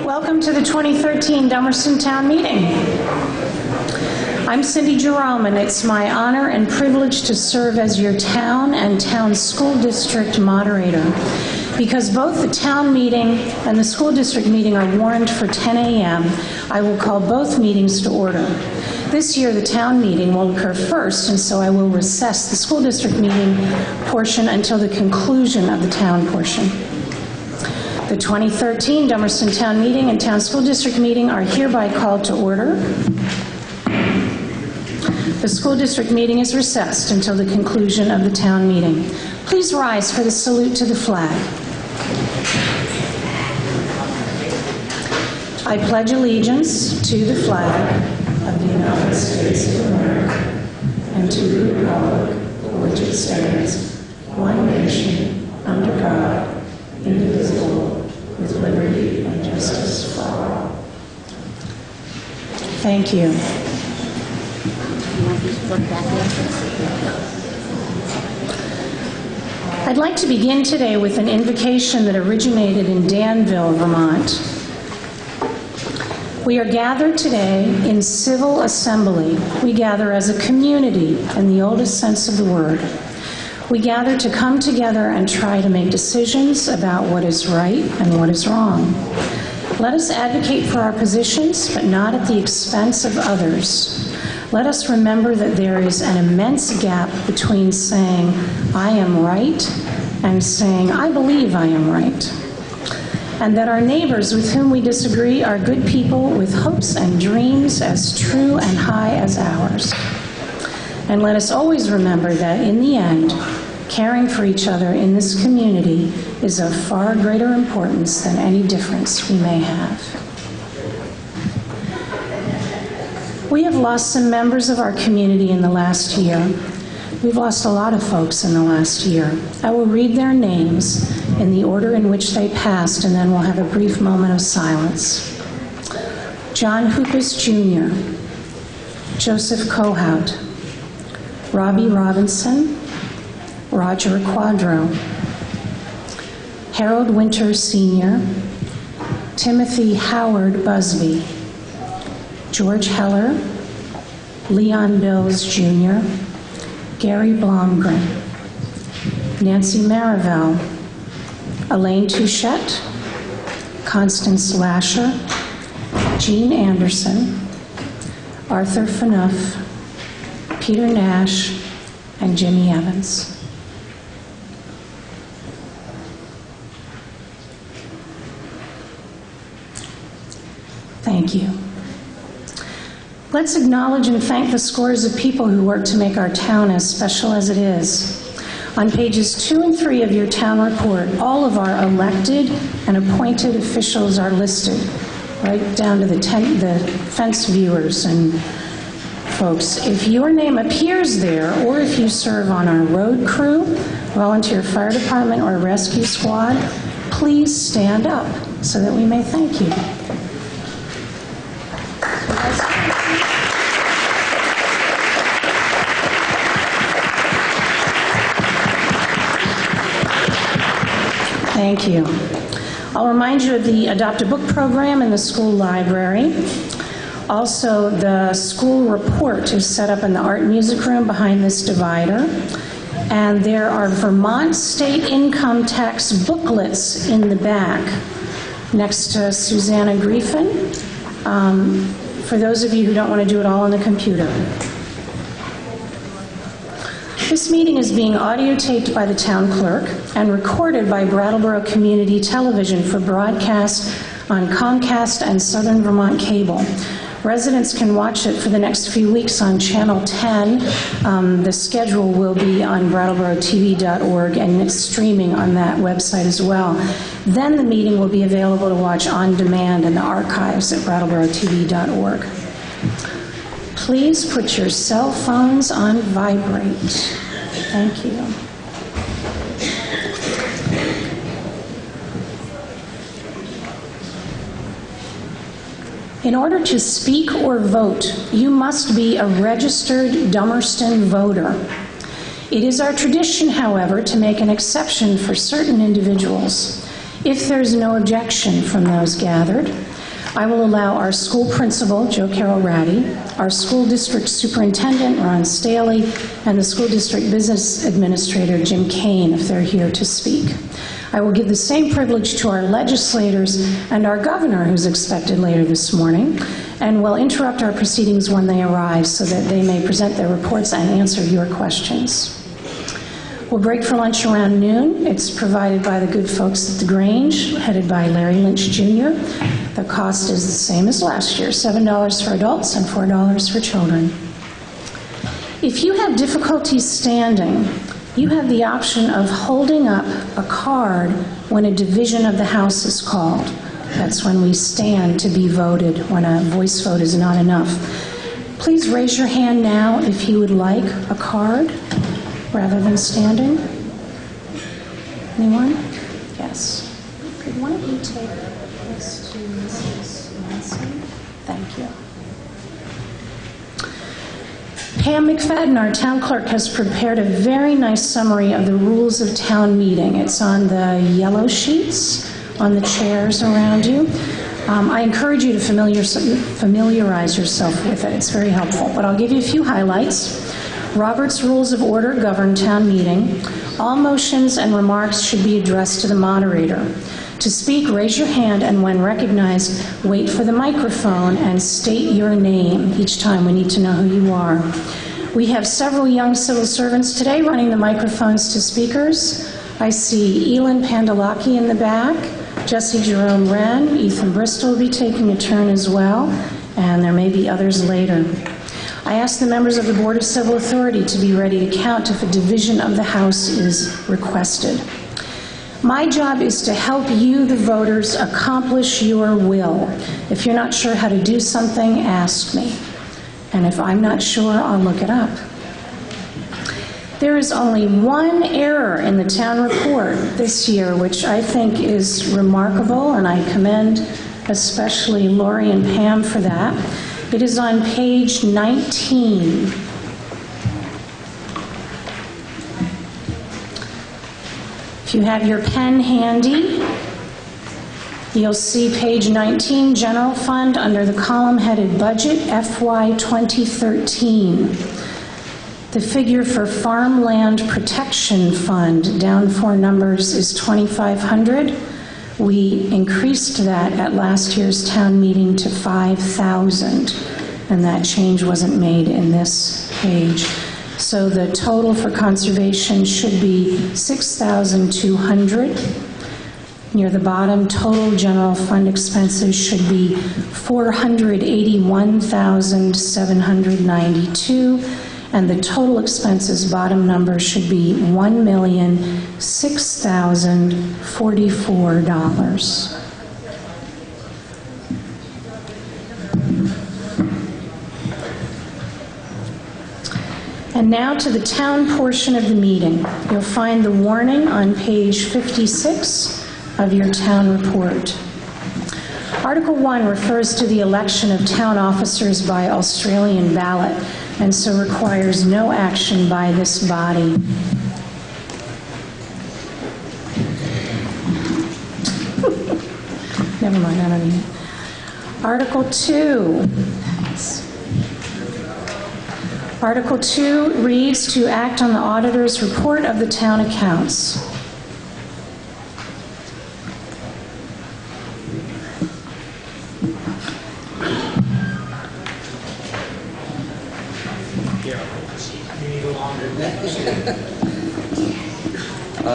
Welcome to the 2013 Dummerston Town Meeting. I'm Cindy Jerome, and it's my honor and privilege to serve as your town and town school district moderator. Because both the town meeting and the school district meeting are warned for 10 a.m., I will call both meetings to order. This year, the town meeting will occur first, and so I will recess the school district meeting portion until the conclusion of the town portion. The 2013 Dummerston Town Meeting and Town School District meeting are hereby called to order. The school district meeting is recessed until the conclusion of the town meeting. Please rise for the salute to the flag. I pledge allegiance to the flag of the United States of America and to the republic for which it stands, one nation, under God, indivisible, with liberty and justice for all. Thank you. I'd like to begin today with an invocation that originated in Danville, Vermont. We are gathered today in civil assembly. We gather as a community in the oldest sense of the word. We gather to come together and try to make decisions about what is right and what is wrong. Let us advocate for our positions, but not at the expense of others. Let us remember that there is an immense gap between saying, I am right, and saying, I believe I am right. And that our neighbors with whom we disagree are good people with hopes and dreams as true and high as ours. And let us always remember that in the end, caring for each other in this community is of far greater importance than any difference we may have. We have lost some members of our community in the last year. We've lost a lot of folks in the last year. I will read their names in the order in which they passed, and then we'll have a brief moment of silence. John Hoopus Jr., Joseph Kohout, Robbie Robinson, Roger Quadro, Harold Winter Sr., Timothy Howard Busby, George Heller, Leon Bills Jr., Gary Blomgren, Nancy Marivelle, Elaine Touchette, Constance Lasher, Jean Anderson, Arthur Phaneuf, Peter Nash, and Jimmy Evans. Thank you. Let's acknowledge and thank the scores of people who work to make our town as special as it is. On pages 2 and 3 of your town report, all of our elected and appointed officials are listed, right down to the fence viewers and folks. If your name appears there, or if you serve on our road crew, volunteer fire department, or rescue squad, please stand up so that we may thank you. Thank you. I'll remind you of the Adopt a Book program in the school library. Also, the school report is set up in the art and music room behind this divider. And there are Vermont state income tax booklets in the back next to Susanna Griffin, for those of you who don't want to do it all on the computer. This meeting is being audio taped by the town clerk and recorded by Brattleboro Community Television for broadcast on Comcast and Southern Vermont Cable. Residents can watch it for the next few weeks on Channel 10. The schedule will be on brattleboro.tv.org, and it's streaming on that website as well. Then the meeting will be available to watch on demand in the archives at brattleboro.tv.org. Please put your cell phones on vibrate. Thank you. In order to speak or vote, you must be a registered Dummerston voter. It is our tradition, however, to make an exception for certain individuals. If there's no objection from those gathered, I will allow our school principal, Joe Carroll Ratty, our school district superintendent, Ron Staley, and the school district business administrator, Jim Kane, if they're here to speak. I will give the same privilege to our legislators and our governor, who's expected later this morning, and will interrupt our proceedings when they arrive so that they may present their reports and answer your questions. We'll break for lunch around noon. It's provided by the good folks at the Grange, headed by Larry Lynch Jr. The cost is the same as last year, $7 for adults and $4 for children. If you have difficulty standing, you have the option of holding up a card when a division of the House is called. That's when we stand to be voted, when a voice vote is not enough. Please raise your hand now if you would like a card rather than standing. Anyone? Yes. Could one of you take this to Mrs. Nancy? Thank you. Pam McFadden, our town clerk, has prepared a very nice summary of the rules of town meeting. It's on the yellow sheets on the chairs around you. I encourage you to familiarize yourself with it. It's very helpful. But I'll give you a few highlights. Robert's Rules of Order govern town meeting. All motions and remarks should be addressed to the moderator. To speak, raise your hand, and when recognized, wait for the microphone and state your name. Each time we need to know who you are. We have several young civil servants today running the microphones to speakers. I see Elin Pandalaki in the back, Jesse Jerome Wren, Ethan Bristol will be taking a turn as well, and there may be others later. I ask the members of the Board of Civil Authority to be ready to count if a division of the House is requested. My job is to help you, the voters, accomplish your will. If you're not sure how to do something, ask me. And if I'm not sure, I'll look it up. There is only one error in the town report this year, which I think is remarkable, and I commend especially Lori and Pam for that. It is on page 19. If you have your pen handy, you'll see page 19, General Fund, under the column headed Budget FY 2013. The figure for Farmland Protection Fund, down 4 numbers, is $2,500. We increased that at last year's town meeting to $5,000, and that change wasn't made in this page. So the total for conservation should be $6,200. Near the bottom, total general fund expenses should be $481,792, and the total expenses, bottom number, should be $1,006,044. And now to the town portion of the meeting. You'll find the warning on page 56 of your town report. Article 1 refers to the election of town officers by Australian ballot, and so requires no action by this body. Never mind, I don't need it. Article 2. Article 2 reads to act on the auditor's report of the town accounts.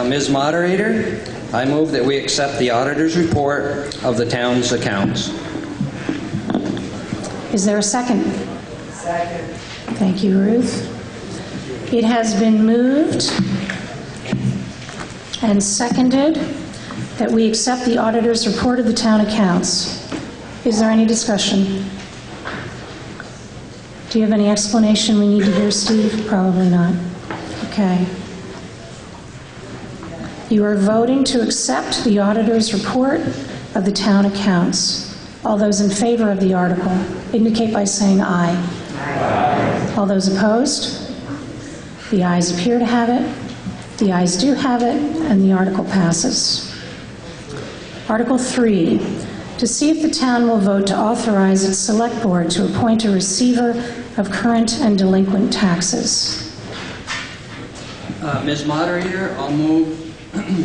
Ms. Moderator, I move that we accept the auditor's report of the town's accounts. Is there a second? Second. Thank you, Ruth. It has been moved and seconded that we accept the auditor's report of the town accounts. Is there any discussion? Do you have any explanation we need to hear, Steve? Probably not. Okay. You are voting to accept the auditor's report of the town accounts. All those in favor of the article indicate by saying aye. Aye. All those opposed? The ayes appear to have it. The ayes do have it, and the article passes. Article 3, to see if the town will vote to authorize its select board to appoint a receiver of current and delinquent taxes. Ms. Moderator, I'll move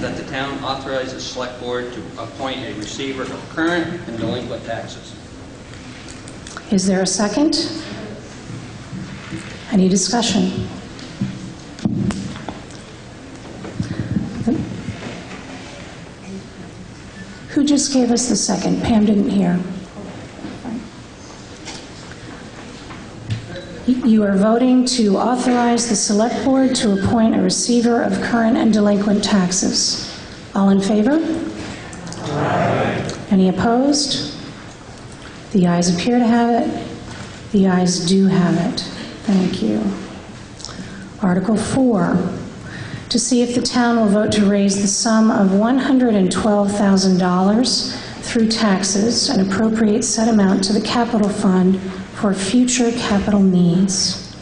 that the town authorize the select board to appoint a receiver of current and delinquent taxes. Is there a second? Any discussion? Who just gave us the second? Pam didn't hear. You are voting to authorize the select board to appoint a receiver of current and delinquent taxes. All in favor? Aye. Any opposed? The ayes appear to have it. The ayes do have it. Thank you. Article 4, to see if the town will vote to raise the sum of $112,000 through taxes and appropriate said amount to the capital fund for future capital needs.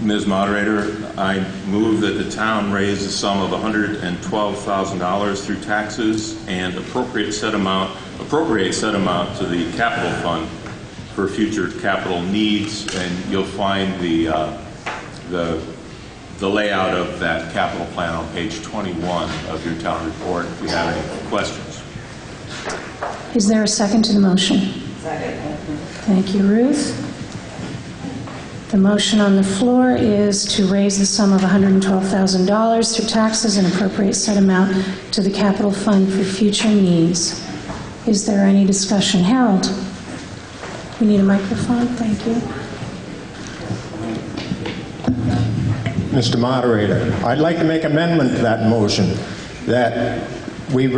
Ms. Moderator, I move that the town raise the sum of $112,000 through taxes and appropriate said amount to the capital fund for future capital needs. And you'll find the layout of that capital plan on page 21 of your town report if you have any questions. Is there a second to the motion? Second. Thank you, Ruth. The motion on the floor is to raise the sum of $112,000 through taxes and appropriate said amount to the capital fund for future needs. Is there any discussion? Harold? We need a microphone. Thank you. Mr. Moderator, I'd like to make amendment to that motion that we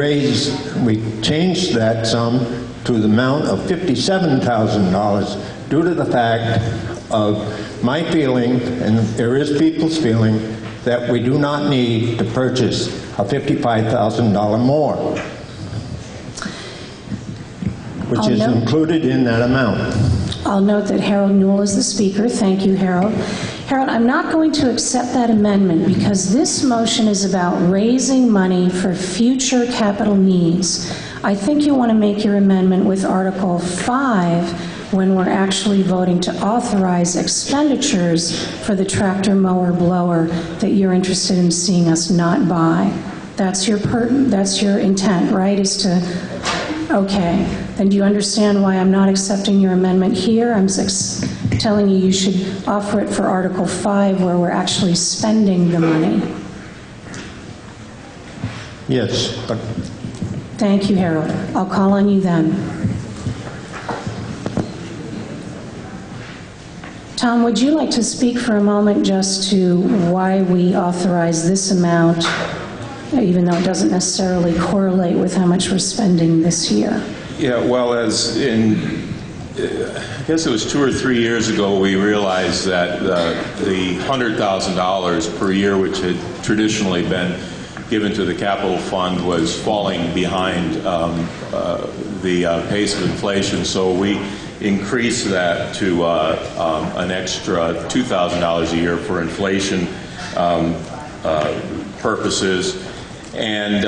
change that sum to the amount of $57,000 due to the fact of my feeling, and there is people's feeling, that we do not need to purchase a $55,000 more, which is included in that amount. I'll note that Harold Newell is the speaker. Thank you, Harold. Harold, I'm not going to accept that amendment because this motion is about raising money for future capital needs. I think you want to make your amendment with Article 5 when we're actually voting to authorize expenditures for the tractor mower blower that you're interested in seeing us not buy. That's your intent, right? Is to, okay. Then do you understand why I'm not accepting your amendment here? I'm telling you should offer it for Article 5 where we're actually spending the money. Yes, but... Thank you, Harold. I'll call on you then. Tom, would you like to speak for a moment just to why we authorize this amount, even though it doesn't necessarily correlate with how much we're spending this year? Yeah, well, as in, I guess it was 2 or 3 years ago, we realized that the $100,000 per year, which had traditionally been given to the capital fund, was falling behind the pace of inflation. So we increased that to an extra $2,000 a year for inflation purposes. And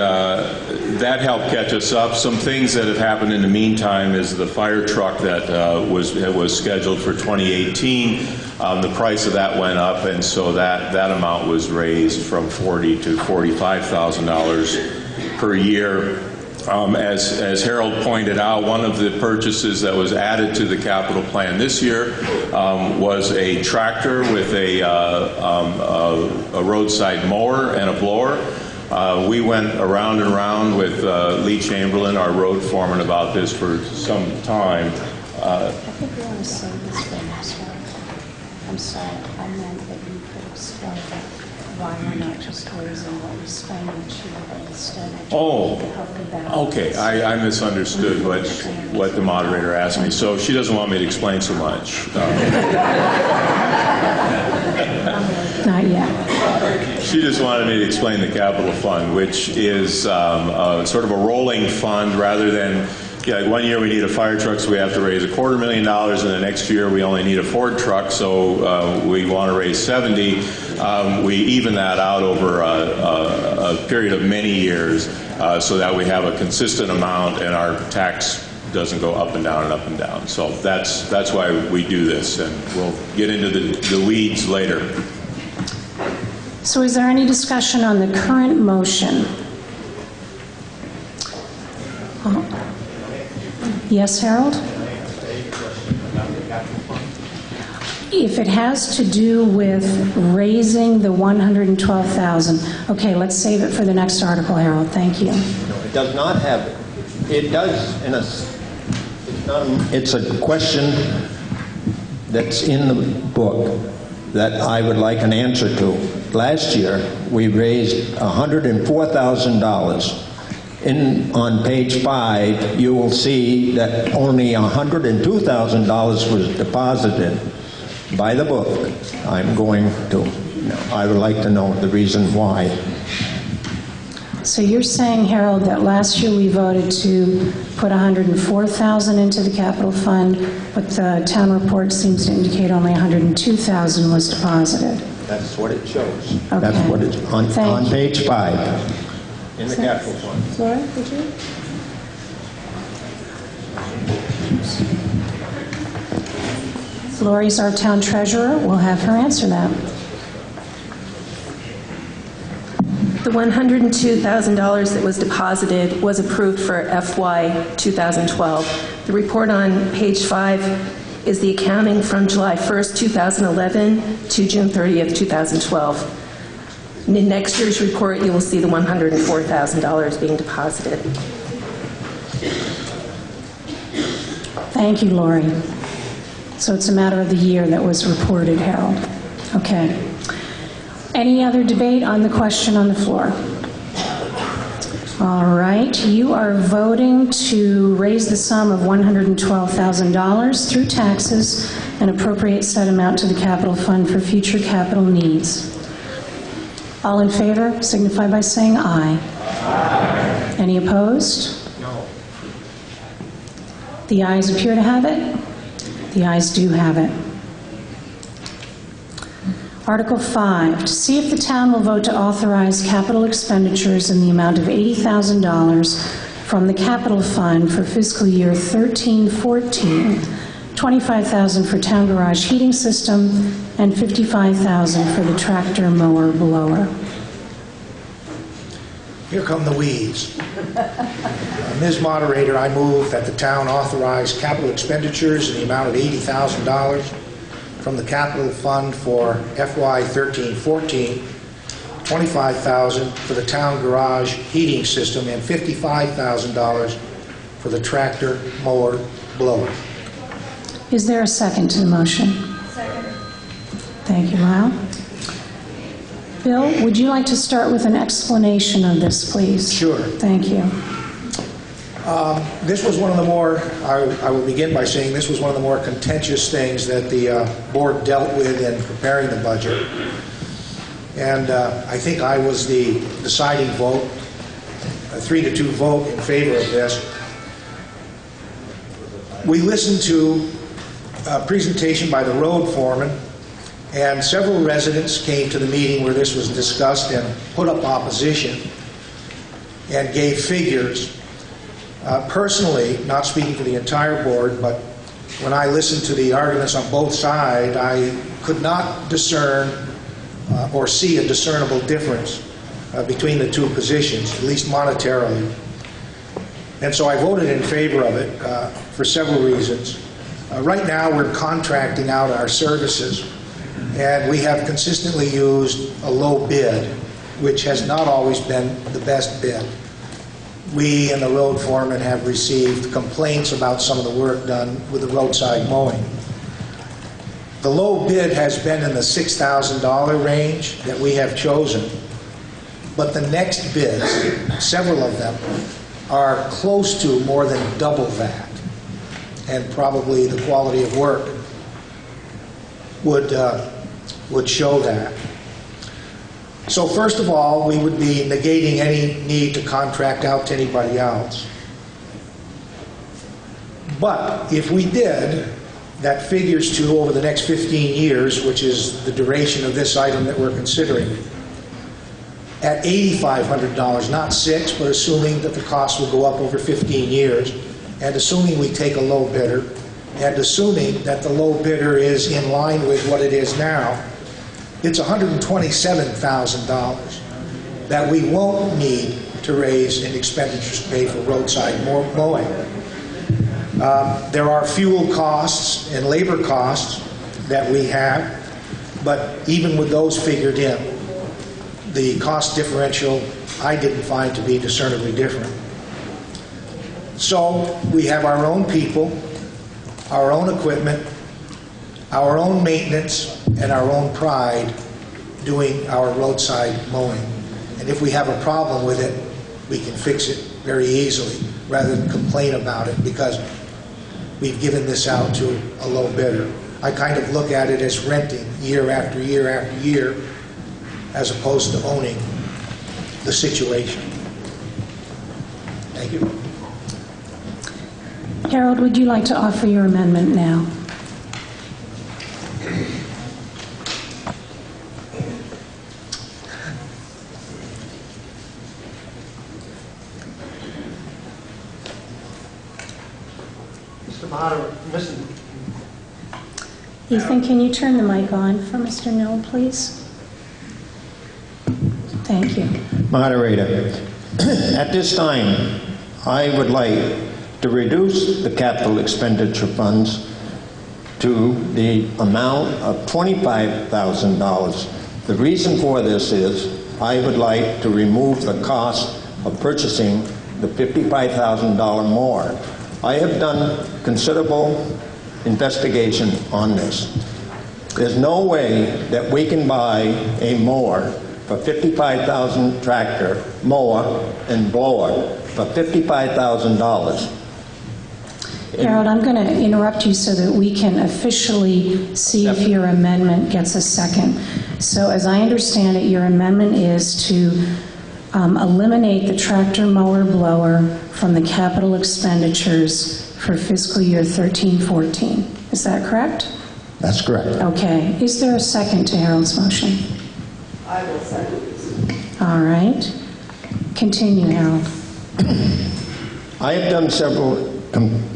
that helped catch us up. Some things that have happened in the meantime is the fire truck that was scheduled for 2018. The price of that went up, and so that amount was raised from $40,000 to $45,000 per year. As Harold pointed out, one of the purchases that was added to the capital plan this year was a tractor with a roadside mower and a blower. We went around and around with Lee Chamberlain, our road foreman, about this for some time. I think we want to say this for next one. I'm sorry, I meant that you could explain why we're not just raising what we spend each year, but instead okay, I misunderstood what the moderator asked me, so she doesn't want me to explain so much. Not yet. She just wanted me to explain the capital fund, which is sort of a rolling fund rather than, like 1 year we need a fire truck, so we have to raise $250,000, and the next year we only need a Ford truck, so we want to raise 70. We even that out over a period of many years, so that we have a consistent amount and our tax doesn't go up and down and up and down. So that's why we do this, and we'll get into the weeds later. So is there any discussion on the current motion? Yes, Harold? If it has to do with raising the 112,000, okay, let's save it for the next article, Harold. Thank you. No, it does not have, it does, in a, it's a question that's in the book that I would like an answer to. Last year, we raised $104,000. On page 5, you will see that only $102,000 was deposited by the book. I'm going to, I would like to know the reason why. So you're saying, Harold, that last year we voted to put $104,000 into the capital fund, but the town report seems to indicate only $102,000 was deposited. That's what it shows. Okay. That's what it's on page 5 in the capital fund. Flora, did you? Lori's our town treasurer. We'll have her answer that. The $102,000 that was deposited was approved for FY 2012. The report on page 5 is the accounting from July 1st, 2011 to June 30th, 2012. In next year's report, you will see the $104,000 being deposited. Thank you, Lori. So it's a matter of the year that was reported, Harold. Okay. Any other debate on the question on the floor? All right. You are voting to raise the sum of $112,000 through taxes and appropriate said amount to the capital fund for future capital needs. All in favor signify by saying aye. Aye. Any opposed? No. The ayes appear to have it. The ayes do have it. Article 5, to see if the town will vote to authorize capital expenditures in the amount of $80,000 from the capital fund for fiscal year 13-14, $25,000 for town garage heating system, and $55,000 for the tractor mower blower. Here come the weeds. Ms. Moderator, I move that the town authorize capital expenditures in the amount of $80,000 from the capital fund for FY 13-14, $25,000 for the town garage heating system, and $55,000 for the tractor mower blower. Is there a second to the motion? Second. Thank you, Lyle. Bill, would you like to start with an explanation of this, please? Sure. Thank you. This was one of the more, I will begin by saying this was one of the more contentious things that the board dealt with in preparing the budget. And I think I was the deciding vote, a 3-2 vote in favor of this. We listened to a presentation by the road foreman, and several residents came to the meeting where this was discussed and put up opposition and gave figures. Personally, not speaking for the entire board, but when I listened to the arguments on both sides, I could not discern or see a discernible difference between the two positions, at least monetarily. And so I voted in favor of it for several reasons. Right now, we're contracting out our services, and we have consistently used a low bid, which has not always been the best bid. We and the road foreman have received complaints about some of the work done with the roadside mowing. The low bid has been in the $6,000 range that we have chosen, but the next bids, several of them, are close to more than double that, and probably the quality of work would show that. So first of all, we would be negating any need to contract out to anybody else. But if we did, that figures to over the next 15 years, which is the duration of this item that we're considering. at $8,500, not 6, but assuming that the cost will go up over 15 years, and assuming we take a low bidder, and assuming that the low bidder is in line with what it is now, it's $127,000 that we won't need to raise in expenditures to pay for roadside mowing. There are fuel costs and labor costs that we have, but even with those figured in, the cost differential I didn't find to be discernibly different. So we have our own people, our own equipment, our own maintenance, and our own pride doing our roadside mowing. And if we have a problem with it, we can fix it very easily rather than complain about it because we've given this out to a low bidder. I kind of look at it as renting year after year after year as opposed to owning the situation. Thank you. Harold, would you like to offer your amendment now? Ethan, can you turn the mic on for Mr. Knoll, please? Thank you. Moderator, at this time, I would like to reduce the capital expenditure funds to the amount of $25,000. The reason for this is I would like to remove the cost of purchasing the $55,000 mower. I have done considerable investigation on this. There's no way that we can buy a mower for $55,000 tractor, mower, and blower for $55,000. Harold, I'm going to interrupt you so that we can officially see if your amendment gets a second. So as I understand it, your amendment is to eliminate the tractor, mower, blower from the capital expenditures for fiscal year 13-14. Is that correct? That's correct. Okay. Is there a second to Harold's motion? I will second this. All right. Continue, Harold. I have done several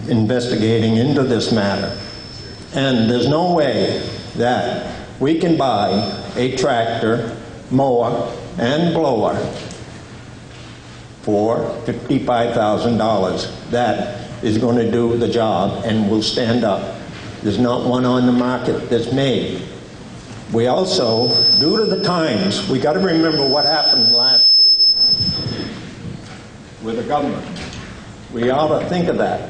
investigating into this matter, and there's no way that we can buy a tractor, mower, and blower for $55,000 that is going to do the job and will stand up. There's not one on the market that's made. We also, due to the times, we got to remember what happened last week with the government. We ought to think of that.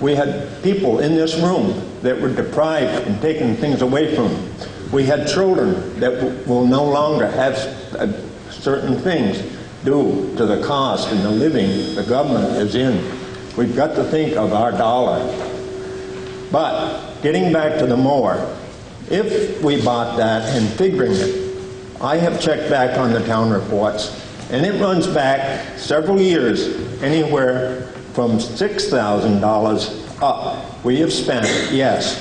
We had people in this room that were deprived and taken things away from them. We had children that will no longer have certain things due to the cost and the living the government is in. We've got to think of our dollar. But getting back to the mower, if we bought that and figuring it, I have checked back on the town reports, and it runs back several years, anywhere from $6,000 up. We have spent, yes,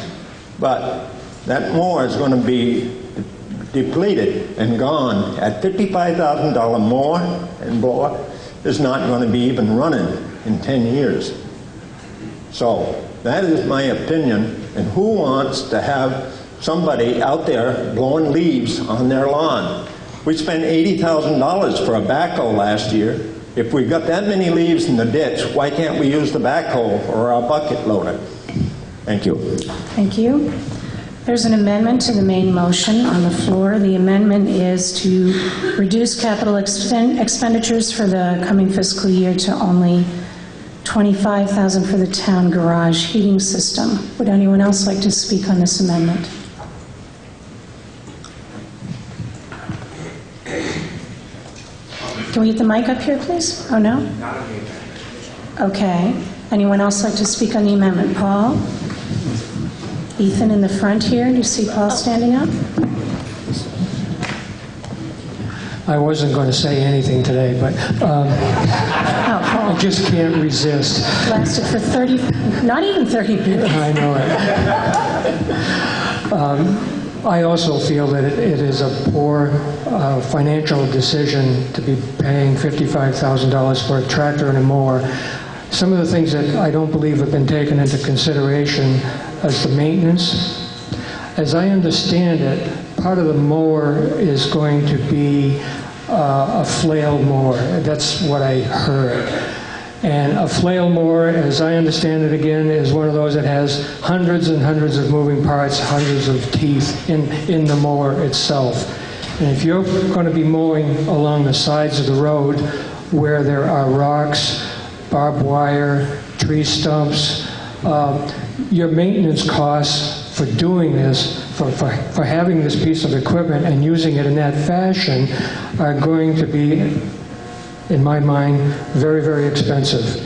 but that mower is going to be depleted and gone at $55,000 mower and blower is not going to be even running in 10 years. So that is my opinion, and who wants to have somebody out there blowing leaves on their lawn? We spent $80,000 for a backhoe last year. If we've got that many leaves in the ditch, why can't we use the backhoe or our bucket loader? Thank you. Thank you. There's an amendment to the main motion on the floor. The amendment is to reduce capital expenditures for the coming fiscal year to only $25,000 for the town garage heating system. Would anyone else like to speak on this amendment? Can we get the mic up here, please? Oh, no? Okay. Anyone else like to speak on the amendment? Paul? Ethan in the front here. Do you see Paul standing up? I wasn't going to say anything today, but I just can't resist. Lasted for 30, not even 30 minutes. I know it. I also feel that it is a poor financial decision to be paying $55,000 for a tractor and a mower. Some of the things that I don't believe have been taken into consideration is the maintenance. As I understand it, part of the mower is going to be a flail mower. That's what I heard. And a flail mower, as I understand it again, is one of those that has hundreds and hundreds of moving parts, hundreds of teeth in the mower itself. And if you're going to be mowing along the sides of the road where there are rocks, barbed wire, tree stumps, your maintenance costs for doing this, for having this piece of equipment and using it in that fashion are going to be, in my mind, very, very expensive.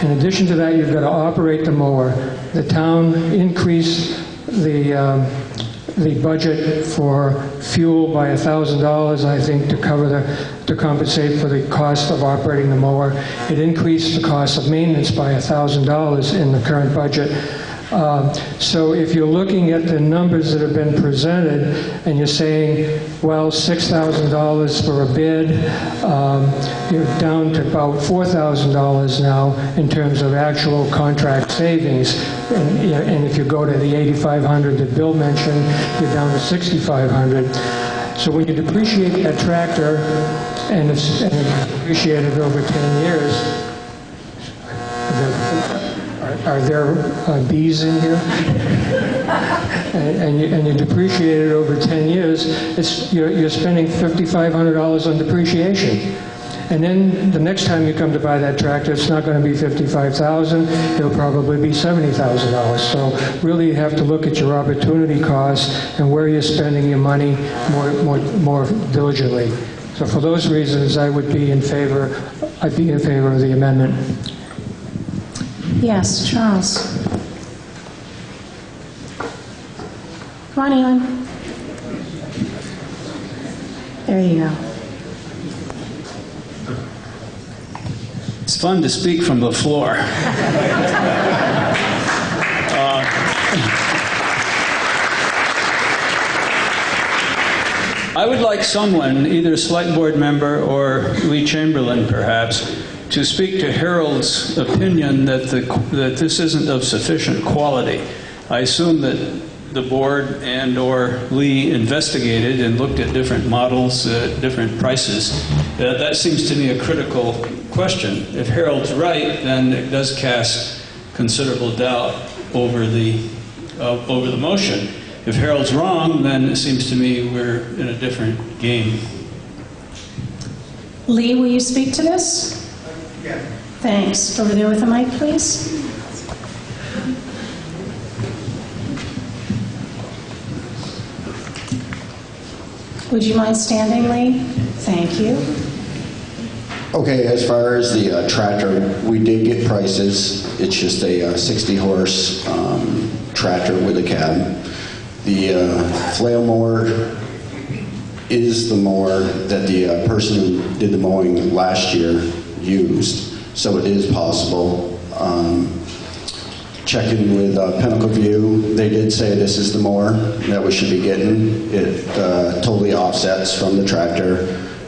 In addition to that, you've got to operate the mower. The town increased the budget for fuel by $1,000, I think, to compensate for the cost of operating the mower. It increased the cost of maintenance by $1,000 in the current budget. So if you're looking at the numbers that have been presented and you're saying, well, $6,000 for a bid, you're down to about $4,000 now in terms of actual contract savings. And if you go to the $8,500 that Bill mentioned, you're down to $6,500. So when you depreciate that tractor and it's depreciated over 10 years, are there bees in here? and you depreciate it over 10 years, you're spending $5,500 on depreciation. And then the next time you come to buy that tractor, it's not going to be $55,000, it'll probably be $70,000. So really you have to look at your opportunity costs and where you're spending your money more diligently. So for those reasons, I'd be in favor of the amendment. Yes, Charles. Come on, Elon. There you go. It's fun to speak from the floor. I would like someone, either a select board member or Lee Chamberlain perhaps, to speak to Harold's opinion that this isn't of sufficient quality. I assume that the board and or Lee investigated and looked at different models, different prices. That seems to me a critical question. If Harold's right, then it does cast considerable doubt over the motion. If Harold's wrong, then it seems to me we're in a different game. Lee, will you speak to this? Yeah. Thanks. Over there with the mic, please. Would you mind standing, Lee? Thank you. Okay, as far as the tractor, we did get prices. It's just a 60-horse tractor with a cab. The flail mower is the mower that the person who did the mowing last year used, so it is possible. Checking with Pinnacle View, they did say this is the mower that we should be getting. It totally offsets from the tractor,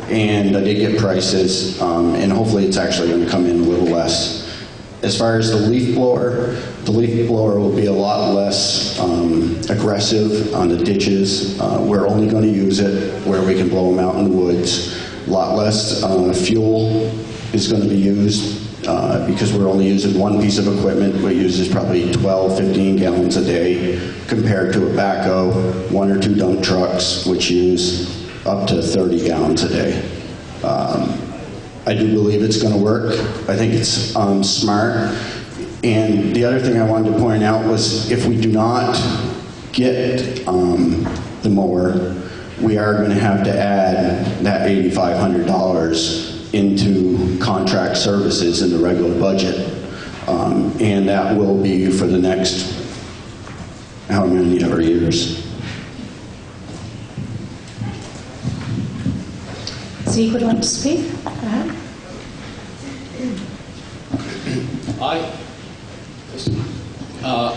and I did get prices, and hopefully it's actually going to come in a little less. As far as the leaf blower will be a lot less aggressive on the ditches. We're only going to use it where we can blow them out in the woods. A lot less fuel is going to be used because we're only using one piece of equipment. We uses probably 12, 15 gallons a day compared to a backhoe, 1 or 2 dump trucks, which use up to 30 gallons a day. I do believe it's going to work. I think it's smart. And the other thing I wanted to point out was if we do not get the mower, we are going to have to add that $8,500 into contract services in the regular budget. And that will be for the next how many ever years. Zeke would like to speak. Go ahead.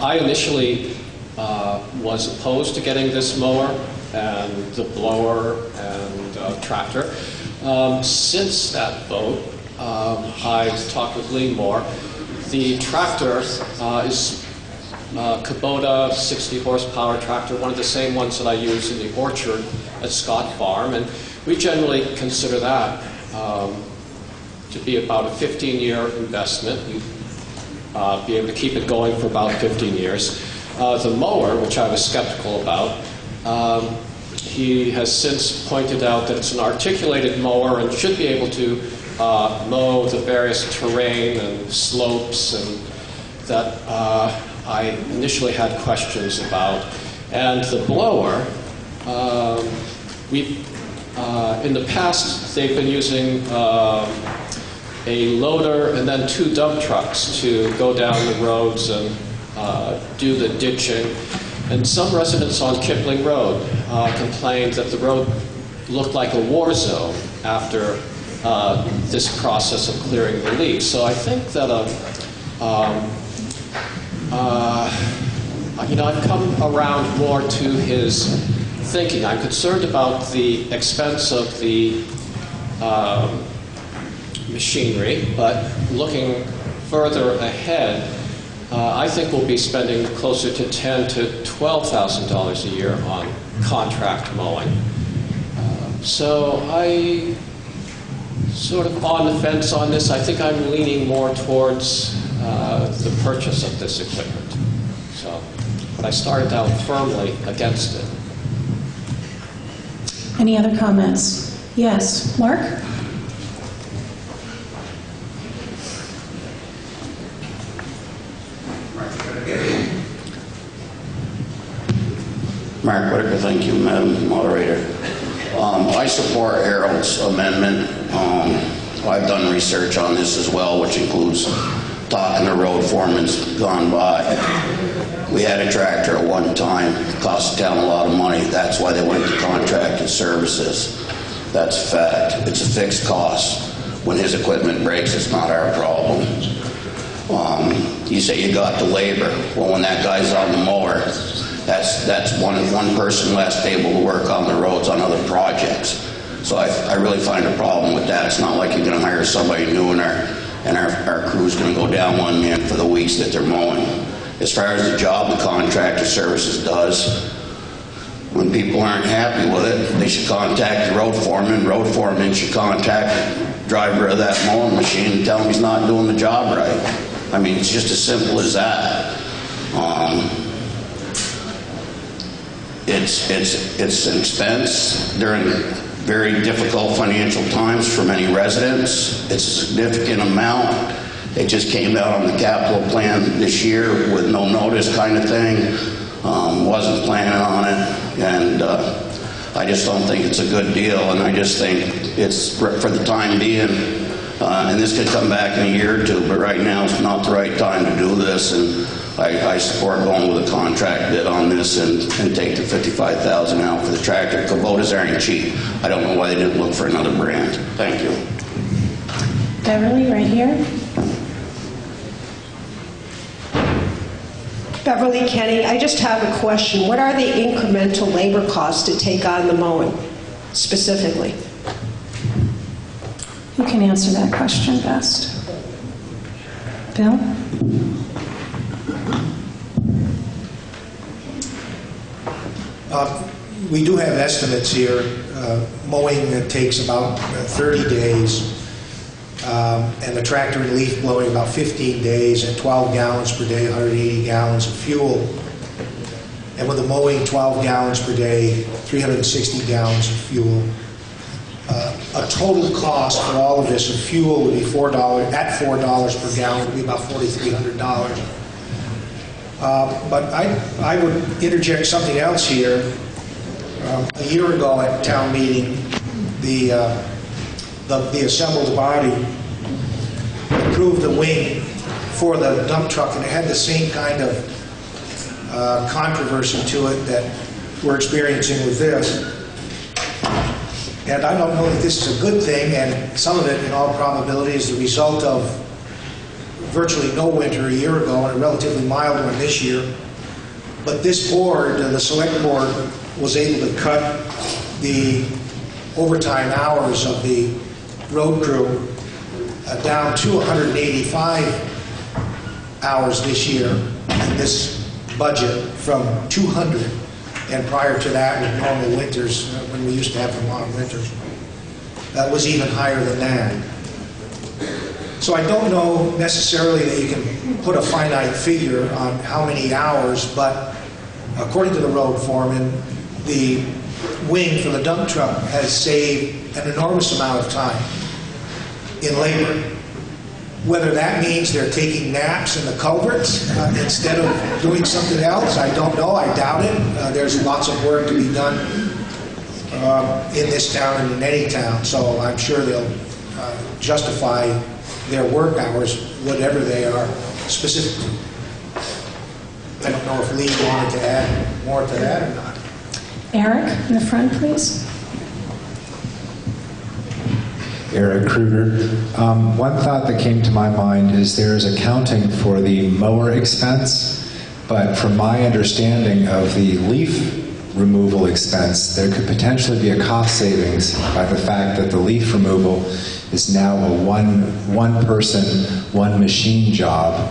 I initially was opposed to getting this mower and the blower and tractor. Since that vote, I've talked with Lee Moore. The tractor is Kubota 60 horsepower tractor, one of the same ones that I use in the orchard at Scott Farm, and we generally consider that to be about a 15-year investment. We'd be able to keep it going for about 15 years. The mower, which I was skeptical about, he has since pointed out that it's an articulated mower and should be able to mow the various terrain and slopes and that I initially had questions about. And the blower, in the past they've been using a loader and then 2 dump trucks to go down the roads and do the ditching. And some residents on Kipling Road complained that the road looked like a war zone after this process of clearing the leaves. So I think that I've come around more to his thinking. I'm concerned about the expense of the machinery, but looking further ahead, I think we'll be spending closer to $10,000 to $12,000 a year on contract mowing. So I sort of on the fence on this. I think I'm leaning more towards the purchase of this equipment. So, but I started out firmly against it. Any other comments? Yes, Mark? Mark Whitaker, thank you, Madam Moderator. I support Harold's amendment. I've done research on this as well, which includes talking to road foremans gone by. We had a tractor at one time, cost the town a lot of money. That's why they went to contracted services. That's a fact. It's a fixed cost. When his equipment breaks, it's not our problem. You say you got the labor. Well, when that guy's on the mower, that's one person less able to work on the roads on other projects. So I really find a problem with that. It's not like you're going to hire somebody new and our crew's going to go down one man for the weeks that they're mowing. As far as the job the contractor services does, when people aren't happy with it, they should contact the road foreman. Road foreman should contact the driver of that mowing machine and tell him he's not doing the job right. I mean, it's just as simple as that. It's an expense during very difficult financial times for many residents. It's a significant amount. It just came out on the capital plan this year with no notice kind of thing. Wasn't planning on it, and I just don't think it's a good deal, and I just think it's for the time being, and this could come back in a year or two, but right now it's not the right time to do this, and I support going with a contract bid on this and take the $55,000 out for the tractor. Kubotas aren't cheap. I don't know why they didn't look for another brand. Thank you. Beverly, right here. Beverly Kenny, I just have a question. What are the incremental labor costs to take on the mowing, specifically? Who can answer that question best? Bill? We do have estimates here. Mowing takes about 30 days, and the tractor and leaf blowing about 15 days at 12 gallons per day, 180 gallons of fuel. And with the mowing, 12 gallons per day, 360 gallons of fuel. A total cost for all of this of fuel would be $4 per gallon, would be about $4,300. But I would interject something else here. A year ago at town meeting, the assembled body approved the wing for the dump truck, and it had the same kind of controversy to it that we're experiencing with this. And I don't know if this is a good thing, and some of it, in all probability, is the result of virtually no winter a year ago and a relatively mild one this year. But this board, the select board, was able to cut the overtime hours of the road crew down to 185 hours this year in this budget from 200. And prior to that, with normal winters, when we used to have the long winters, that was even higher than that. So I don't know necessarily that you can put a finite figure on how many hours, but according to the road foreman, the wing for the dump truck has saved an enormous amount of time in labor. Whether that means they're taking naps in the culverts instead of doing something else, I don't know. I doubt it. There's lots of work to be done in this town and in any town, so I'm sure they'll justify their work hours, whatever they are specifically. I don't know if Lee wanted to add more to that or not. Eric, in the front, please. Eric Kruger. One thought that came to my mind is there is accounting for the mower expense, but from my understanding of the leaf removal expense, there could potentially be a cost savings by the fact that the leaf removal is now a one person, one machine job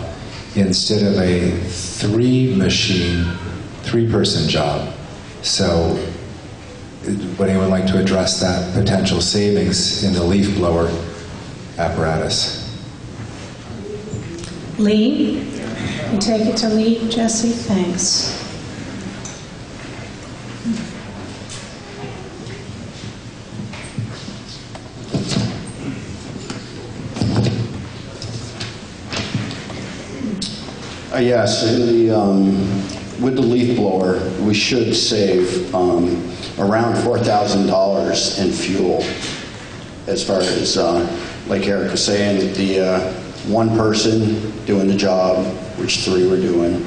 instead of a three person job. So would anyone like to address that potential savings in the leaf blower apparatus? Lee? You take it to Lee, Jesse? Thanks. Yes, with the leaf blower, we should save around $4,000 in fuel. As far as, like Eric was saying, the one person doing the job, which three were doing,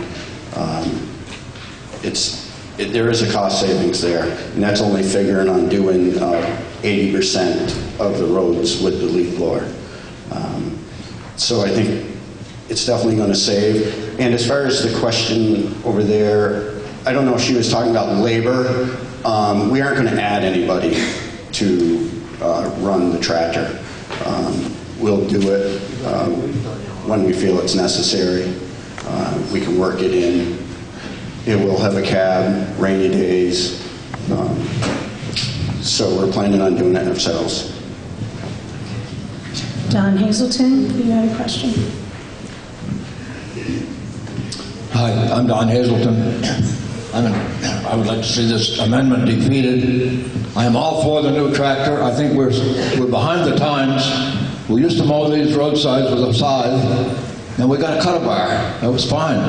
there is a cost savings there, and that's only figuring on doing 80% of the roads with the leaf blower. So I think it's definitely going to save. And as far as the question over there, I don't know if she was talking about labor. We aren't going to add anybody to run the tractor. We'll do it when we feel it's necessary. We can work it in. It will have a cab, rainy days. So we're planning on doing it ourselves. Don Hazelton, you had a question? Hi, I'm Don Hazelton. I would like to see this amendment defeated. I am all for the new tractor. I think we're behind the times. We used to mow these roadsides with a scythe, and we got a cut bar. That was fine.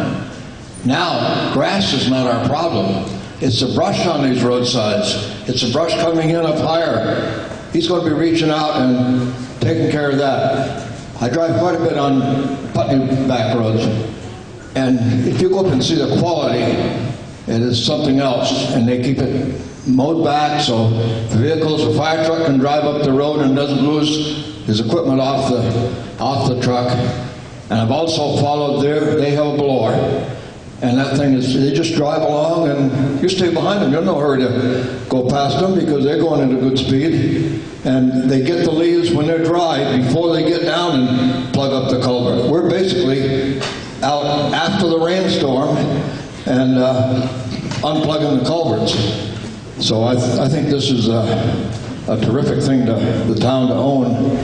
Now, grass is not our problem. It's the brush on these roadsides. It's the brush coming in up higher. He's going to be reaching out and taking care of that. I drive quite a bit on Putney back roads, and if you go up and see the quality, it is something else, and they keep it mowed back so the vehicles, the fire truck can drive up the road and doesn't lose his equipment off the truck. And I've also followed they have a blower, and that thing is, they just drive along and you stay behind them. You're in no hurry to go past them because they're going at a good speed, and they get the leaves when they're dry before they get down and plug up the culvert. We're basically out after the rainstorm and unplugging the culverts. So I think this is a terrific thing to the town to own.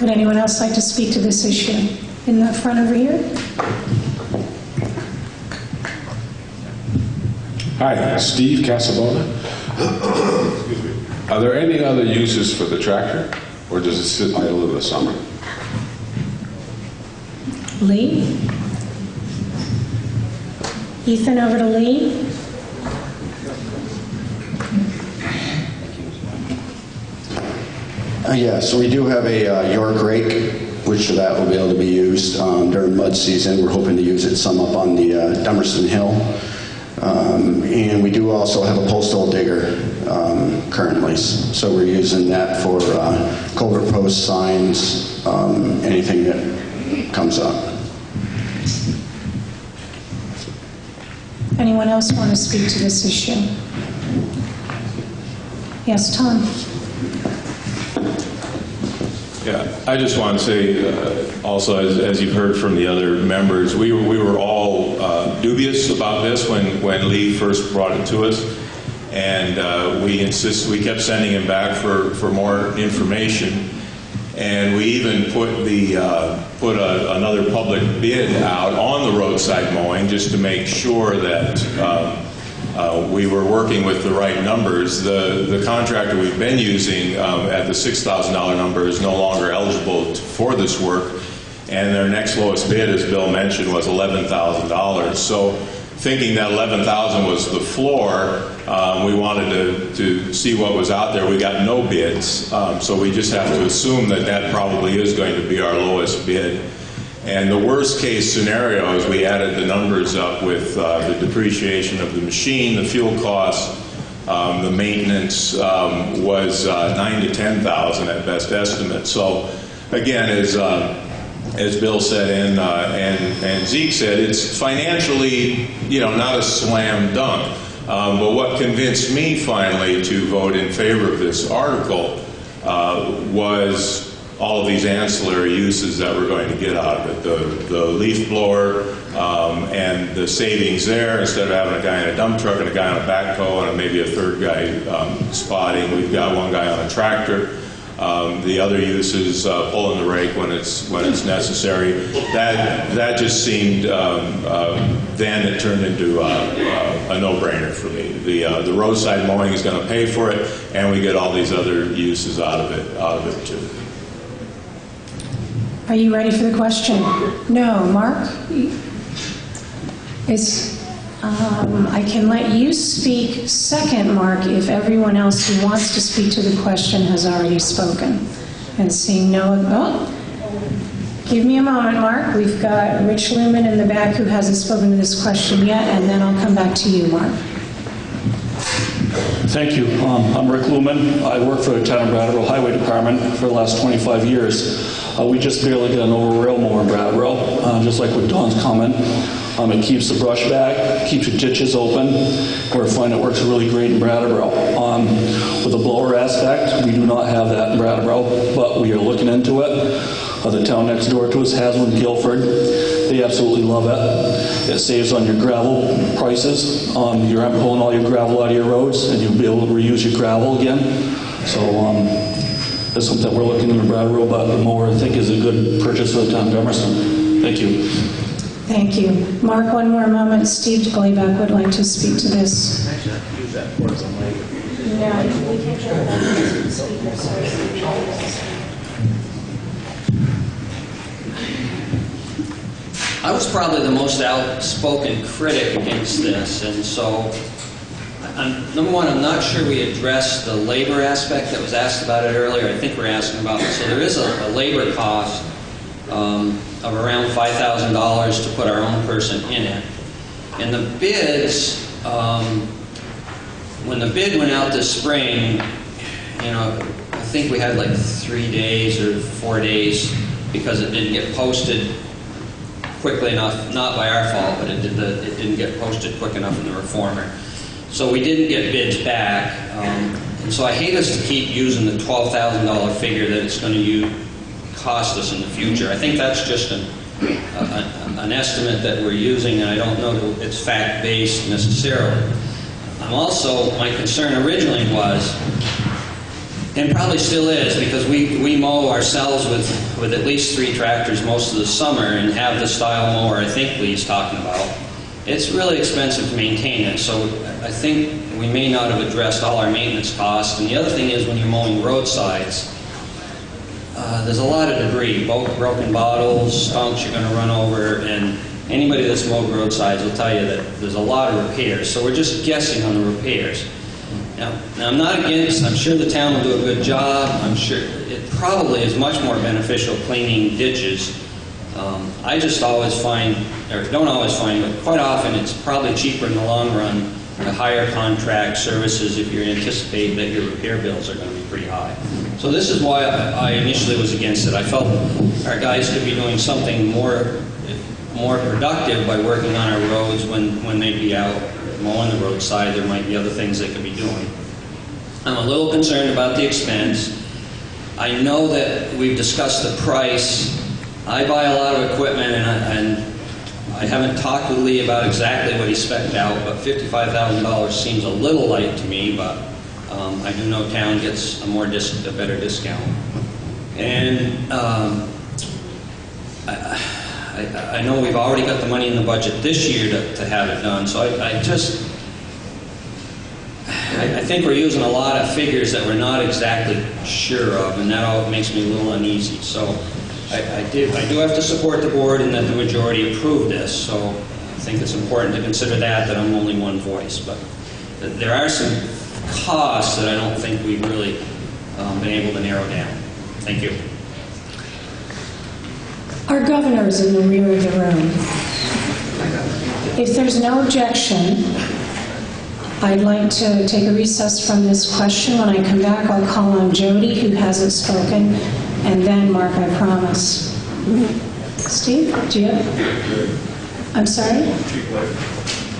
Would anyone else like to speak to this issue? In the front over here? Hi, Steve Casabona. Are there any other uses for the tractor, or does it sit idle in the summer? Lee? Ethan, over to Lee. Yeah, so we do have a York rake, which that will be able to be used during mud season. We're hoping to use it some up on the Dummerston Hill. And we do also have a postal digger currently, so we're using that for culvert post signs, anything that comes up. Anyone else want to speak to this issue? Yes, Tom? Yeah, I just want to say also, as you've heard from the other members, we were all dubious about this when Lee first brought it to us, and we kept sending him back for more information, and we even put another public bid out on the roadside mowing just to make sure that we were working with the right numbers. The contractor we've been using at the $6,000 number is no longer eligible for this work, and their next lowest bid, as Bill mentioned, was $11,000. So thinking that $11,000 was the floor, we wanted to see what was out there. We got no bids, so we just have to assume that that probably is going to be our lowest bid. And the worst case scenario is we added the numbers up with the depreciation of the machine, the fuel costs, the maintenance was $9,000 to $10,000 at best estimate. So again, as Bill said and Zeke said, it's financially, not a slam dunk. But what convinced me finally to vote in favor of this article was all of these ancillary uses that we're going to get out of it. The leaf blower and the savings there, instead of having a guy in a dump truck and a guy on a backhoe and maybe a third guy spotting, we've got one guy on a tractor. The other uses, pulling the rake when it's necessary. That just seemed, then it turned into a no-brainer for me. The roadside mowing is going to pay for it, and we get all these other uses out of it too. Are you ready for the question? No. Mark? I can let you speak second, Mark, if everyone else who wants to speak to the question has already spoken. And seeing no... Oh, give me a moment, Mark. We've got Rich Lumen in the back who hasn't spoken to this question yet, and then I'll come back to you, Mark. Thank you. I'm Rick Lumen. I work for the Town of Brattleboro Highway Department for the last 25 years. We just barely get an over rail mower in Brattleboro, just like with Don's comment. It keeps the brush back, keeps the ditches open. We find it works really great in Brattleboro. With the blower aspect, we do not have that in Brattleboro, but we are looking into it. The town next door to us has one, Guilford. They absolutely love it. It saves on your gravel prices. You're not pulling all your gravel out of your roads, and you'll be able to reuse your gravel again. So that's something that we're looking into Brattleboro, but the mower I think is a good purchase for the town of Dummerston. Thank you. Thank you. Mark, one more moment. Steve Glayback would like to speak to this. Actually, I use that for some later. No, we can't turn that speaker, sorry. I was probably the most outspoken critic against this, and so, number one, I'm not sure we addressed the labor aspect that was asked about it earlier. I think we're asking about it. So there is a labor cost of around $5,000 to put our own person in it. And the bids, when the bid went out this spring, I think we had like 3 days or 4 days because it didn't get posted quickly enough, not by our fault, but it didn't get posted quick enough in the Reformer. So we didn't get bids back, and so I hate us to keep using the $12,000 figure that it's going to cost us in the future. I think that's just an estimate that we're using, and I don't know that it's fact-based necessarily. My concern originally was, and probably still is, because we mow ourselves with at least 3 tractors most of the summer and have the style mower I think Lee's talking about. It's really expensive to maintain it, so I think we may not have addressed all our maintenance costs. And the other thing is, when you're mowing roadsides, there's a lot of debris, both broken bottles, stumps you're going to run over, and anybody that's mowed roadsides will tell you that there's a lot of repairs. So we're just guessing on the repairs. Now I'm not against, I'm sure the town will do a good job. I'm sure it probably is much more beneficial cleaning ditches. I just always find, or don't always find, but quite often it's probably cheaper in the long run to hire contract services if you anticipate that your repair bills are going to be pretty high. So this is why I initially was against it. I felt our guys could be doing something more more productive by working on our roads when they'd be out mowing the roadside. There might be other things they could be doing. I'm a little concerned about the expense. I know that we've discussed the price. I buy a lot of equipment, and I haven't talked with Lee about exactly what he spec'd out, but $55,000 seems a little light to me, but I do know town gets a better discount. And I know we've already got the money in the budget this year to have it done, so I think we're using a lot of figures that we're not exactly sure of, and that all makes me a little uneasy. So I do have to support the board in that the majority approved this, so I think it's important to consider that I'm only one voice. But there are some costs that I don't think we've really been able to narrow down. Thank you. Our governor is in the rear of the room. If there's no objection, I'd like to take a recess from this question. When I come back, I'll call on Jody, who hasn't spoken, and then Mark, I promise. Steve, do you have? I'm sorry?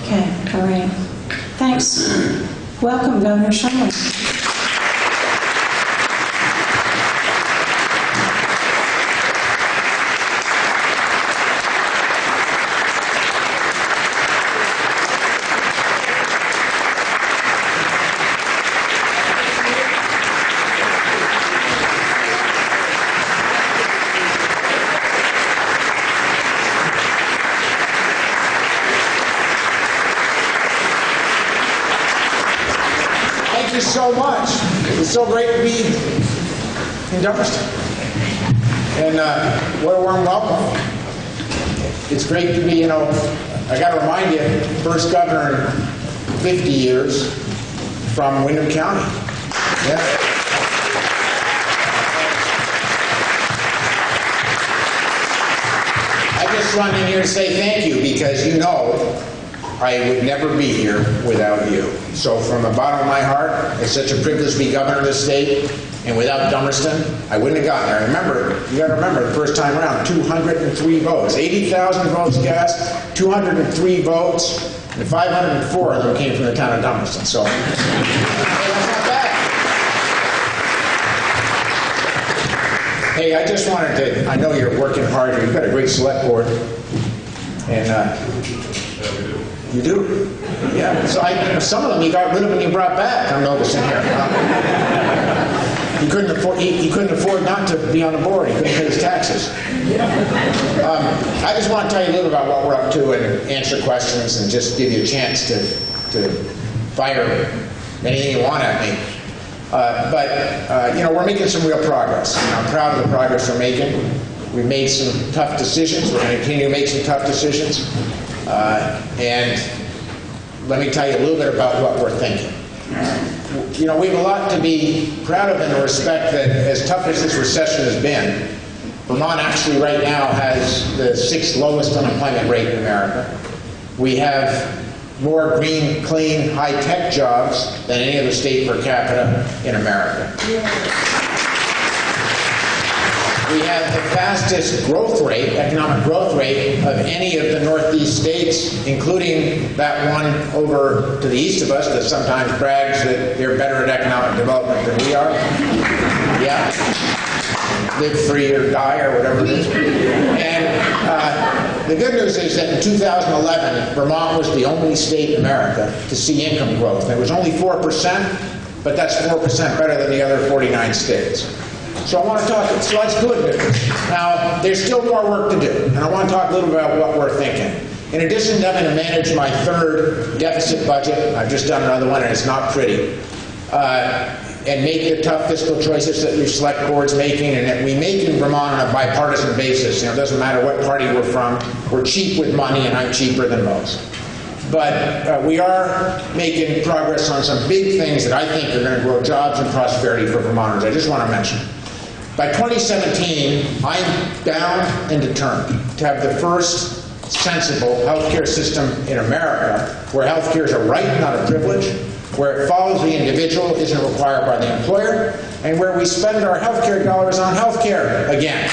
Okay, all right. Thanks. Welcome, Governor Shumlin. So much. It's so great to be in Dummerston. And what a warm welcome. It's great to be, I got to remind you, first governor in 50 years from Windham County. Yeah. I just run in here to say thank you because I would never be here without you. So from the bottom of my heart, it's such a privilege to be governor of this state, and without Dummerston, I wouldn't have gotten there. You got to remember, the first time around, 203 votes. 80,000 votes cast, 203 votes, and 504 of them came from the town of Dummerston. So, that's not bad. Hey, I just wanted to, I know you're working hard here. You've got a great select board. And, you do? Yeah. So some of them you got rid of and you brought back, I'm noticing here. He couldn't afford not to be on the board. He couldn't pay his taxes. I just want to tell you a little about what we're up to and answer questions and just give you a chance to fire anything you want at me. We're making some real progress. And I'm proud of the progress we're making. We've made some tough decisions. We're going to continue to make some tough decisions. And let me tell you a little bit about what we're thinking. We have a lot to be proud of in the respect that as tough as this recession has been, Vermont actually right now has the 6th lowest unemployment rate in America. We have more green, clean, high-tech jobs than any other state per capita in America. We have the fastest growth rate, economic growth rate, of any of the Northeast states, including that one over to the east of us that sometimes brags that they're better at economic development than we are. Yeah. Live free or die or whatever it is. And the good news is that in 2011, Vermont was the only state in America to see income growth. It was only 4%, but that's 4% better than the other 49 states. So I want to talk, so that's good news. Now, there's still more work to do, and I want to talk a little bit about what we're thinking. In addition to having to manage my 3rd deficit budget, I've just done another one and it's not pretty, and make the tough fiscal choices that your select board's making and that we make in Vermont on a bipartisan basis. It doesn't matter what party we're from, we're cheap with money and I'm cheaper than most. But we are making progress on some big things that I think are going to grow jobs and prosperity for Vermonters. I just want to mention. By 2017, I'm bound and determined to have the first sensible healthcare system in America where healthcare is a right, not a privilege, where it follows the individual, isn't required by the employer, and where we spend our healthcare dollars on healthcare again.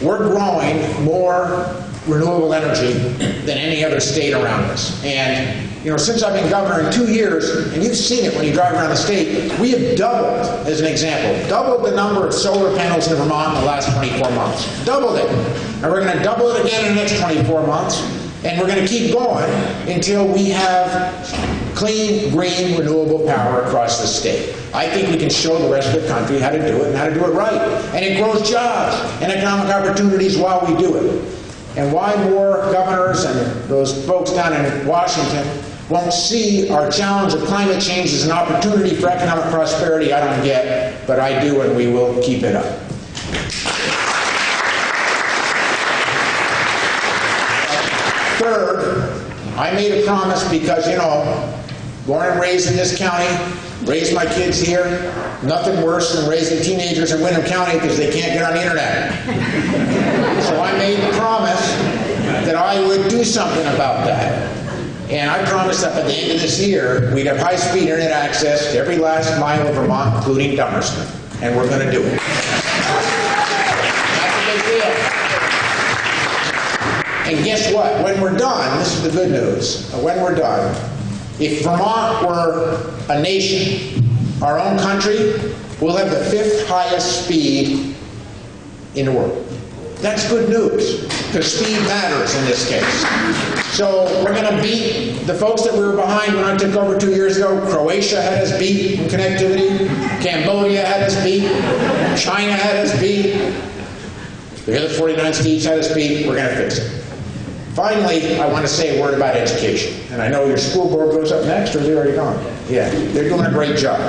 we're growing more renewable energy than any other state around us. And since I've been governor in 2 years, and you've seen it when you drive around the state, we have doubled, as an example, doubled the number of solar panels in Vermont in the last 24 months. Doubled it. And we're going to double it again in the next 24 months. And we're going to keep going until we have clean, green, renewable power across the state. I think we can show the rest of the country how to do it and how to do it right. And it grows jobs and economic opportunities while we do it. And why more governors and those folks down in Washington won't see our challenge of climate change as an opportunity for economic prosperity, I don't get, but I do, and we will keep it up. Third, I made a promise because, born and raised in this county, raised my kids here, nothing worse than raising teenagers in Windham County because they can't get on the internet. So I made the promise that I would do something about that. And I promised that by the end of this year, we'd have high-speed internet access to every last mile of Vermont, including Dummerston. And we're going to do it. That's a big deal. And guess what? When we're done, this is the good news, when we're done, if Vermont were a nation, our own country, we'll have the 5th highest speed in the world. That's good news, because speed matters in this case. So we're going to beat the folks that we were behind when I took over 2 years ago. Croatia had us beat in connectivity. Cambodia had us beat. China had us beat. The other 49 states had us beat. We're going to fix it. Finally, I want to say a word about education. And I know your school board goes up next, or they're already gone. Yeah, they're doing a great job.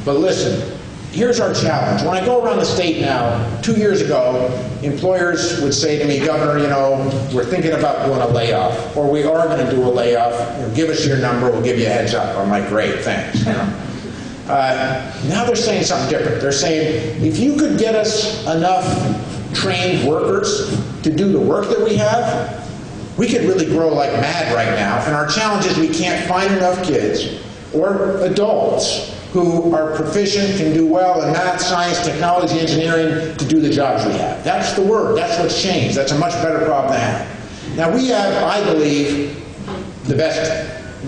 But listen, here's our challenge. When I go around the state now, 2 years ago, employers would say to me, Governor, we're thinking about doing a layoff, or we are going to do a layoff. Give us your number, we'll give you a heads up. I'm like, great, thanks. Now they're saying something different. They're saying, if you could get us enough trained workers to do the work that we have, we could really grow like mad right now. And our challenge is we can't find enough kids or adults who are proficient, can do well in math, science, technology, engineering to do the jobs we have. That's the word. That's what's changed. That's a much better problem to have. Now we have, I believe,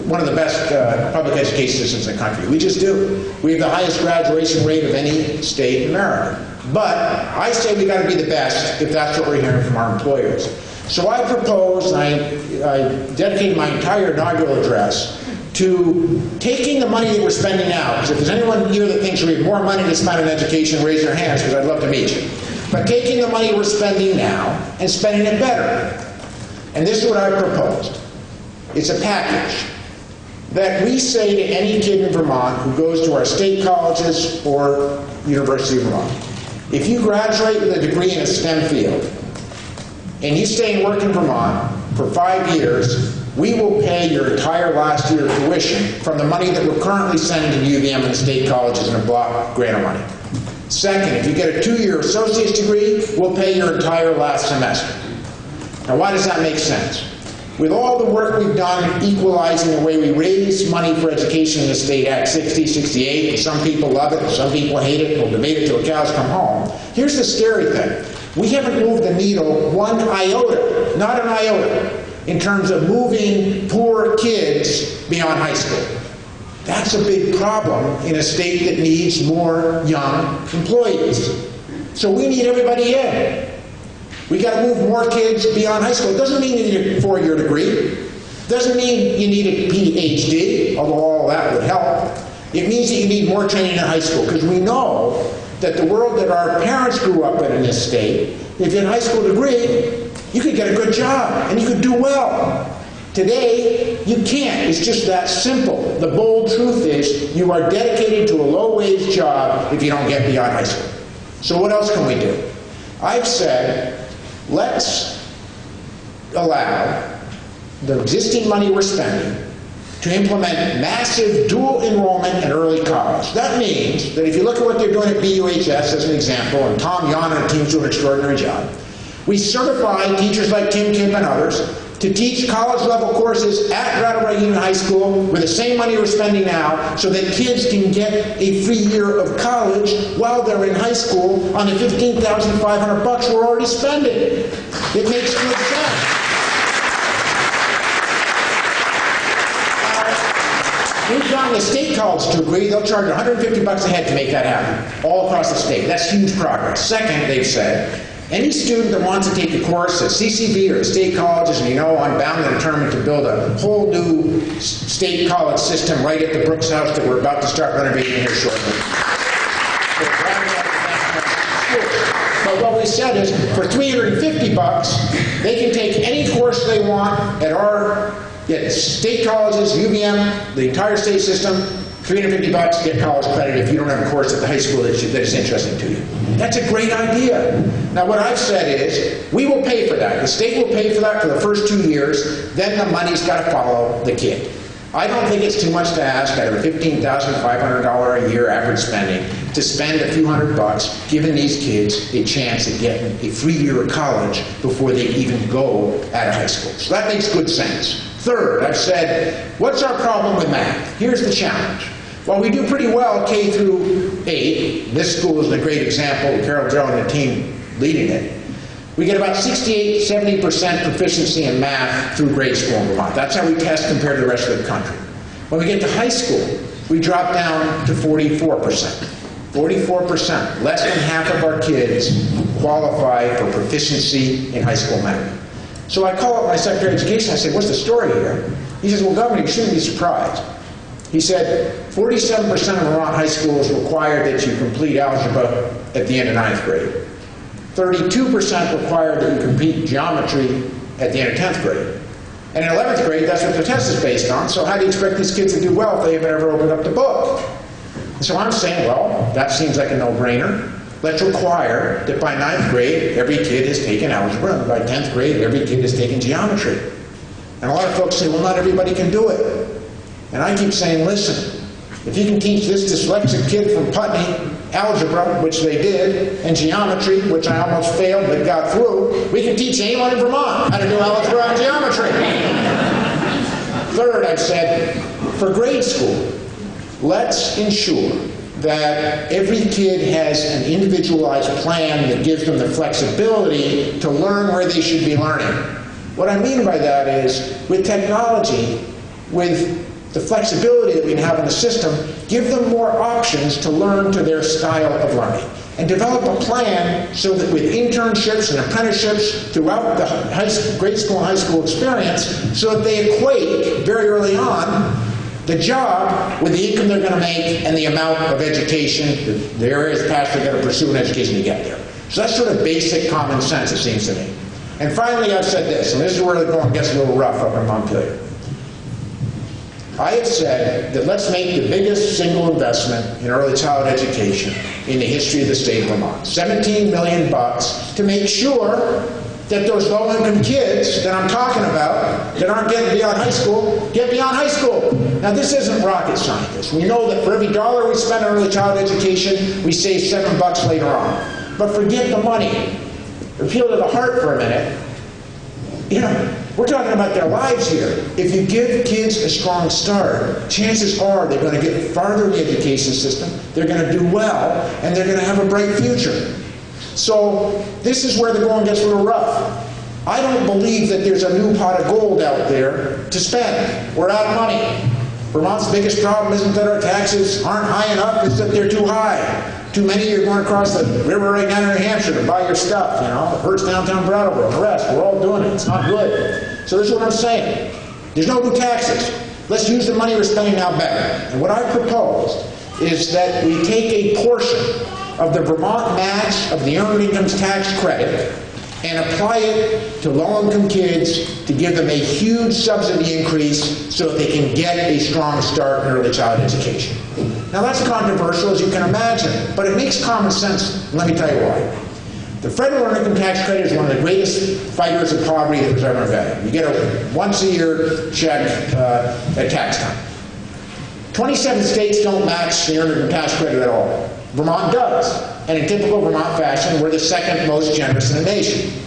one of the best public education systems in the country. We just do. We have the highest graduation rate of any state in America. But I say we got to be the best if that's what we're hearing from our employers. So I proposed, and I dedicated my entire inaugural address to taking the money that we're spending now, because if there's anyone here that thinks we have more money to spend on education, raise your hands, because I'd love to meet you. But taking the money we're spending now and spending it better. And this is what I proposed. It's a package that we say to any kid in Vermont who goes to our state colleges or University of Vermont, if you graduate with a degree in a STEM field, and you stay and work in Vermont for 5 years, we will pay your entire last year of tuition from the money that we're currently sending to UVM and the state colleges in a block grant of money. Second, if you get a 2-year associate's degree, we'll pay your entire last semester. Now, why does that make sense? With all the work we've done equalizing the way we raise money for education in the state, Act 60, 68, and some people love it, and some people hate it, we'll debate it till the cows come home. Here's the scary thing. We haven't moved the needle one iota, not an iota, in terms of moving poor kids beyond high school. That's a big problem in a state that needs more young employees. So we need everybody in. We got to move more kids beyond high school. It doesn't mean you need a 4-year degree. It doesn't mean you need a PhD, although all that would help. It means that you need more training in high school, because we know that the world that our parents grew up in this state, if you had a high school degree, you could get a good job and you could do well. Today, you can't. It's just that simple. The bold truth is you are dedicated to a low-wage job if you don't get beyond high school. So what else can we do? I've said, let's allow the existing money we're spending to implement massive dual enrollment in early college. That means that if you look at what they're doing at BUHS as an example, and Tom Yon and the team's doing an extraordinary job, we certify teachers like Tim Kemp and others to teach college-level courses at Brattleboro Union High School with the same money we're spending now, so that kids can get a free year of college while they're in high school on the $15,500 we're already spending. It makes good sense. We've gotten the state college to agree they'll charge $150 a head to make that happen, all across the state. That's huge progress. Second, they've said, any student that wants to take a course at CCB or the state colleges, and you know I'm bound and determined to build a whole new state college system right at the Brooks House that we're about to start renovating here shortly. But what we said is, for $350, they can take any course they want at state colleges, UVM, the entire state system, $350, get college credit if you don't have a course at the high school that is interesting to you. That's a great idea. Now what I've said is, we will pay for that. The state will pay for that for the first 2 years, then the money's got to follow the kid. I don't think it's too much to ask out of $15,500 a year average spending to spend a few $100 giving these kids a chance at getting a free year of college before they even go out of high school. So that makes good sense. Third, I've said, what's our problem with math? Here's the challenge. While we do pretty well K through 8, this school is a great example with Carol Joe and the team leading it, we get about 68–70% proficiency in math through grade school in Vermont. That's how we test compared to the rest of the country. When we get to high school, we drop down to 44%. 44%. Less than half of our kids qualify for proficiency in high school math. So I call up my Secretary of Education, I say, what's the story here? He says, well, Governor, you shouldn't be surprised. He said, 47% of Vermont high schools require that you complete algebra at the end of 9th grade. 32% require that you complete geometry at the end of 10th grade. And in 11th grade, that's what the test is based on, so how do you expect these kids to do well if they haven't ever opened up the book? And so I'm saying, well, that seems like a no-brainer. Let's require that by 9th grade, every kid has taken algebra, and by 10th grade, every kid has taken geometry. And a lot of folks say, well, not everybody can do it. And I keep saying, listen, if you can teach this dyslexic kid from Putney algebra, which they did, and geometry, which I almost failed but got through, we can teach anyone in Vermont how to do algebra and geometry. Third, I've said, for grade school, let's ensure that every kid has an individualized plan that gives them the flexibility to learn where they should be learning. What I mean by that is, with technology, with the flexibility that we have in the system, give them more options to learn to their style of learning. And develop a plan so that with internships and apprenticeships throughout the grade school and high school experience, so that they equate very early on the job with the income they're going to make and the amount of education, the areas past they're going to pursue in education to get there. So that's sort of basic common sense, it seems to me. And finally, I've said this, and this is where the going gets a little rough up in Montpelier. I have said that let's make the biggest single investment in early childhood education in the history of the state of Vermont. $17 million to make sure that those low-income kids that I'm talking about that aren't getting beyond high school, get beyond high school. Now, this isn't rocket science. We know that for every dollar we spend on early childhood education, we save $7 later on. But forget the money. Appeal to the heart for a minute. You know, we're talking about their lives here. If you give kids a strong start, chances are they're going to get farther in the education system, they're going to do well, and they're going to have a bright future. So this is where the going gets a little rough. I don't believe that there's a new pot of gold out there to spend. We're out of money. Vermont's biggest problem isn't that our taxes aren't high enough, it's that they're too high. Too many of you are going across the river right now in New Hampshire to buy your stuff, you know. It hurts downtown Brattleboro and the rest. We're all doing it. It's not good. So this is what I'm saying. There's no new taxes. Let's use the money we're spending now better. And what I proposed is that we take a portion of the Vermont match of the Earned Incomes Tax Credit and apply it to low-income kids to give them a huge subsidy increase so that they can get a strong start in early childhood education. Now that's controversial, as you can imagine, but it makes common sense, and let me tell you why. The federal Earned Income Tax Credit is one of the greatest fighters of poverty that was ever invented. You get a once-a-year check at tax time. 27 states don't match the Earned Income Tax Credit at all. Vermont does. And in typical Vermont fashion, we're the second most generous in the nation.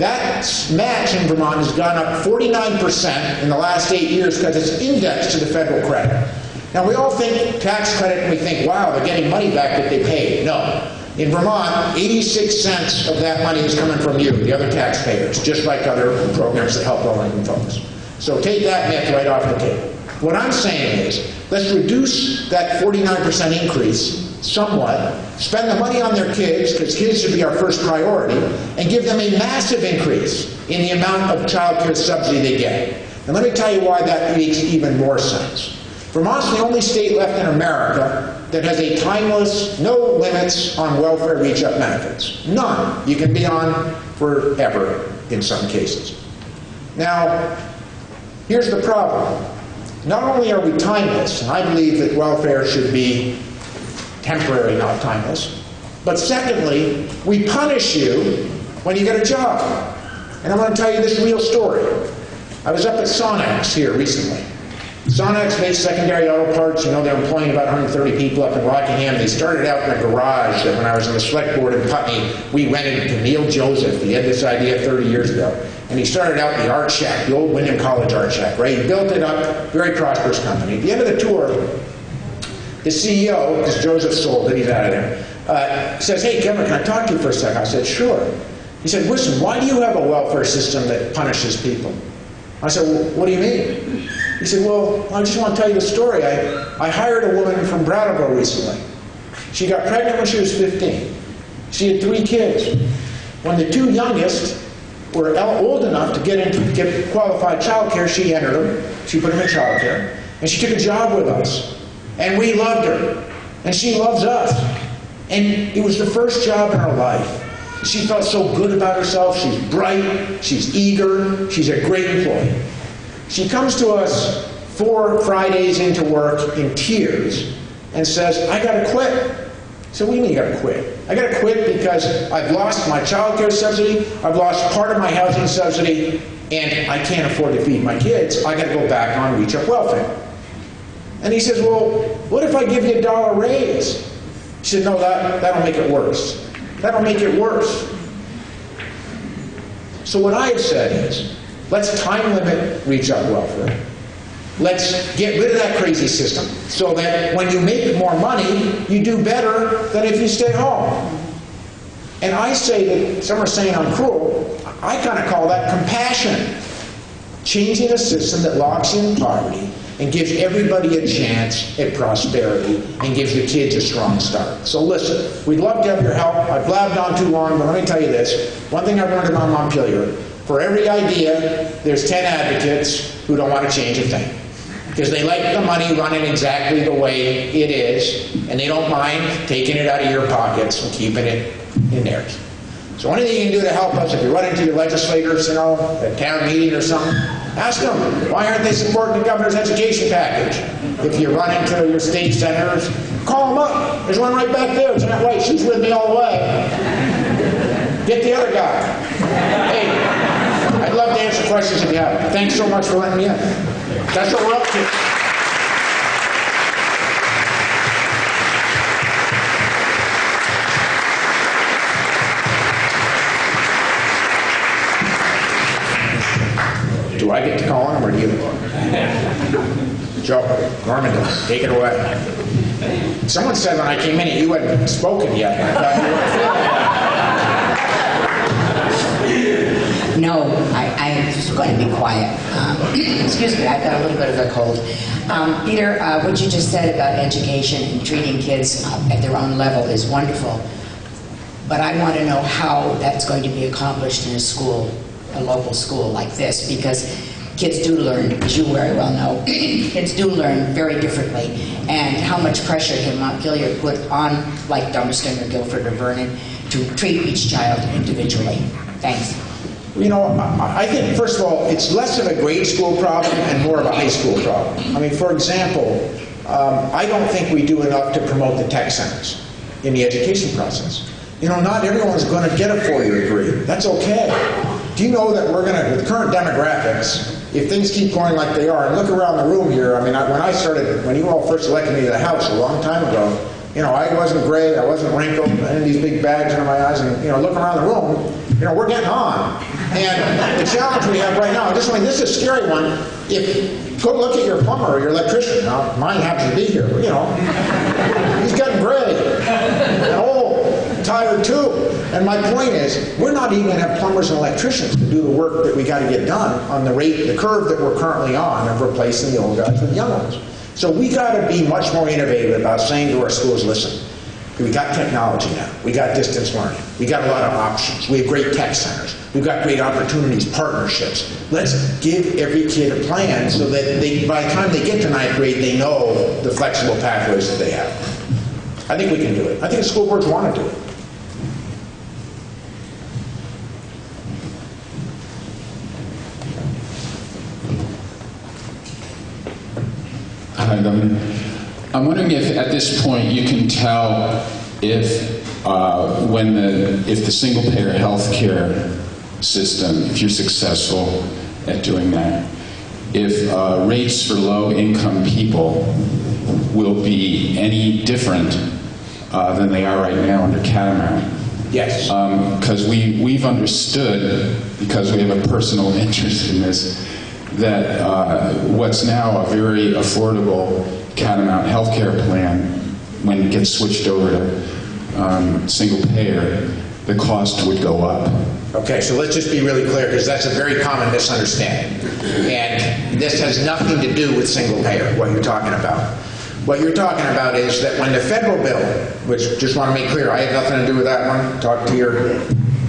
That match in Vermont has gone up 49% in the last 8 years because it's indexed to the federal credit. Now, we all think tax credit and we think, wow, they're getting money back that they paid. No. In Vermont, 86 cents of that money is coming from you, the other taxpayers, just like other programs that help low-income folks. So take that myth right off the table. What I'm saying is, let's reduce that 49% increase somewhat, spend the money on their kids, because kids should be our first priority, and give them a massive increase in the amount of child care subsidy they get. And let me tell you why that makes even more sense. Vermont's the only state left in America that has a timeless, no limits on welfare reach-up benefits. None. You can be on forever in some cases. Now, here's the problem. Not only are we timeless, and I believe that welfare should be temporary, not timeless, but secondly, we punish you when you get a job. And I'm going to tell you this real story. I was up at Sonex here recently. Sonex makes secondary auto parts. You know, they're employing about 130 people up in Rockingham. They started out in a garage that when I was on the select board in Putney, we rented to Neil Joseph. He had this idea 30 years ago. And he started out in the Art Shack, the old Wyndham College Art Shack, right? He built it up, very prosperous company. At the end of the tour, the CEO, because Joseph sold it, he's out of there, says, hey, Kevin, can I talk to you for a second? I said, sure. He said, listen, why do you have a welfare system that punishes people? I said, well, what do you mean? He said, well, I just want to tell you the story. I hired a woman from Brattleboro recently. She got pregnant when she was 15. She had 3 kids. When the 2 youngest were old enough to get qualified child care, she entered them. She put them in child care. And she took a job with us. And we loved her. And she loves us. And it was the first job in her life. She felt so good about herself. She's bright. She's eager. She's a great employee. She comes to us 4 Fridays into work in tears and says, I got to quit. I said, what do you mean you got to quit? I got to quit because I've lost my child care subsidy, I've lost part of my housing subsidy, and I can't afford to feed my kids. I got to go back on reach-up welfare. And he says, well, what if I give you $1 raise? She said, no, that'll make it worse. That'll make it worse. So what I have said is, let's time limit reach-up welfare. Let's get rid of that crazy system so that when you make more money, you do better than if you stay home. And I say that, some are saying I'm cruel, I kind of call that compassion. Changing a system that locks you in poverty and gives everybody a chance at prosperity and gives the kids a strong start. So listen, we'd love to have your help. I've blabbed on too long, but let me tell you this. One thing I've learned about Montpelier, for every idea, there's 10 advocates who don't want to change a thing. Because they like the money running exactly the way it is, and they don't mind taking it out of your pockets and keeping it in theirs. So anything you can do to help us, if you run into your legislators, you know, at town meeting or something, ask them, why aren't they supporting the governor's education package? If you run into your state senators, call them up. There's one right back there, Jeanette White, she's with me all the way. Get the other guy. Hey, I'd love to answer questions if you have. Thanks so much for letting me in. That's what we're up to. Do I get to call him or do you? Joe, Norman, take it away. Someone said when I came in, you hadn't spoken yet. No, I'm just going to be quiet. Excuse me, I've got a little bit of a cold. Peter, what you just said about education and treating kids at their own level is wonderful. But I want to know how that's going to be accomplished in a school, a local school like this, because kids do learn, as you very well know, kids do learn very differently. And how much pressure can Montpelier put on, like Dummerston or Guilford or Vernon, to treat each child individually? Thanks. You know, I think, first of all, it's less of a grade school problem and more of a high school problem. I mean, for example, I don't think we do enough to promote the tech centers in the education process. You know, not everyone's going to get a 4-year degree. That's okay. Do you know that we're going to, with current demographics, if things keep going like they are, and look around the room here, I mean, when you all first elected me to the House a long time ago, You know, I wasn't gray, I wasn't wrinkled, I had these big bags under my eyes, and, you know, looking around the room, you know, we're getting on. And the challenge we have right now, this is a scary one. If, go look at your plumber or your electrician. Now, mine happens to be here, but, you know, he's getting gray and old, tired too. And my point is, we're not even going to have plumbers and electricians to do the work that we got to get done on the curve that we're currently on of replacing the old guys with the young ones. So we got to be much more innovative about saying to our schools, listen, we got technology now. We got distance learning. We got a lot of options. We have great tech centers. We've got great opportunities, partnerships. Let's give every kid a plan so that by the time they get to 9th grade, they know the flexible pathways that they have. I think we can do it. I think the school boards want to do it. Hi, Governor. I'm wondering if at this point you can tell if the single-payer health care system, if you're successful at doing that, if rates for low-income people will be any different than they are right now under Catamount. Yes. Because we've understood, because we have a personal interest in this, that what's now a very affordable Catamount healthcare plan, when it gets switched over to single payer, the cost would go up. Okay, so let's just be really clear, because that's a very common misunderstanding. And this has nothing to do with single payer, what you're talking about. What you're talking about is that when the federal bill, which just want to make clear, I have nothing to do with that one, talk to your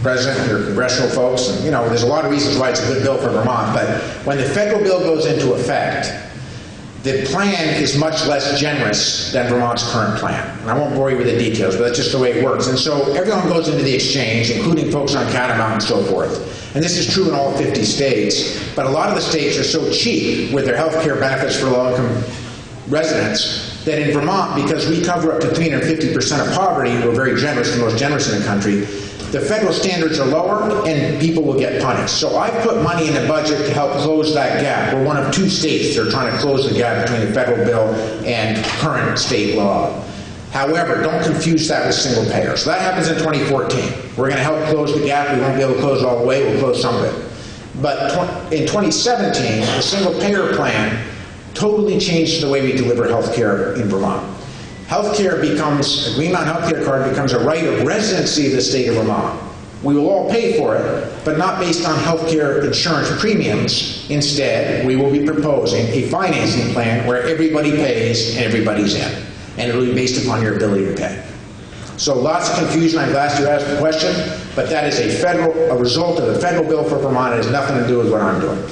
president, your congressional folks, and, you know, there's a lot of reasons why it's a good bill for Vermont, but when the federal bill goes into effect, the plan is much less generous than Vermont's current plan. And I won't bore you with the details, but that's just the way it works. And so everyone goes into the exchange, including folks on Catamount and so forth. And this is true in all 50 states, but a lot of the states are so cheap with their health care benefits for low-income residents that in Vermont, because we cover up to 350% of poverty, we're very generous, the most generous in the country, the federal standards are lower and people will get punished. So I put money in the budget to help close that gap. We're one of 2 states that are trying to close the gap between the federal bill and current state law. However, don't confuse that with single payer. So that happens in 2014. We're going to help close the gap. We won't be able to close it all the way. We'll close some of it. But in 2017, the single payer plan totally changed the way we deliver health care in Vermont. Healthcare becomes, a Green Mountain Healthcare card becomes a right of residency of the state of Vermont. We will all pay for it, but not based on healthcare insurance premiums. Instead, we will be proposing a financing plan where everybody pays and everybody's in. And it will be based upon your ability to pay. So lots of confusion. I'm glad you asked the question, but that is a result of the federal bill for Vermont. It has nothing to do with what I'm doing.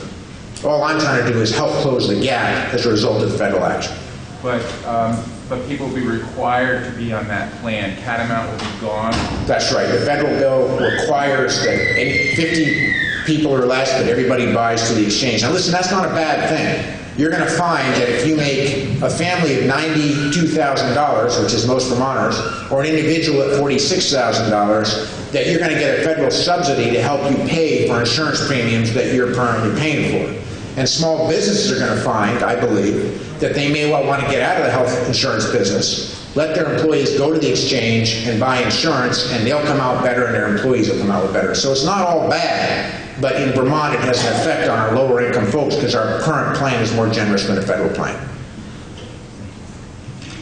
All I'm trying to do is help close the gap as a result of federal action. But people will be required to be on that plan. Catamount will be gone. That's right. The federal bill requires that 50 people or less, that everybody buys to the exchange. Now listen, that's not a bad thing. You're going to find that if you make a family of $92,000, which is most Vermonters, or an individual at $46,000, that you're going to get a federal subsidy to help you pay for insurance premiums that you're currently paying for. And small businesses are going to find, I believe, that they may well want to get out of the health insurance business, let their employees go to the exchange and buy insurance, and they'll come out better and their employees will come out better. So it's not all bad, but in Vermont it has an effect on our lower income folks because our current plan is more generous than the federal plan.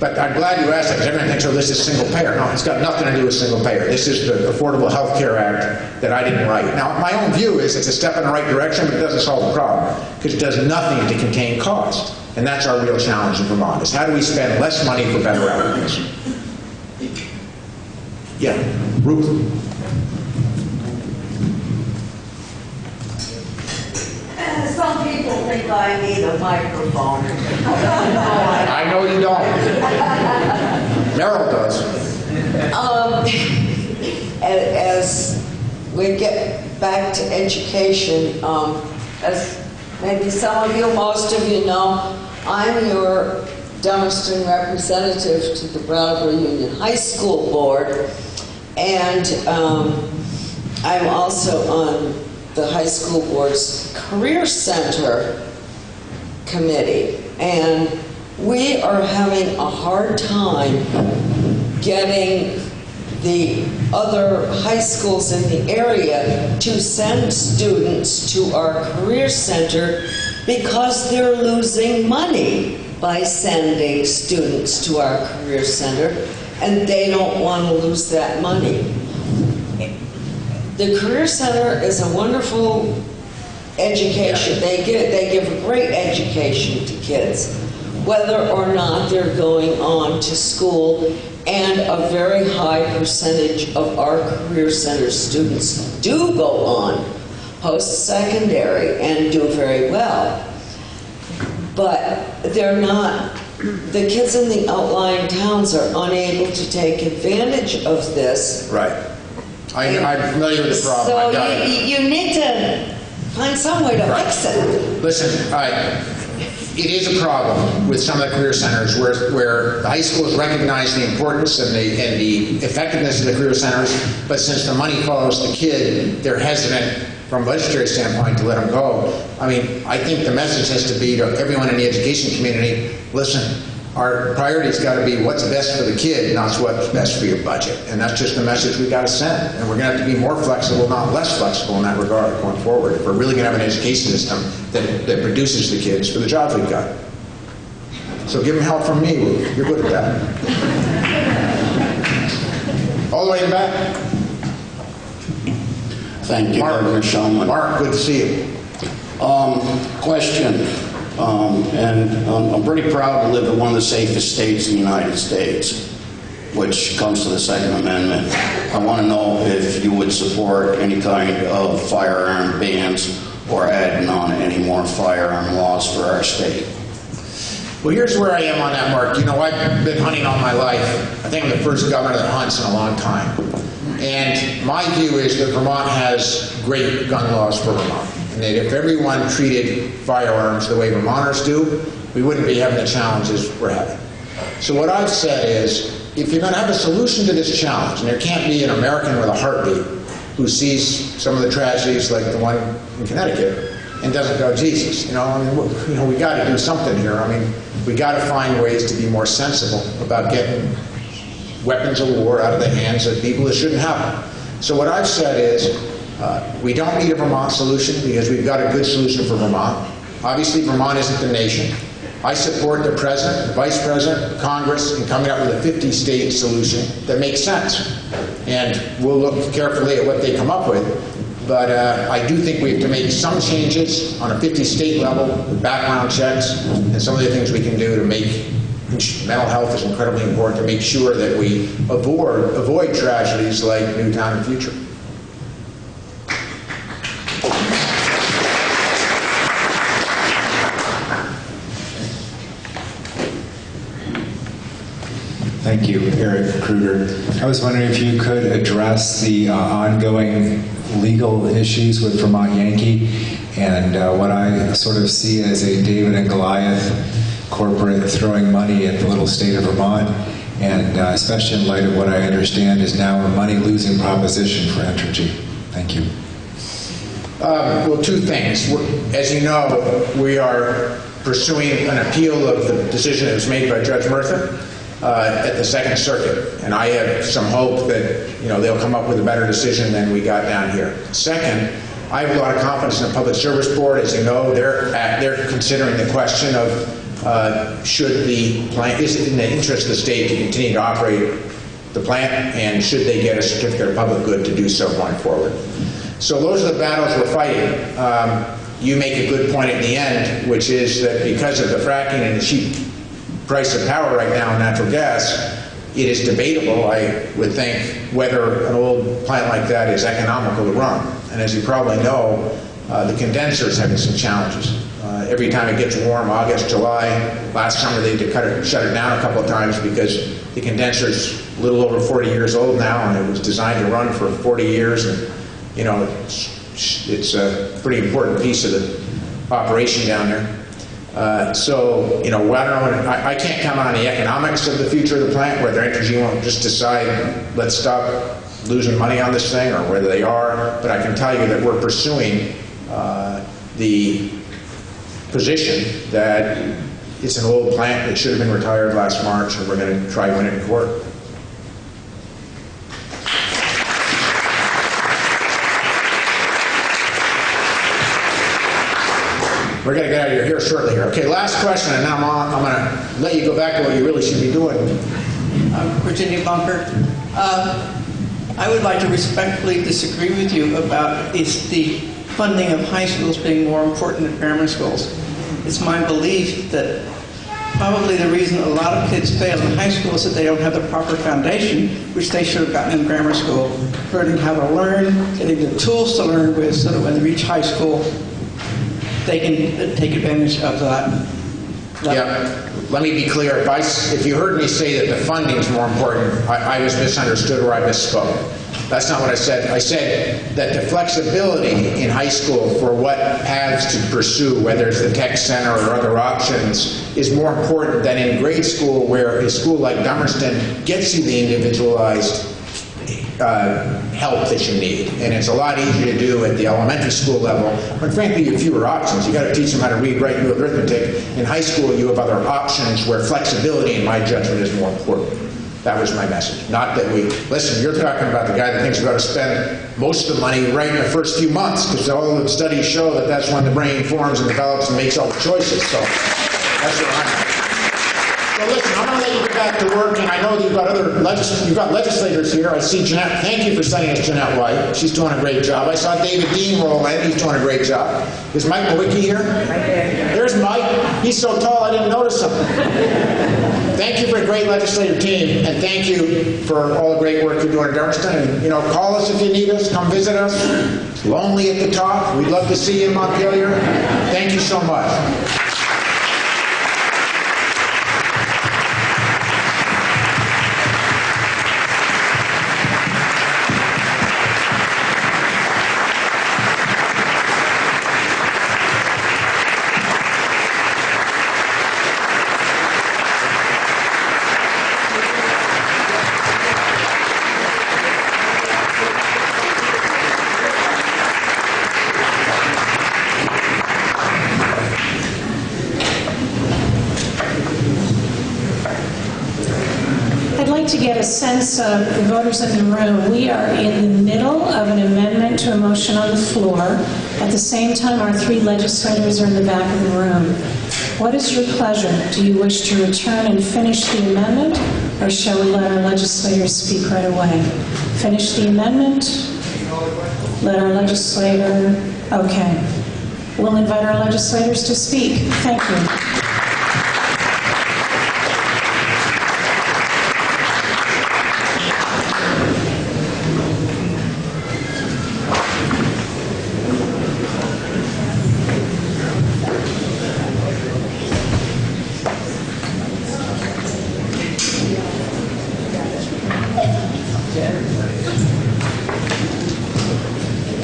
But I'm glad you asked that, because everyone thinks, oh, this is single payer. No, it's got nothing to do with single payer. This is the Affordable Health Care Act that I didn't write. Now, my own view is it's a step in the right direction, but it doesn't solve the problem, because it does nothing to contain cost. And that's our real challenge in Vermont, is how do we spend less money for better outcomes? Yeah, Ruth. Some people think I need a microphone. I know you don't. Merrill does. As we get back to education, as maybe some of you, most of you know, I'm your Dummerston representative to the Brattleboro Union High School Board, and I'm also on the high school board's Career Center committee, and we are having a hard time getting the other high schools in the area to send students to our career center because they're losing money by sending students to our career center, and they don't want to lose that money. The career center is a wonderful education. They give a great education to kids, whether or not they're going on to school, and a very high percentage of our career center students do go on post-secondary and do very well. But they're not, the kids in the outlying towns are unable to take advantage of this. Right. I'm familiar with the problem. So you need to find some way to fix it. Listen, it is a problem with some of the career centers where the high schools recognize the importance and the effectiveness of the career centers, but since the money follows the kid, they're hesitant from a budgetary standpoint to let them go. I mean, I think the message has to be to everyone in the education community, listen, our priority's got to be what's best for the kid, not what's best for your budget. And that's just the message we got to send. And we're going to have to be more flexible, not less flexible in that regard going forward, if we're really going to have an education system that produces the kids for the jobs we've got. So give them help from me. You're good at that. All the way in the back. Thank you, Governor Shulman. Mark, good to see you. Question. I'm pretty proud to live in one of the safest states in the United States, which comes to the Second Amendment. I want to know if you would support any kind of firearm bans or adding on any more firearm laws for our state. Well, here's where I am on that, Mark. You know, I've been hunting all my life. I think I'm the first governor that hunts in a long time. And my view is that Vermont has great gun laws for Vermont. And that if everyone treated firearms the way Vermonters do, we wouldn't be having the challenges we're having. So what I've said is, if you're going to have a solution to this challenge, and there can't be an American with a heartbeat who sees some of the tragedies like the one in Connecticut and doesn't go, Jesus, we got to do something here. I mean, we got to find ways to be more sensible about getting weapons of war out of the hands of people that shouldn't have them. So what I've said is, we don't need a Vermont solution because we've got a good solution for Vermont. Obviously, Vermont isn't the nation. I support the President, the Vice President, the Congress in coming up with a 50-state solution that makes sense. And we'll look carefully at what they come up with. But I do think we have to make some changes on a 50-state level with background checks and some of the things we can do to make mental health is incredibly important to make sure that we avoid tragedies like Newtown and Future. Thank you, Eric Kruger. I was wondering if you could address the ongoing legal issues with Vermont Yankee and what I sort of see as a David and Goliath corporate throwing money at the little state of Vermont, and especially in light of what I understand is now a money-losing proposition for Entergy. Thank you. Well, two things. As you know, we are pursuing an appeal of the decision that was made by Judge Murtha at the Second Circuit, and I have some hope that they'll come up with a better decision than we got down here. Second, I have a lot of confidence in the Public Service Board. As you know, they're considering the question of should the plant, is it in the interest of the state to continue to operate the plant, and should they get a certificate of public good to do so going forward. So those are the battles we're fighting. You make a good point at the end, which is that because of the fracking and the cheap price of power right now in natural gas, it is debatable, I would think, whether an old plant like that is economical to run. And as you probably know, the condenser is having some challenges. Every time it gets warm, August, July, last summer they had to shut it down a couple of times because the condenser is a little over 40 years old now, and it was designed to run for 40 years. And it's a pretty important piece of the operation down there. So, I don't know, I can't comment on the economics of the future of the plant, whether Entergy won't just decide, let's stop losing money on this thing, or whether they are. But I can tell you that we're pursuing the position that it's an old plant that should have been retired last March, and we're going to try to win it in court. We're going to get out of here shortly here. Okay, last question, and now I'm going to let you go back to what you really should be doing. Virginia Bunker. I would like to respectfully disagree with you about the funding of high schools being more important than grammar schools. It's my belief that probably the reason a lot of kids fail in high school is that they don't have the proper foundation, which they should have gotten in grammar school, learning how to learn, getting the tools to learn with, so that when they reach high school, they can take advantage of that. Yeah, let me be clear. If you heard me say that the funding is more important, I was misunderstood or I misspoke. That's not what I said. I said that the flexibility in high school for what paths to pursue, whether it's the tech center or other options, is more important than in grade school, where a school like Dummerston gets you the individualized help that you need. And it's a lot easier to do at the elementary school level, when frankly you have fewer options. You got to teach them how to read, write, and do arithmetic. In high school you have other options where flexibility, in my judgment, is more important. That was my message. Not that listen, you're talking about the guy that thinks we've got to spend most of the money right in the first few months, because all the studies show that that's when the brain forms and develops and makes all the choices. So that's what I'm at. So listen, I'm going to let you get back to work, and I know that you've got legislators here. I see Jeanette. Thank you for sending us Jeanette White. She's doing a great job. I saw David Dean roll in. He's doing a great job. Is Mike Nowicki here? Right there. There's Mike. He's so tall I didn't notice him. Thank you for a great legislative team, and thank you for all the great work you're doing in Dummerston. And call us if you need us. Come visit us. It's lonely at the top. We'd love to see you in Montpelier. Thank you so much. To get a sense of the voters in the room, we are in the middle of an amendment to a motion on the floor. At the same time, our three legislators are in the back of the room. What is your pleasure? Do you wish to return and finish the amendment, or shall we let our legislators speak right away? Finish the amendment? Let our legislator... Okay. We'll invite our legislators to speak. Thank you.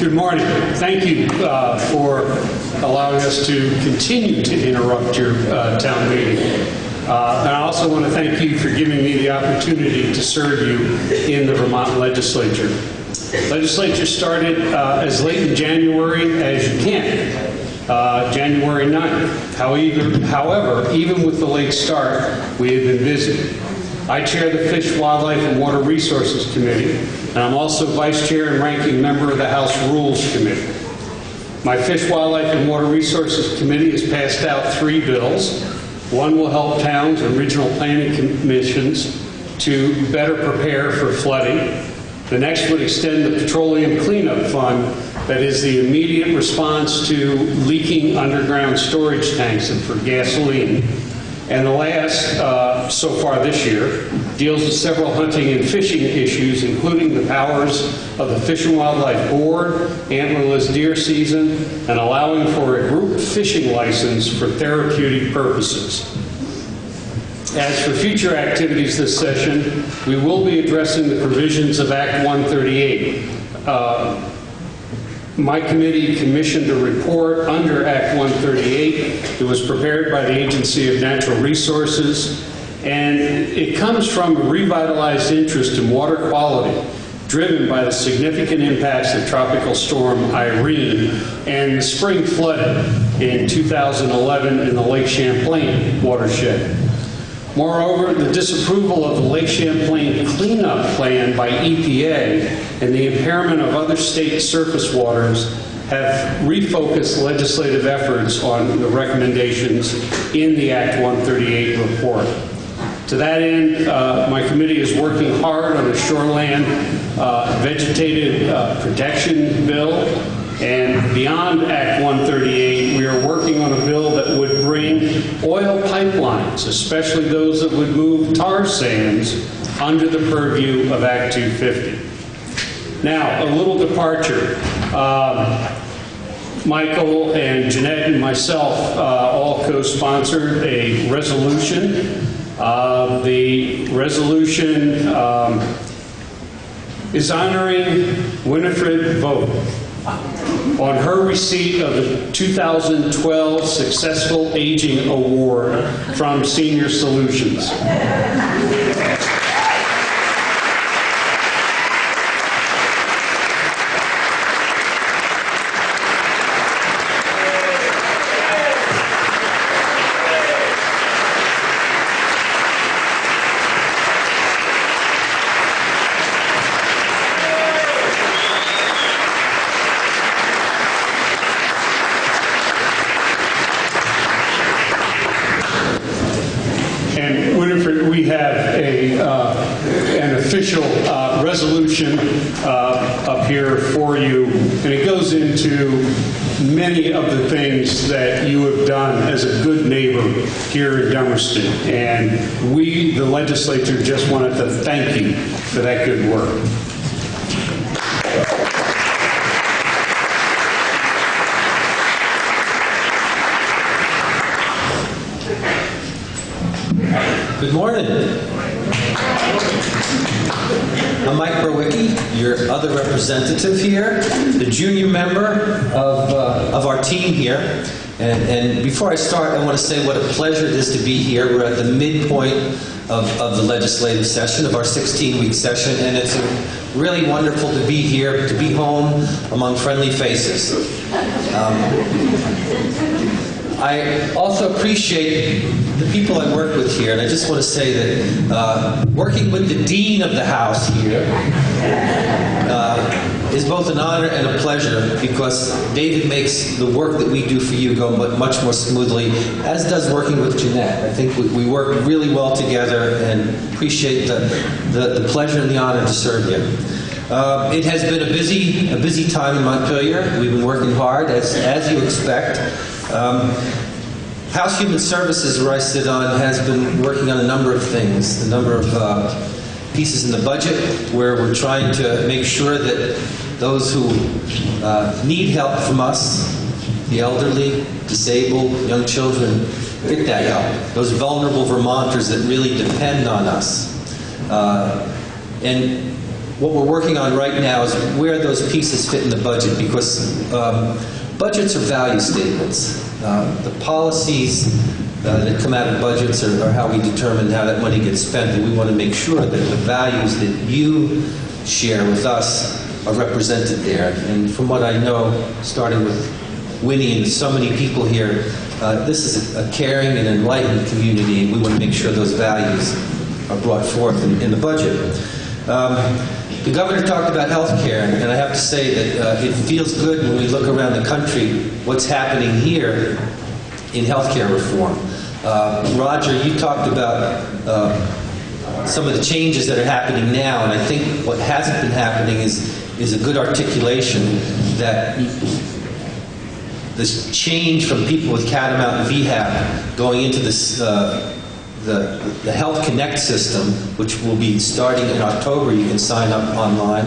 Good morning. Thank you for allowing us to continue to interrupt your town meeting. And I also want to thank you for giving me the opportunity to serve you in the Vermont legislature. Legislature started as late in January as you can, January 9th. However, even with the late start, we have been busy. I chair the Fish, Wildlife, and Water Resources Committee, and I'm also Vice Chair and Ranking Member of the House Rules Committee. My Fish, Wildlife, and Water Resources Committee has passed out 3 bills. One will help towns and regional planning commissions to better prepare for flooding. The next would extend the Petroleum Cleanup Fund, that is the immediate response to leaking underground storage tanks and for gasoline. And the last, so far this year, deals with several hunting and fishing issues, including the powers of the Fish and Wildlife Board, antlerless deer season, and allowing for a group fishing license for therapeutic purposes. As for future activities this session, we will be addressing the provisions of Act 138. My committee commissioned a report under Act 138. It was prepared by the Agency of Natural Resources, and it comes from a revitalized interest in water quality, driven by the significant impacts of Tropical Storm Irene and the spring flooding in 2011 in the Lake Champlain watershed. Moreover, the disapproval of the Lake Champlain cleanup plan by EPA and the impairment of other state surface waters have refocused legislative efforts on the recommendations in the Act 138 report. To that end, my committee is working hard on a shoreland vegetative protection bill. And beyond Act 138, we are working on a bill that would bring oil pipelines, especially those that would move tar sands, under the purview of Act 250. Now, a little departure. Michael and Jeanette and myself all co-sponsored a resolution. The resolution is honoring Winifred Vogt on her receipt of the 2012 Successful Aging Award from Senior Solutions. We have an official resolution up here for you, and it goes into many of the things that you have done as a good neighbor here in Dummerston. And we, the legislature, just wanted to thank you for that good work. Good morning. I'm Mike Berwicki, your other representative here, the junior member of our team here. And before I start, I want to say what a pleasure it is to be here. We're at the midpoint of the legislative session, of our 16-week session, and it's really wonderful to be here, to be home among friendly faces. I also appreciate the people I work with here, and I just want to say that working with the dean of the house here is both an honor and a pleasure, because David makes the work that we do for you go much more smoothly, as does working with Jeanette. I think we work really well together, and appreciate the pleasure and the honor to serve you. It has been a busy time in Montpelier. We've been working hard, as you expect. House Human Services, where I sit on, has been working on a number of things, a number of pieces in the budget, where we're trying to make sure that those who need help from us, the elderly, disabled, young children, get that help. Those vulnerable Vermonters that really depend on us. And what we're working on right now is where those pieces fit in the budget, because budgets are value statements. The policies that come out of budgets are how we determine how that money gets spent, and we want to make sure that the values that you share with us are represented there. And from what I know, starting with Winnie and so many people here, this is a caring and enlightened community, and we want to make sure those values are brought forth in the budget. The governor talked about health care, and I have to say that it feels good when we look around the country what's happening here in health care reform. Roger, you talked about some of the changes that are happening now, and I think what hasn't been happening is a good articulation that this change from people with Catamount and VHAP going into this the Health Connect system, which will be starting in October. You can sign up online.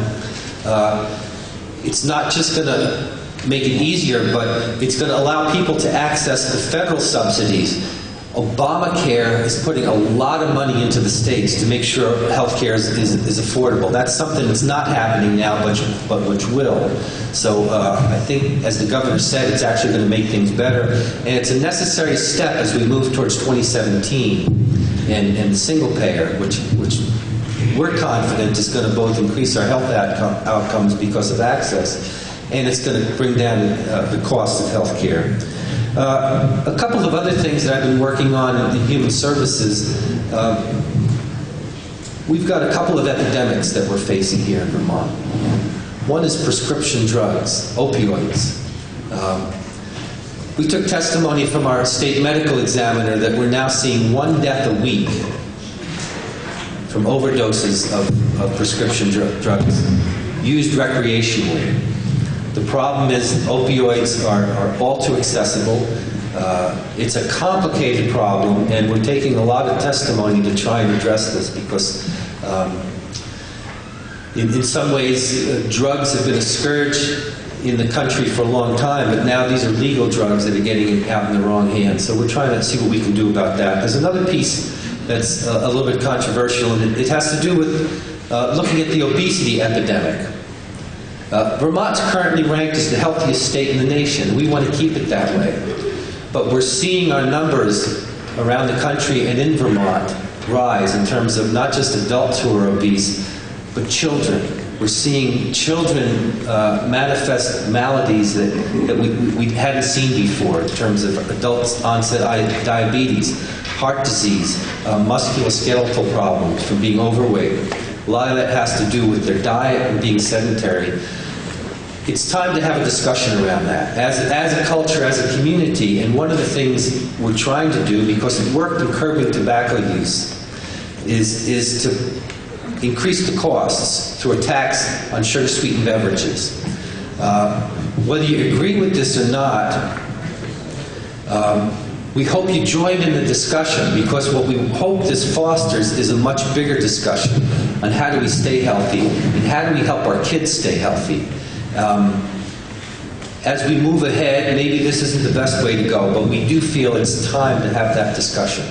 It's not just going to make it easier, but it's going to allow people to access the federal subsidies. Obamacare is putting a lot of money into the states to make sure health care is affordable. That's something that's not happening now, but which will. So I think, as the governor said, it's actually going to make things better. And it's a necessary step as we move towards 2017 and the single payer, which we're confident is going to both increase our health outcomes because of access, and it's going to bring down the cost of health care. A couple of other things that I've been working on in human services. We've got a couple of epidemics that we're facing here in Vermont. One is prescription drugs, opioids. We took testimony from our state medical examiner that we're now seeing 1 death a week from overdoses of prescription drugs used recreationally. The problem is opioids are all too accessible. It's a complicated problem, and we're taking a lot of testimony to try and address this because in some ways drugs have been a scourge in the country for a long time, but now these are legal drugs that are getting out in the wrong hands. So we're trying to see what we can do about that. There's another piece that's a little bit controversial, and it has to do with looking at the obesity epidemic. Vermont's currently ranked as the healthiest state in the nation. We want to keep it that way. But we're seeing our numbers around the country and in Vermont rise in terms of not just adults who are obese, but children. We're seeing children manifest maladies that we hadn't seen before in terms of adult onset diabetes, heart disease, musculoskeletal problems from being overweight. A lot of that has to do with their diet and being sedentary. It's time to have a discussion around that as a culture, as a community. And one of the things we're trying to do, because it worked in curbing tobacco use, is to increase the costs through a tax on sugar-sweetened beverages. Whether you agree with this or not, we hope you join in the discussion, because what we hope this fosters is a much bigger discussion on how do we stay healthy and how do we help our kids stay healthy. As we move ahead, maybe this isn't the best way to go, but we do feel it's time to have that discussion.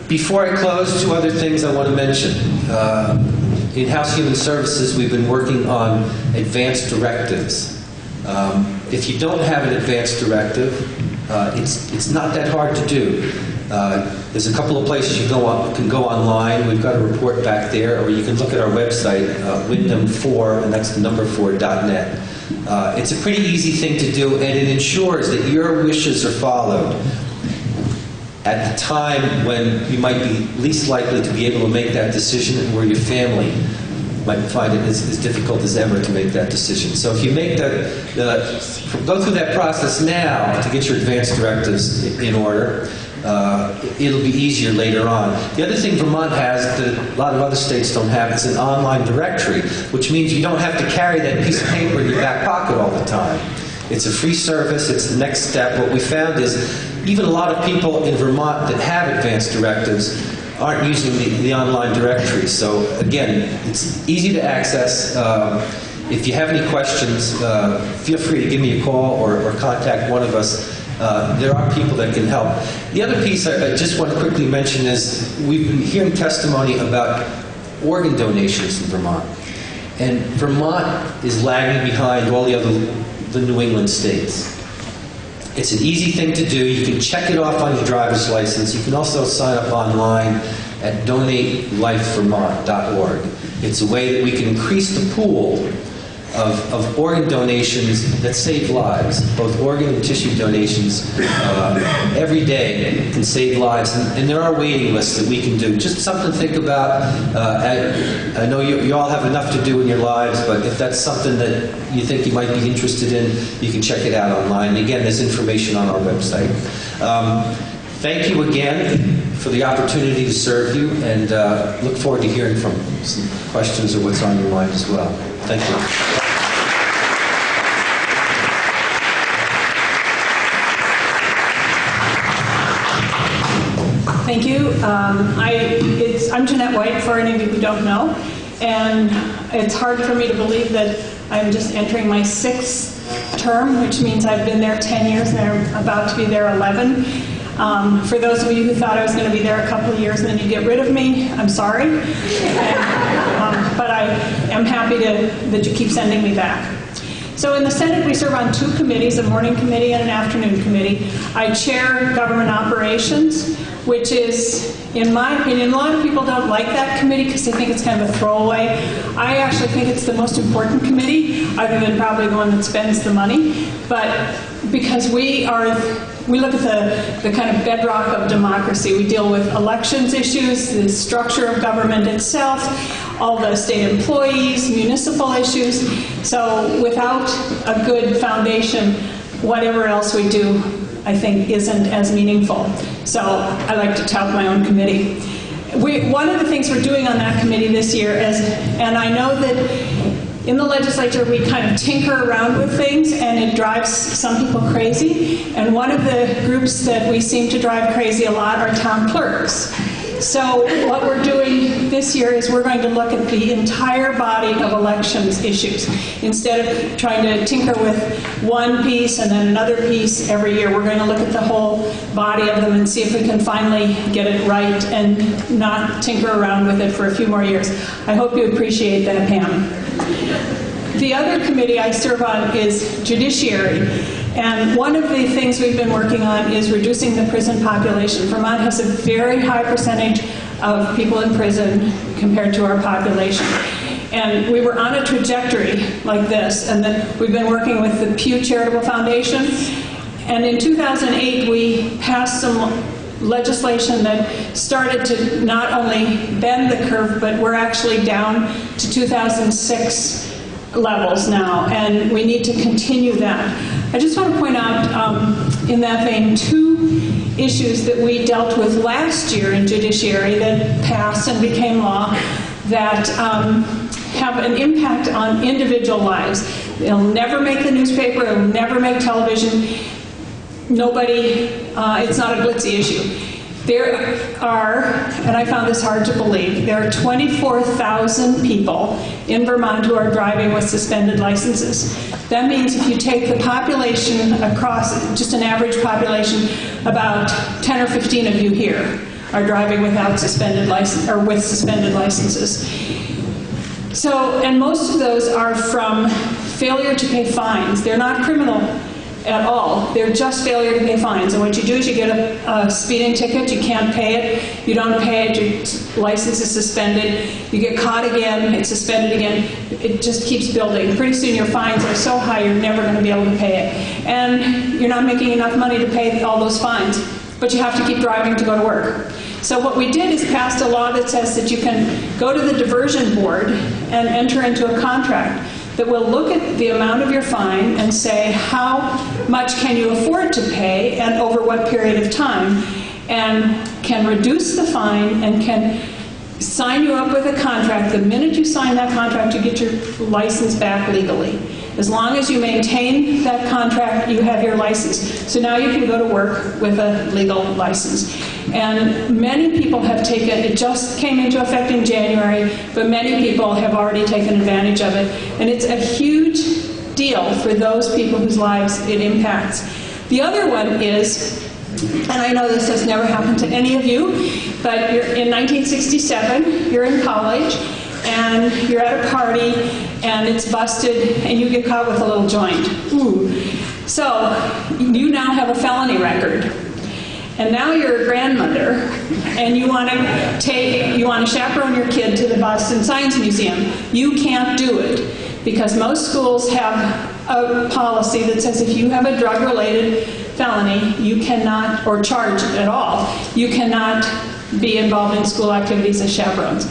Before I close, 2 other things I want to mention. In House Human Services, we've been working on advanced directives. If you don't have an advanced directive, it's not that hard to do. There's a couple of places you can go online. We've got a report back there, or you can look at our website, Wyndham4, and that's the number 4.net. It's a pretty easy thing to do, and it ensures that your wishes are followed at the time when you might be least likely to be able to make that decision, and where your family might find it as difficult as ever to make that decision. So if you make go through that process now to get your advanced directives in order, it'll be easier later on. The other thing Vermont has that a lot of other states don't have is an online directory, which means you don't have to carry that piece of paper in your back pocket all the time. It's a free service. It's the next step. What we found is even a lot of people in Vermont that have advanced directives aren't using the online directory. So again, it's easy to access. If you have any questions, feel free to give me a call or contact one of us. There are people that can help. The other piece I just want to quickly mention is we've been hearing testimony about organ donations in Vermont. And Vermont is lagging behind all the New England states. It's an easy thing to do. You can check it off on your driver's license. You can also sign up online at donatelifevermont.org. It's a way that we can increase the pool of organ donations that save lives. Both organ and tissue donations every day can save lives, and there are waiting lists that we can do. Just something to think about. I know you all have enough to do in your lives, but if that's something that you think you might be interested in, you can check it out online. And again, there's information on our website. Thank you again for the opportunity to serve you, and look forward to hearing from some questions or what's on your mind as well. Thank you. Thank you. I'm Jeanette White, for any of you who don't know, and it's hard for me to believe that I'm just entering my 6th term, which means I've been there 10 years and I'm about to be there 11. For those of you who thought I was going to be there a couple of years and then you'd get rid of me, I'm sorry. But I am happy that you keep sending me back. So in the Senate, we serve on 2 committees, a morning committee and an afternoon committee. I chair government operations, which is, in my opinion, a lot of people don't like that committee because they think it's kind of a throwaway. I actually think it's the most important committee, other than probably the one that spends the money. But because we look at the kind of bedrock of democracy. We deal with elections issues, the structure of government itself, all the state employees, municipal issues. So without a good foundation, whatever else we do, I think, isn't as meaningful. So I like to tout my own committee. One of the things we're doing on that committee this year is, and I know that in the legislature we kind of tinker around with things and it drives some people crazy, and one of the groups that we seem to drive crazy a lot are town clerks. So what we're doing this year is we're going to look at the entire body of elections issues. Instead of trying to tinker with one piece and then another piece every year, we're going to look at the whole body of them and see if we can finally get it right and not tinker around with it for a few more years. I hope you appreciate that, Pam. The other committee I serve on is Judiciary. And one of the things we've been working on is reducing the prison population. Vermont has a very high percentage of people in prison compared to our population. And we were on a trajectory like this, and then we've been working with the Pew Charitable Foundation. And in 2008, we passed some legislation that started to not only bend the curve, but we're actually down to 2006 levels now, and we need to continue that. I just want to point out, in that vein, two issues that we dealt with last year in Judiciary that passed and became law that have an impact on individual lives. It'll never make the newspaper, it'll never make television. Nobody, it's not a glitzy issue. There are, and I found this hard to believe, there are 24,000 people in Vermont who are driving with suspended licenses. That means if you take the population across, just an average population, about 10 or 15 of you here are driving without suspended license, or with suspended licenses. So, and most of those are from failure to pay fines. They're not criminal at all. They're just failure to pay fines. And what you do is you get a speeding ticket, you can't pay it, you don't pay it, your license is suspended, you get caught again, it's suspended again, it just keeps building. Pretty soon your fines are so high you're never going to be able to pay it. And you're not making enough money to pay all those fines, but you have to keep driving to go to work. So what we did is passed a law that says that you can go to the diversion board and enter into a contract that will look at the amount of your fine and say how much can you afford to pay and over what period of time, and can reduce the fine and can sign you up with a contract. The minute you sign that contract, you get your license back legally. As long as you maintain that contract, you have your license. So now you can go to work with a legal license. And many people have taken, it just came into effect in January, but many people have already taken advantage of it. And it's a huge deal for those people whose lives it impacts. The other one is, and I know this has never happened to any of you, but you're in 1967, you're in college, and you're at a party, and it's busted, and you get caught with a little joint. Ooh. So you now have a felony record, and now you're a grandmother, and you want to chaperone your kid to the Boston Science Museum. You can't do it because most schools have a policy that says if you have a drug-related felony, you cannot, or charge at all, you cannot be involved in school activities as chaperones.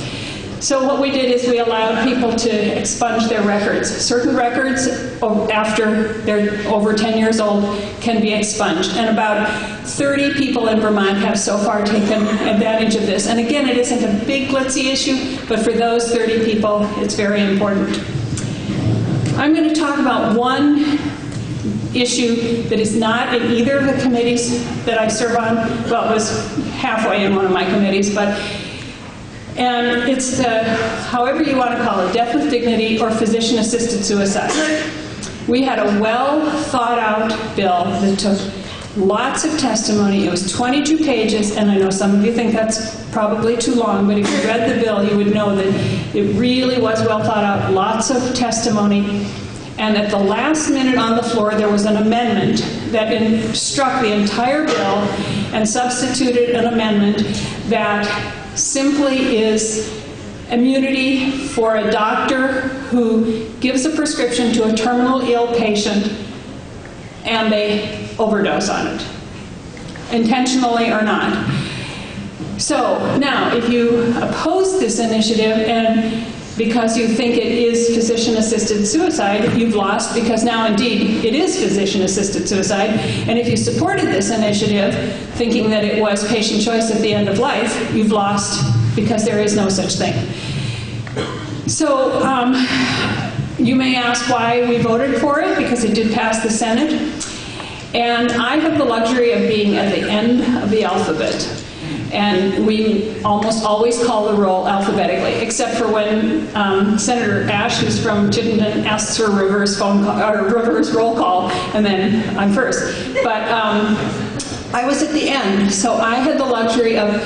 So what we did is we allowed people to expunge their records. Certain records, after they're over 10 years old, can be expunged. And about 30 people in Vermont have so far taken advantage of this. And again, it isn't a big glitzy issue, but for those 30 people, it's very important. I'm going to talk about one issue that is not in either of the committees that I serve on. Well, it was halfway in one of my committees, and it's the, however you want to call it, death with dignity or physician-assisted suicide. We had a well-thought-out bill that took lots of testimony. It was 22 pages, and I know some of you think that's probably too long, but if you read the bill, you would know that it really was well thought out, lots of testimony. And at the last minute on the floor, there was an amendment that struck the entire bill and substituted an amendment that simply is immunity for a doctor who gives a prescription to a terminal ill patient and they overdose on it, intentionally or not. So now, if you oppose this initiative and because you think it is physician-assisted suicide, you've lost because now indeed it is physician-assisted suicide. And if you supported this initiative thinking that it was patient choice at the end of life, you've lost because there is no such thing. So you may ask why we voted for it, because it did pass the Senate. And I have the luxury of being at the end of the alphabet. And we almost always call the roll alphabetically, except for when Senator Ash, who's from Chittenden, asks for reverse phone call, or reverse roll call, and then I'm first. But I was at the end, so I had the luxury of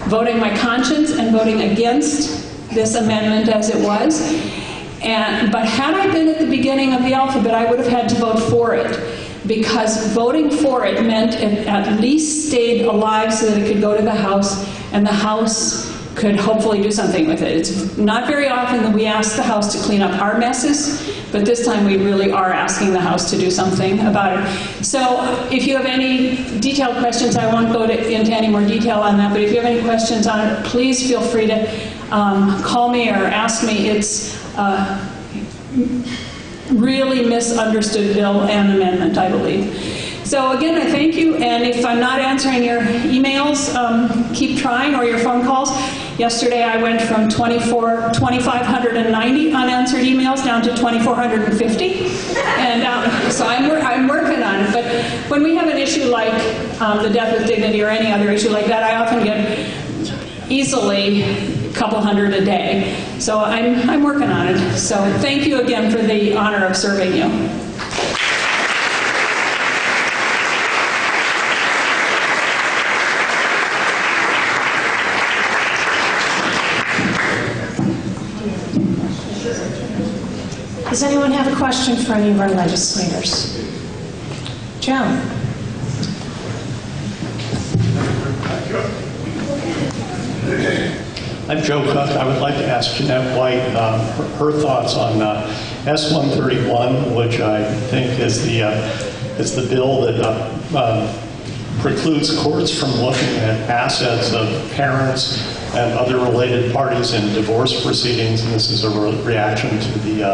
voting my conscience and voting against this amendment as it was. But had I been at the beginning of the alphabet, I would have had to vote for it, because voting for it meant it at least stayed alive so that it could go to the House, and the House could hopefully do something with it. It's not very often that we ask the House to clean up our messes, but this time we really are asking the House to do something about it. So if you have any detailed questions, I won't go into any more detail on that, but if you have any questions on it, please feel free to call me or ask me. It's really misunderstood bill and amendment, I believe. So again, I thank you, and if I'm not answering your emails, keep trying, or your phone calls. Yesterday I went from 2,590 unanswered emails down to 2,450, and so I'm working on it. But when we have an issue like the death with dignity or any other issue like that, I often get easily a couple hundred a day. So I'm working on it. So thank you again for the honor of serving you. Does anyone have a question for any of our legislators? Joan. I'm Joe Cook. I would like to ask Jeanette White her thoughts on S-131, which I think is the bill that precludes courts from looking at assets of parents and other related parties in divorce proceedings. And this is a reaction to the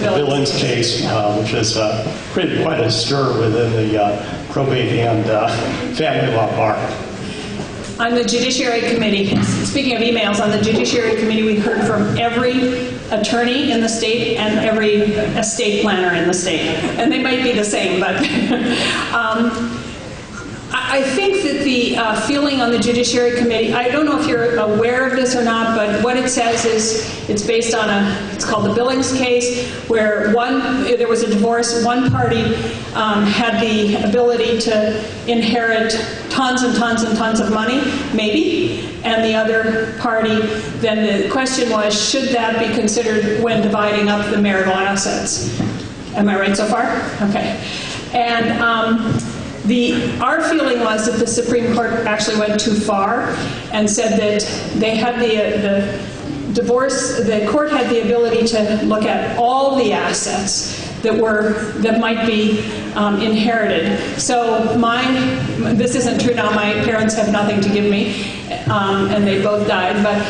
Billings case, which has created quite a stir within the probate and family law bar. On the Judiciary Committee, speaking of emails, on the Judiciary Committee we heard from every attorney in the state and every estate planner in the state. And they might be the same, but I think that the feeling on the Judiciary Committee, I don't know if you're aware of this or not, but what it says is it's based on it's called the Billings case, where there was a divorce, one party had the ability to inherit tons and tons and tons of money, maybe, and the other party, then the question was, should that be considered when dividing up the marital assets? Am I right so far? Okay. And our feeling was that the Supreme Court actually went too far and said that they had the court had the ability to look at all the assets that might be inherited. So this isn't true now, my parents have nothing to give me, and they both died, but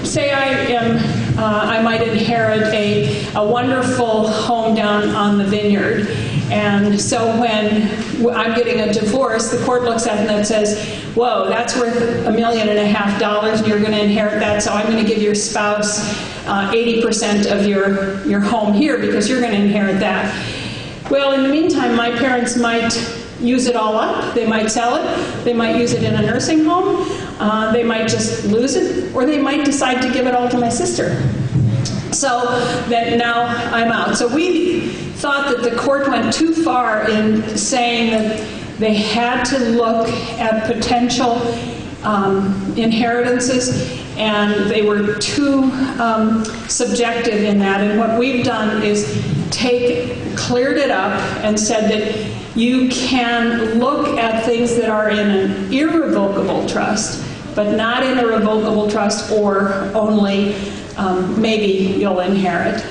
say I might inherit a wonderful home down on the vineyard. And so when I'm getting a divorce, the court looks at it and it says, whoa, that's worth $1.5 million and you're going to inherit that, so I'm going to give your spouse 80% of your home here because you're going to inherit that. Well, in the meantime, my parents might use it all up. They might sell it. They might use it in a nursing home. They might just lose it, or they might decide to give it all to my sister. So that now I'm out. So we thought that the court went too far in saying that they had to look at potential inheritances, and they were too subjective in that. And what we've done is cleared it up and said that you can look at things that are in an irrevocable trust, but not in a revocable trust, or only maybe you'll inherit.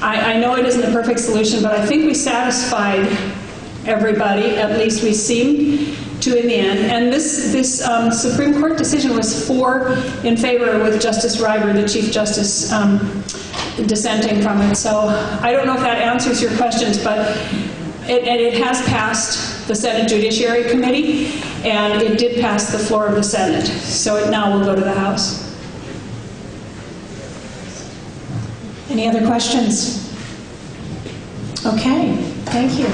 I know it isn't a perfect solution, but I think we satisfied everybody, at least we seemed to in the end. And this Supreme Court decision was 4 in favor with Justice Reiber, the Chief Justice, dissenting from it. So I don't know if that answers your questions, but it has passed the Senate Judiciary Committee, and it did pass the floor of the Senate. So it now will go to the House. Any other questions? Okay, thank you.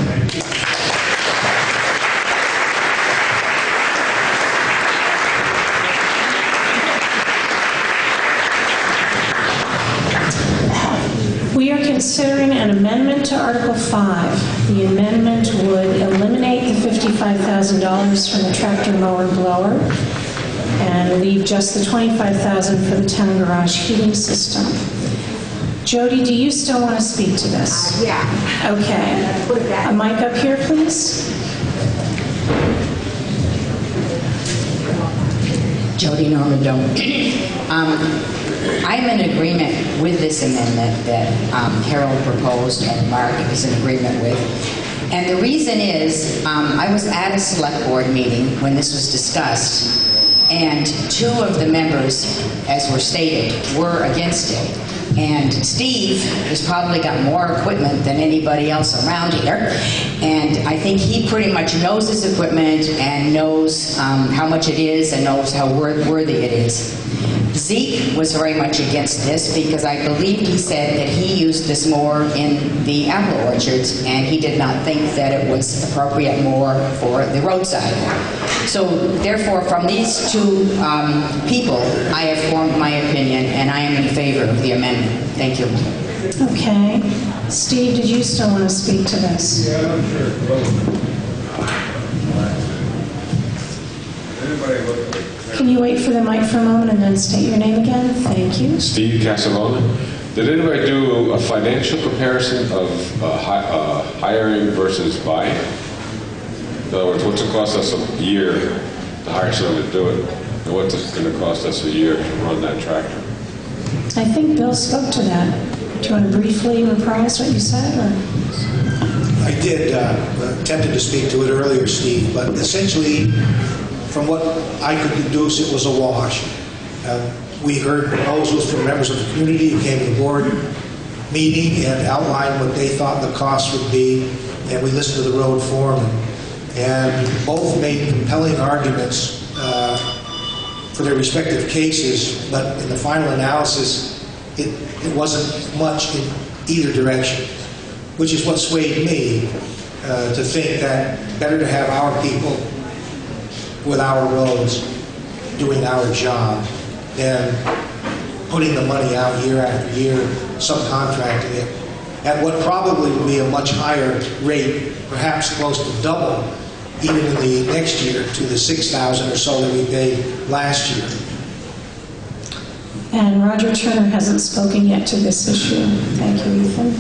We are considering an amendment to Article 5. The amendment would eliminate the $55,000 from the tractor mower blower and leave just the $25,000 for the town garage heating system. Jody, do you still want to speak to this? Yeah. Okay. A mic up here, please. Jody Norman I'm in agreement with this amendment that Harold proposed and Mark is in agreement with. And the reason is, I was at a select board meeting when this was discussed, and two of the members, as were stated, were against it. And Steve has probably got more equipment than anybody else around here. And I think he pretty much knows his equipment and knows how much it is and knows how worthy it is. Zeke was very much against this because I believe he said that he used this more in the apple orchards and he did not think that it was appropriate more for the roadside. So therefore, from these two people, I have formed my opinion and I am in favor of the amendment. Thank you. Okay. Steve, did you still want to speak to this? Yeah, I'm sure. Can you wait for the mic for a moment and then state your name again? Thank you. Steve Casalona. Did anybody do a financial comparison of hiring versus buying? In other words, what's it cost us a year to hire someone to do it? And what's it going to cost us a year to run that tractor? I think Bill spoke to that. Do you want to briefly reprise what you said? Or? I did attempted to speak to it earlier, Steve, but essentially, from what I could deduce, it was a wash. We heard proposals from members of the community who came to the board meeting and outlined what they thought the cost would be, and we listened to the road foreman. And both made compelling arguments for their respective cases, but in the final analysis, it wasn't much in either direction, which is what swayed me to think that better to have our people with our roads doing our job than putting the money out year after year, subcontracting it at what probably would be a much higher rate, perhaps close to double, even in the next year to the $6,000 or so that we paid last year. And Roger Turner hasn't spoken yet to this issue. Thank you, Ethan.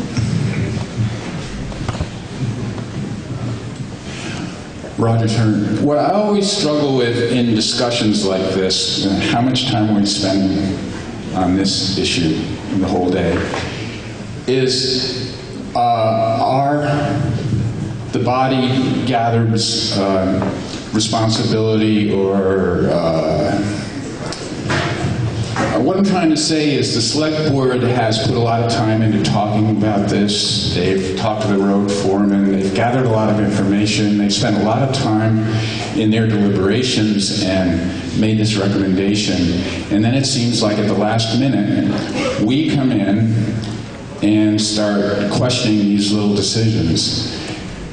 Roger Turner. What I always struggle with in discussions like this, how much time we spend on this issue the whole day, is the body gathers responsibility or what I'm trying to say is the select board has put a lot of time into talking about this. They've talked to the road foreman. They've gathered a lot of information. They've spent a lot of time in their deliberations and made this recommendation. And then it seems like at the last minute, we come in and start questioning these little decisions.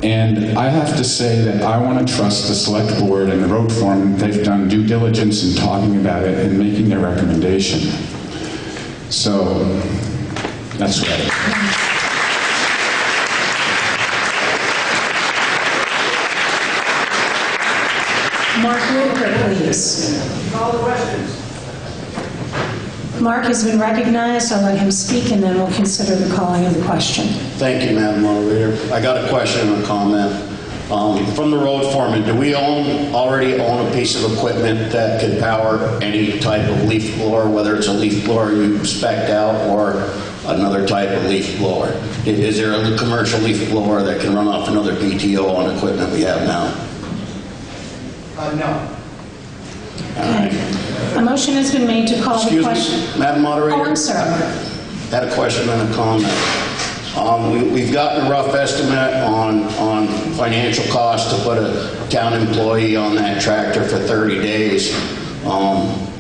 And I have to say that I want to trust the select board and the road foreman. They've done due diligence in talking about it and making their recommendation. So that's right. Mark Whitaker, please. Call the questions. Mark has been recognized. I'll let him speak, and then we'll consider the calling of the question. Thank you, Madam Moderator. I got a question and a comment. From the road foreman, do we already own a piece of equipment that could power any type of leaf blower, whether it's a leaf blower you spec'd out or another type of leaf blower? Is there a commercial leaf blower that can run off another PTO on equipment we have now? No. Okay. A motion has been made to call the question. Madam Moderator? Oh, I'm sorry. Had a question and a comment. We've gotten a rough estimate on financial cost to put a town employee on that tractor for 30 days.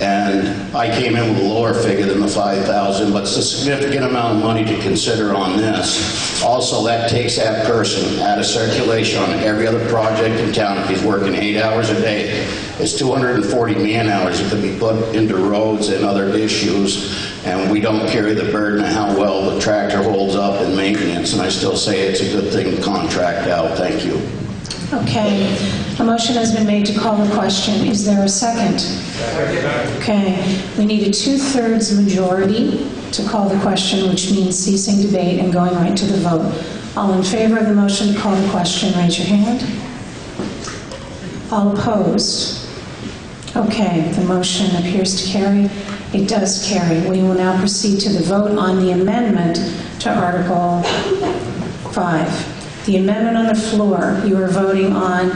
And I came in with a lower figure than the 5,000, but it's a significant amount of money to consider on this. Also, that takes that person out of circulation on every other project in town. If he's working 8 hours a day, it's 240 man hours that could be put into roads and other issues, and we don't carry the burden of how well the tractor holds up in maintenance, and I still say it's a good thing to contract out. Thank you. Okay. A motion has been made to call the question. Is there a second? Okay. We need a 2/3 majority to call the question, which means ceasing debate and going right to the vote. All in favor of the motion to call the question, raise your hand. All opposed? Okay. The motion appears to carry. It does carry. We will now proceed to the vote on the amendment to Article 5. The amendment on the floor, you are voting on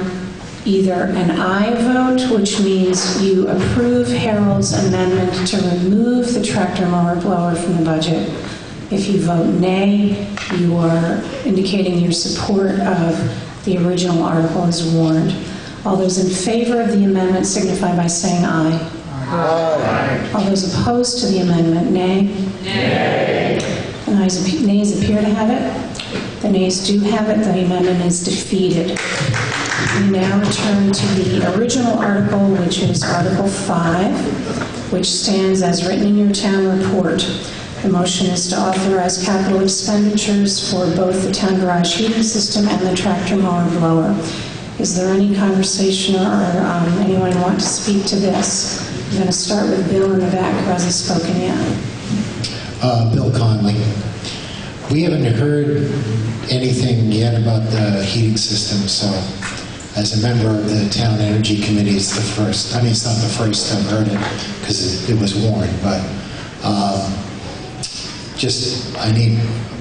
either an aye vote, which means you approve Harold's amendment to remove the tractor mower blower from the budget. If you vote nay, you are indicating your support of the original article as warned. All those in favor of the amendment signify by saying aye. Aye. All those opposed to the amendment, nay? Nay. The nays appear to have it. The nays do have it. The amendment is defeated. We now return to the original article, which is Article 5, which stands as written in your town report. The motion is to authorize capital expenditures for both the town garage heating system and the tractor mower blower. Is there any conversation or anyone want to speak to this? I'm going to start with Bill in the back who hasn't spoken yet. Bill Conley. We haven't heard anything yet about the heating system, so as a member of the Town Energy Committee, it's the first. I mean, it's not the first I've heard it because it was warned, but I need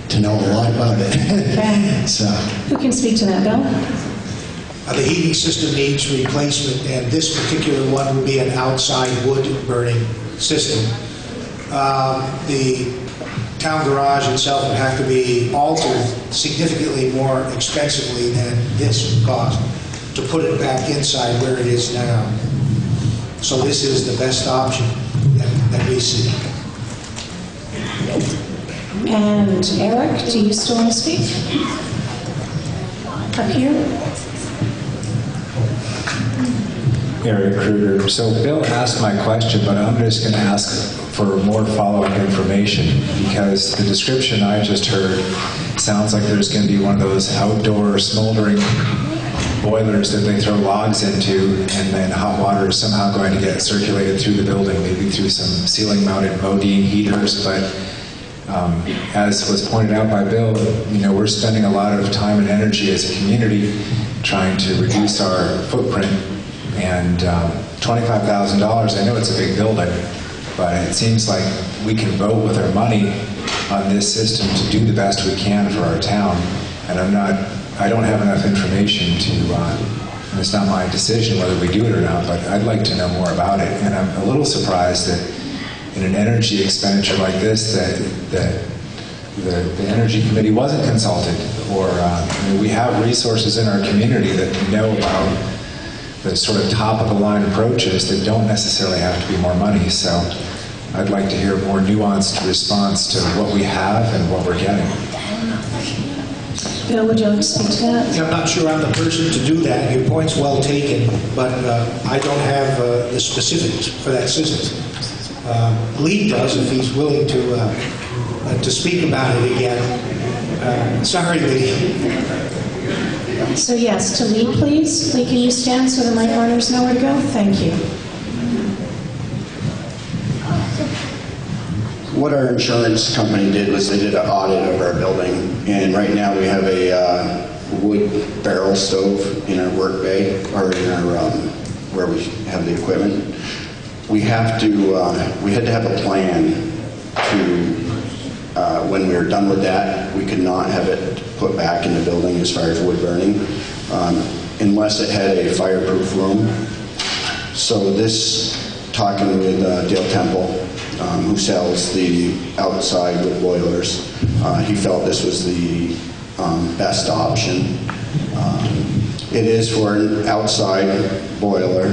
to know a lot about it. Okay. So, who can speak to that, Bill? The heating system needs replacement, and this particular one would be an outside wood burning system. The town garage itself would have to be altered significantly more expensively than this would cost to put it back inside where it is now. So this is the best option that we see. And Eric, do you still want to speak? Up here? Eric Kruger. So Bill asked my question, but I'm just going to ask for more follow-up information because the description I just heard sounds like there's going to be one of those outdoor smoldering boilers that they throw logs into, and then hot water is somehow going to get circulated through the building, maybe through some ceiling-mounted Modine heaters. But as was pointed out by Bill, we're spending a lot of time and energy as a community trying to reduce our footprint. And $25,000, I know it's a big building, but it seems like we can vote with our money on this system to do the best we can for our town. And I don't have enough information and it's not my decision whether we do it or not, but I'd like to know more about it. And I'm a little surprised that in an energy expenditure like this, that the Energy Committee wasn't consulted, or we have resources in our community that know about the sort of top-of-the-line approaches that don't necessarily have to be more money. So I'd like to hear a more nuanced response to what we have and what we're getting. Bill, would you like to speak to that? I'm not sure I'm the person to do that. Your point's well taken, but I don't have the specifics for that system. Lee does if he's willing to speak about it again. Sorry, Lee. So yes, to Lee, please. Lee, can you stand so the mic runners know where to go? Thank you. What our insurance company did was they did an audit of our building, and right now we have a wood barrel stove in our work bay, or in our where we have the equipment. We had to have a plan to when we were done with that, we could not have it put back in the building as far as wood burning, unless it had a fireproof room. So this, talking with Dale Temple, who sells the outside wood boilers. He felt this was the best option. It is for an outside boiler,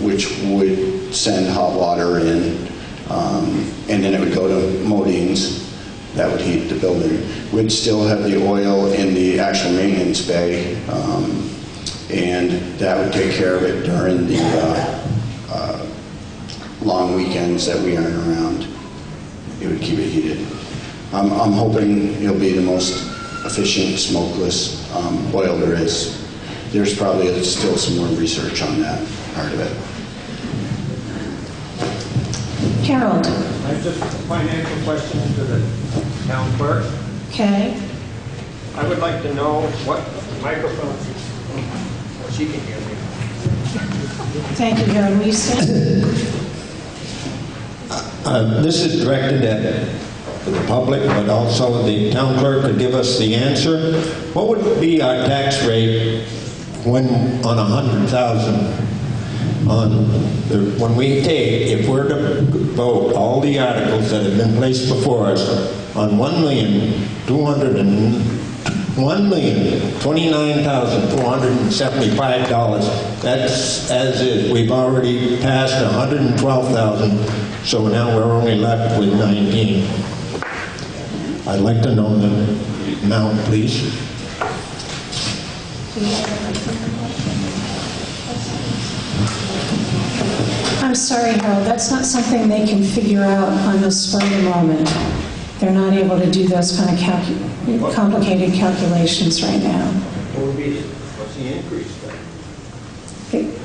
which would send hot water in, and then it would go to Modine's that would heat the building. We'd still have the oil in the actual maintenance bay, and that would take care of it during the long weekends that we aren't around. It would keep it heated. I'm hoping it'll be the most efficient smokeless boil there is. There's probably still some more research on that part of it. Harold. I have just a financial question to the town clerk. Okay. I would like to know what microphone, she can hear me. Thank you, Harold. Will you stand? This is directed at the public, but also the town clerk could give us the answer. What would be our tax rate when on 100,000? When we take, if we're to vote all the articles that have been placed before us on $1,029,475, that's as is. We've already passed 112,000, so now we're only left with 19. I'd like to know the amount, please. I'm sorry, Harold, that's not something they can figure out on the spur of the moment. They're not able to do those kind of complicated calculations right now. What's the increase then?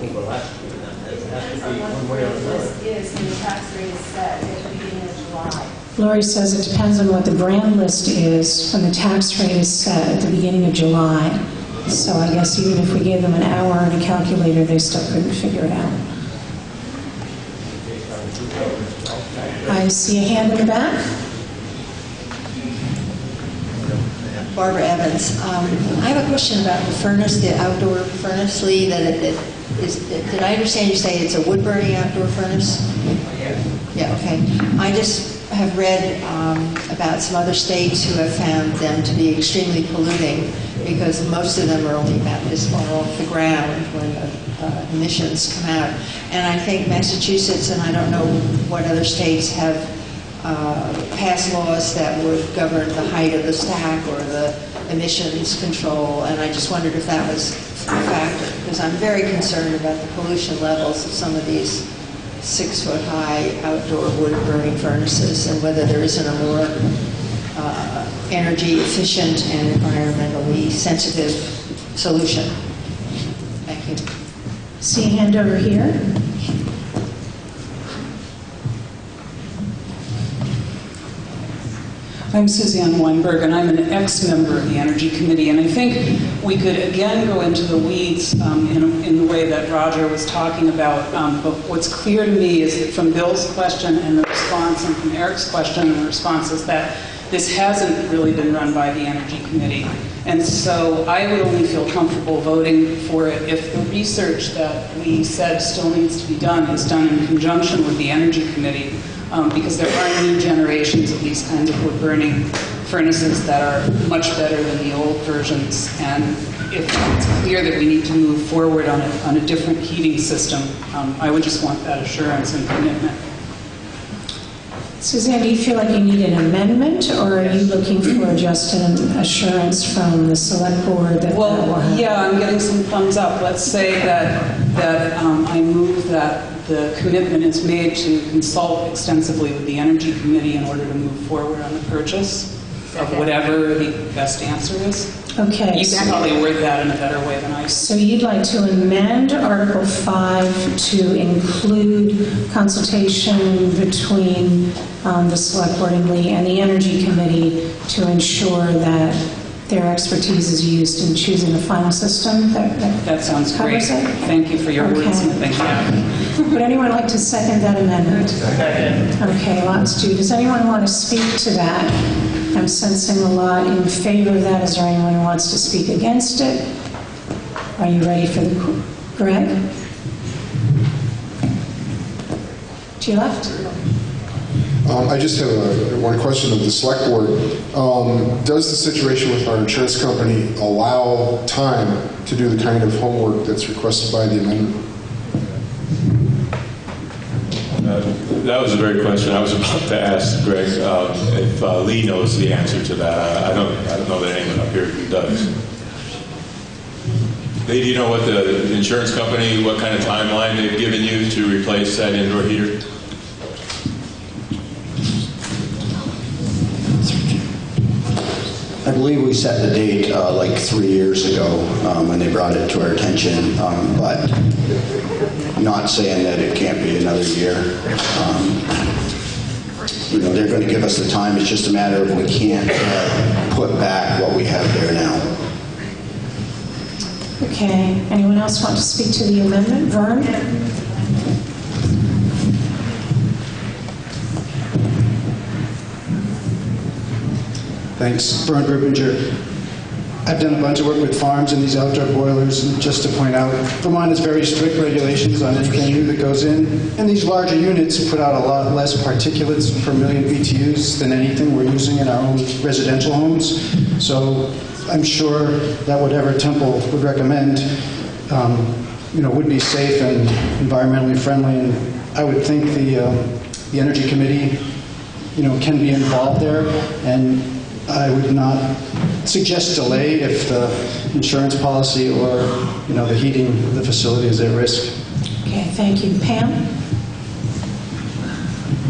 Over last year, that has to be one way or another. Is when the tax rate is set at the beginning of July. Lori says it depends on what the brand list is when the tax rate is set at the beginning of July. So I guess even if we gave them an hour and a calculator, they still couldn't figure it out. I see a hand in the back. Barbara Evans. I have a question about the furnace, the outdoor furnace, Lee, did I understand you say it's a wood-burning outdoor furnace? Yeah, okay. I just have read about some other states who have found them to be extremely polluting because most of them are only about this far off the ground when the emissions come out. And I think Massachusetts, and I don't know what other states have passed laws that would govern the height of the stack or the emissions control, and I just wondered if that was a factor, because I'm very concerned about the pollution levels of some of these 6-foot-high outdoor wood-burning furnaces and whether there isn't a more energy-efficient and environmentally sensitive solution. Thank you. See a hand over here. I'm Suzanne Weinberg, and I'm an ex-member of the Energy Committee, and I think we could again go into the weeds in the way that Roger was talking about, but what's clear to me is that from Bill's question and the response, and from Eric's question and the response, is that this hasn't really been run by the Energy Committee. And so I would only feel comfortable voting for it if the research that we said still needs to be done is done in conjunction with the Energy Committee. Because there are new generations of these kinds of wood-burning furnaces that are much better than the old versions. And if it's clear that we need to move forward on a different heating system, I would just want that assurance and commitment. Suzanne, do you feel like you need an amendment, or are you looking for just an assurance from the select board that Well, that will happen? yeah, I'm getting some thumbs up. Let's say that I move that the commitment is made to consult extensively with the Energy Committee in order to move forward on the purchase of whatever the best answer is. Okay. You can probably word that in a better way than I can. So you'd like to amend Article 5 to include consultation between the Select Board and Lee and the Energy Committee to ensure that their expertise is used in choosing a final system? That sounds great. Covers it? Thank you for your words. And thank you. Would anyone like to second that amendment? Okay, lots do. Does anyone want to speak to that? I'm sensing a lot in favor of that. Is there anyone who wants to speak against it? Are you ready for the... Greg? To your left? I just have one question of the select board. Does the situation with our insurance company allow time to do the kind of homework that's requested by the amendment? That was a great question. I was about to ask Greg if Lee knows the answer to that. I don't know that anyone up here does. Lee, do you know what the insurance company, what kind of timeline they've given you to replace that indoor heater? I believe we set the date like 3 years ago when they brought it to our attention, but not saying that it can't be another year. You know, they're going to give us the time. It's just a matter of we can't put back what we have there now. Okay. Anyone else want to speak to the amendment? Vern? Thanks. Vern Grubinger. I've done a bunch of work with farms and these outdoor boilers, and just to point out, Vermont has very strict regulations on anything new that goes in, and these larger units put out a lot less particulates per million BTUs than anything we're using in our own residential homes. So I'm sure that whatever Temple would recommend, would be safe and environmentally friendly, and I would think the Energy Committee, can be involved there, and I would not suggest delay if the insurance policy or, the heating of the facility is at risk. Okay, thank you. Pam?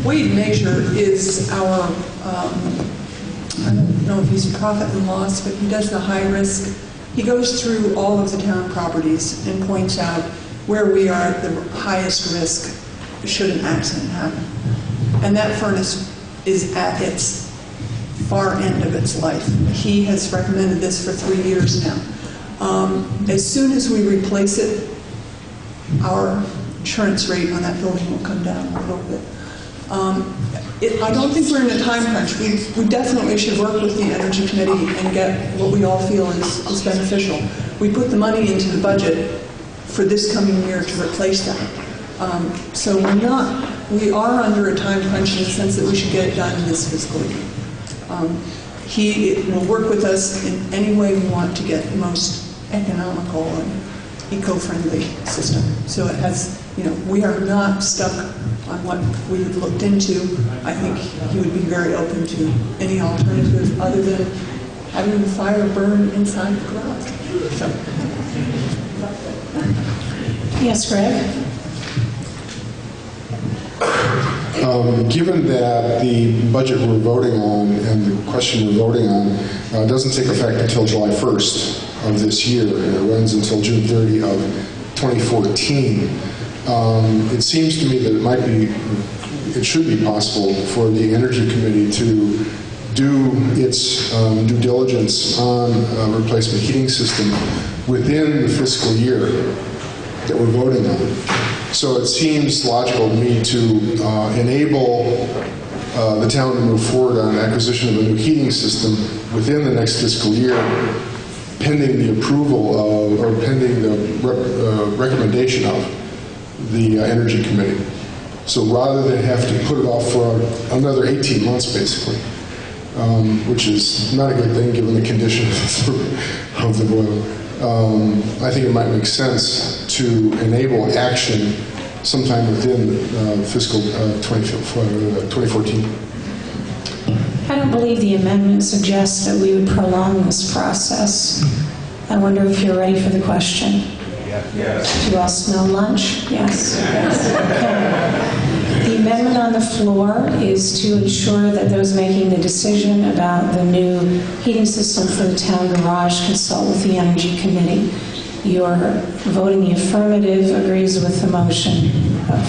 Wade Major is our, I don't know if he's profit and loss, but he does the high risk. He goes through all of the town properties and points out where we are at the highest risk should an accident happen. And that furnace is at its far end of its life. He has recommended this for 3 years now. As soon as we replace it, our insurance rate on that building will come down a little bit. I don't think we're in a time crunch. We definitely should work with the Energy Committee and get what we all feel is beneficial. We put the money into the budget for this coming year to replace that. So we are under a time crunch in the sense that we should get it done this fiscal year. He will work with us in any way we want to get the most economical and eco-friendly system. So it has, we are not stuck on what we have looked into. I think he would be very open to any alternative other than having the fire burn inside the garage. So. Yes, Greg? Given that the budget we're voting on and the question we're voting on doesn't take effect until July 1st of this year, and it runs until June 30 of 2014, it seems to me that it should be possible for the Energy Committee to do its due diligence on a replacement heating system within the fiscal year that we're voting on. So it seems logical to me to enable the town to move forward on acquisition of a new heating system within the next fiscal year, pending the approval of, or pending the recommendation of the Energy Committee. So rather than have to put it off for another 18 months, basically, which is not a good thing given the condition of the boiler. I think it might make sense to enable action sometime within fiscal 2014. I don't believe the amendment suggests that we would prolong this process. I wonder if you're ready for the question. Yes. Do you all smell lunch? Yes. Okay. The amendment on the floor is to ensure that those making the decision about the new heating system for the town garage consult with the Energy Committee. Your voting the affirmative agrees with the motion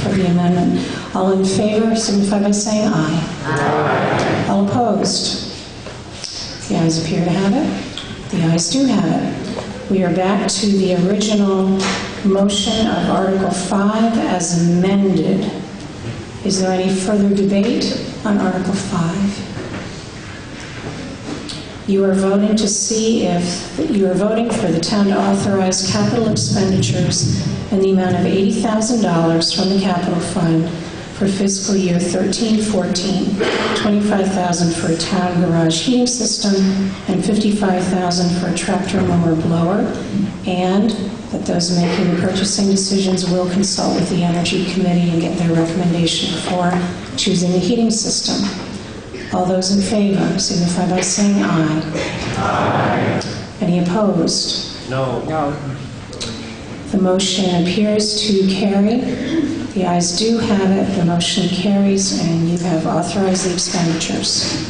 for the amendment. All in favor signify by saying aye. Aye. All opposed? The ayes appear to have it. The ayes do have it. We are back to the original motion of Article 5 as amended. Is there any further debate on Article 5? You are voting to see if you are voting for the town to authorize capital expenditures in the amount of $80,000 from the capital fund for fiscal year 13-14, $25,000 for a town garage heating system and $55,000 for a tractor mower blower, and that those making the purchasing decisions will consult with the Energy Committee and get their recommendation for choosing the heating system. All those in favor signify by saying aye. Aye. Any opposed? No. No. The motion appears to carry. The ayes do have it. The motion carries, and you have authorized the expenditures.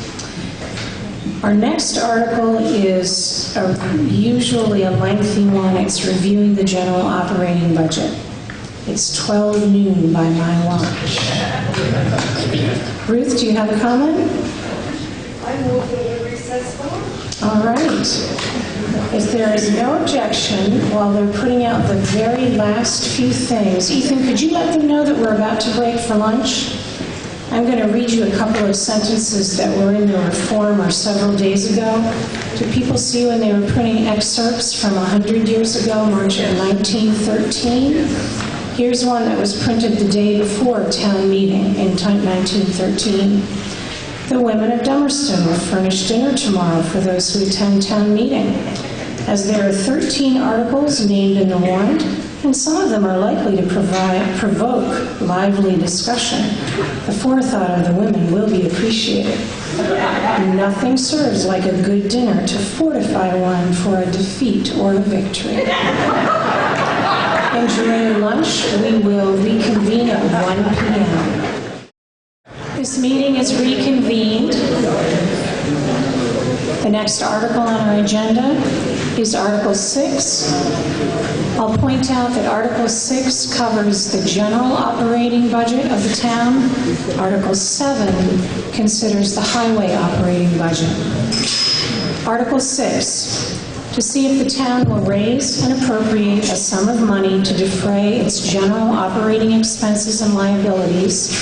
Our next article is usually a lengthy one. It's reviewing the general operating budget. It's 12 noon by my watch. Ruth, do you have a comment? I move that we recess vote. All right. If there is no objection, while they're putting out the very last few things, Ethan, could you let them know that we're about to break for lunch? I'm going to read you a couple of sentences that were in the Reformer several days ago. Did people see when they were printing excerpts from 100 years ago, March of 1913? Here's one that was printed the day before town meeting in 1913. The women of Dummerston will furnish dinner tomorrow for those who attend town meeting. As there are 13 articles named in the warrant, and some of them are likely to provoke lively discussion, the forethought of the women will be appreciated. Nothing serves like a good dinner to fortify one for a defeat or a victory. Enjoying lunch, we will reconvene at 1 p.m. This meeting is reconvened. The next article on our agenda is Article 6. I'll point out that Article 6 covers the general operating budget of the town. Article 7 considers the highway operating budget. Article 6, to see if the town will raise and appropriate a sum of money to defray its general operating expenses and liabilities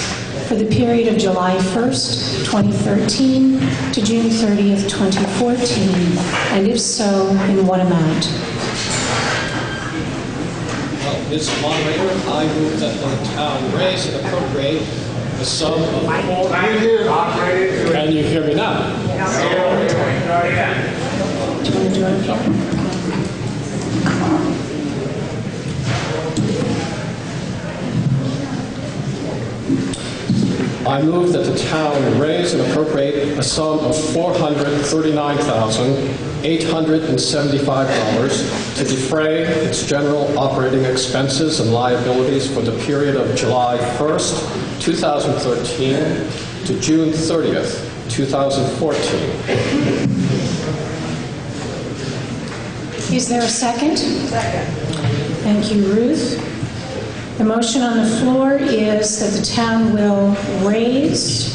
for the period of July 1st, 2013 to June 30th, 2014, and if so, in what amount? Well, Ms. Moderator, I move that the town raise and appropriate the sum of... Can you hear me now? Do you want to do it again? I move that the town raise and appropriate a sum of $439,875 to defray its general operating expenses and liabilities for the period of July 1st, 2013 to June 30th, 2014. Is there a second? Second. Thank you, Ruth. The motion on the floor is that the town will raise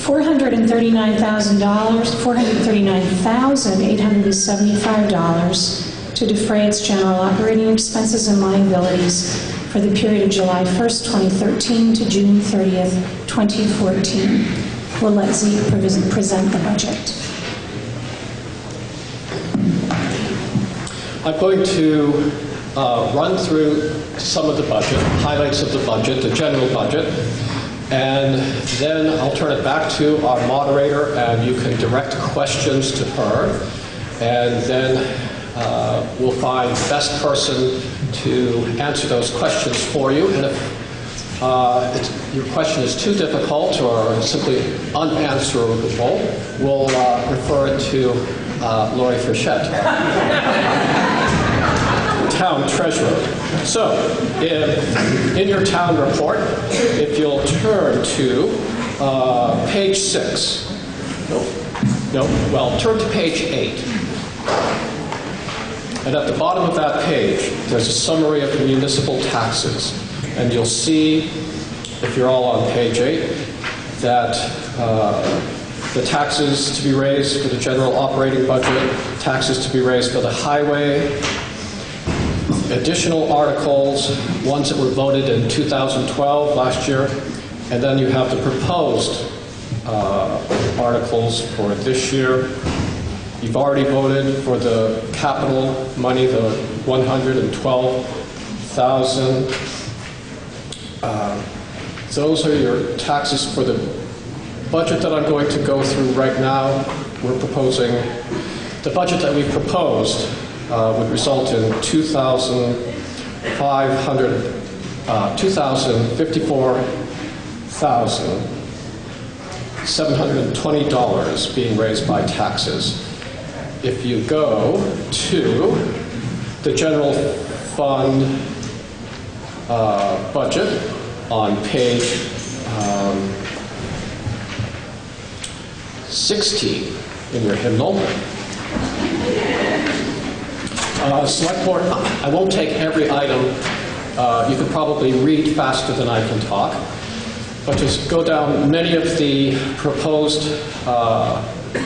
$439,875 to defray its general operating expenses and liabilities for the period of July 1st, 2013 to June 30th, 2014. We'll let Zeke present the budget. I'm going to run through some of the budget, highlights of the budget, the general budget, and then I'll turn it back to our moderator, and you can direct questions to her, and then we'll find the best person to answer those questions for you. And if your question is too difficult or simply unanswerable, we'll refer it to Lori Frischette, town treasurer. So, in your town report, if you'll turn to page 6. Turn to page 8. And at the bottom of that page, there's a summary of the municipal taxes. And you'll see, if you're all on page 8, that the taxes to be raised for the general operating budget, taxes to be raised for the highway, additional articles, ones that were voted in 2012, last year, and then you have the proposed articles for this year. You've already voted for the capital money, the $112,000. those are your taxes for the budget that I'm going to go through right now. We're proposing, the budget that we proposed would result in $2,554,720 being raised by taxes. If you go to the general fund budget on page 60 in your hymnal. Select Board, I won't take every item. You can probably read faster than I can talk. But just go down, many of the proposed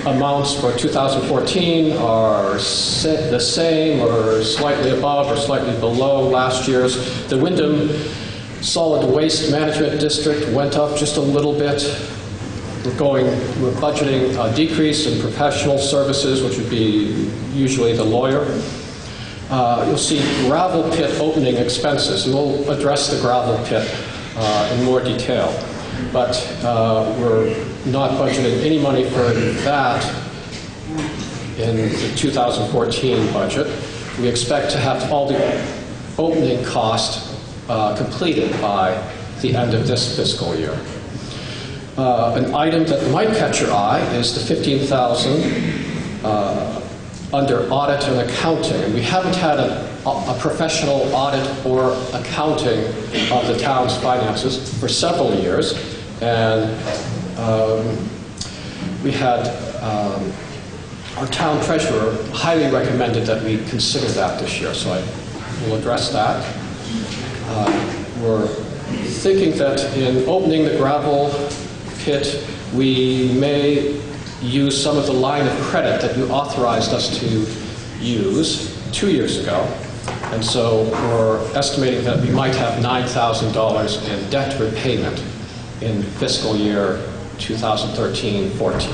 amounts for 2014 are the same or slightly above or slightly below last year's. The Wyndham Solid Waste Management District went up just a little bit. We're budgeting a decrease in professional services, which would be usually the lawyer. You'll see gravel pit opening expenses, and we'll address the gravel pit in more detail. But we're not budgeting any money for that in the 2014 budget. We expect to have all the opening costs completed by the end of this fiscal year. An item that might catch your eye is the $15,000 under audit and accounting. And we haven't had a professional audit or accounting of the town's finances for several years. And we had our town treasurer highly recommended that we consider that this year, so I will address that. We're thinking that in opening the gravel pit, we may use some of the line of credit that you authorized us to use 2 years ago. And so we're estimating that we might have $9,000 in debt repayment in fiscal year 2013-14.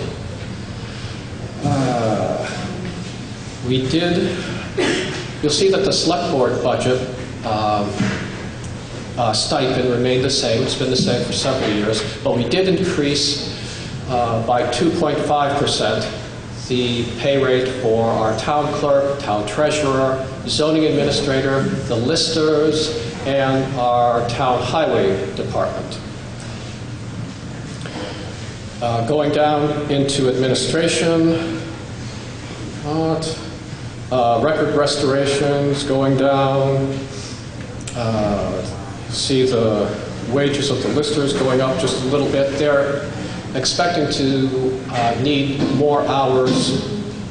You'll see that the Select Board budget stipend remained the same. It's been the same for several years, but we did increase by 2.5% the pay rate for our town clerk, town treasurer, zoning administrator, the listers, and our town highway department. Going down into administration, record restorations going down. See the wages of the listers going up just a little bit. They're expecting to need more hours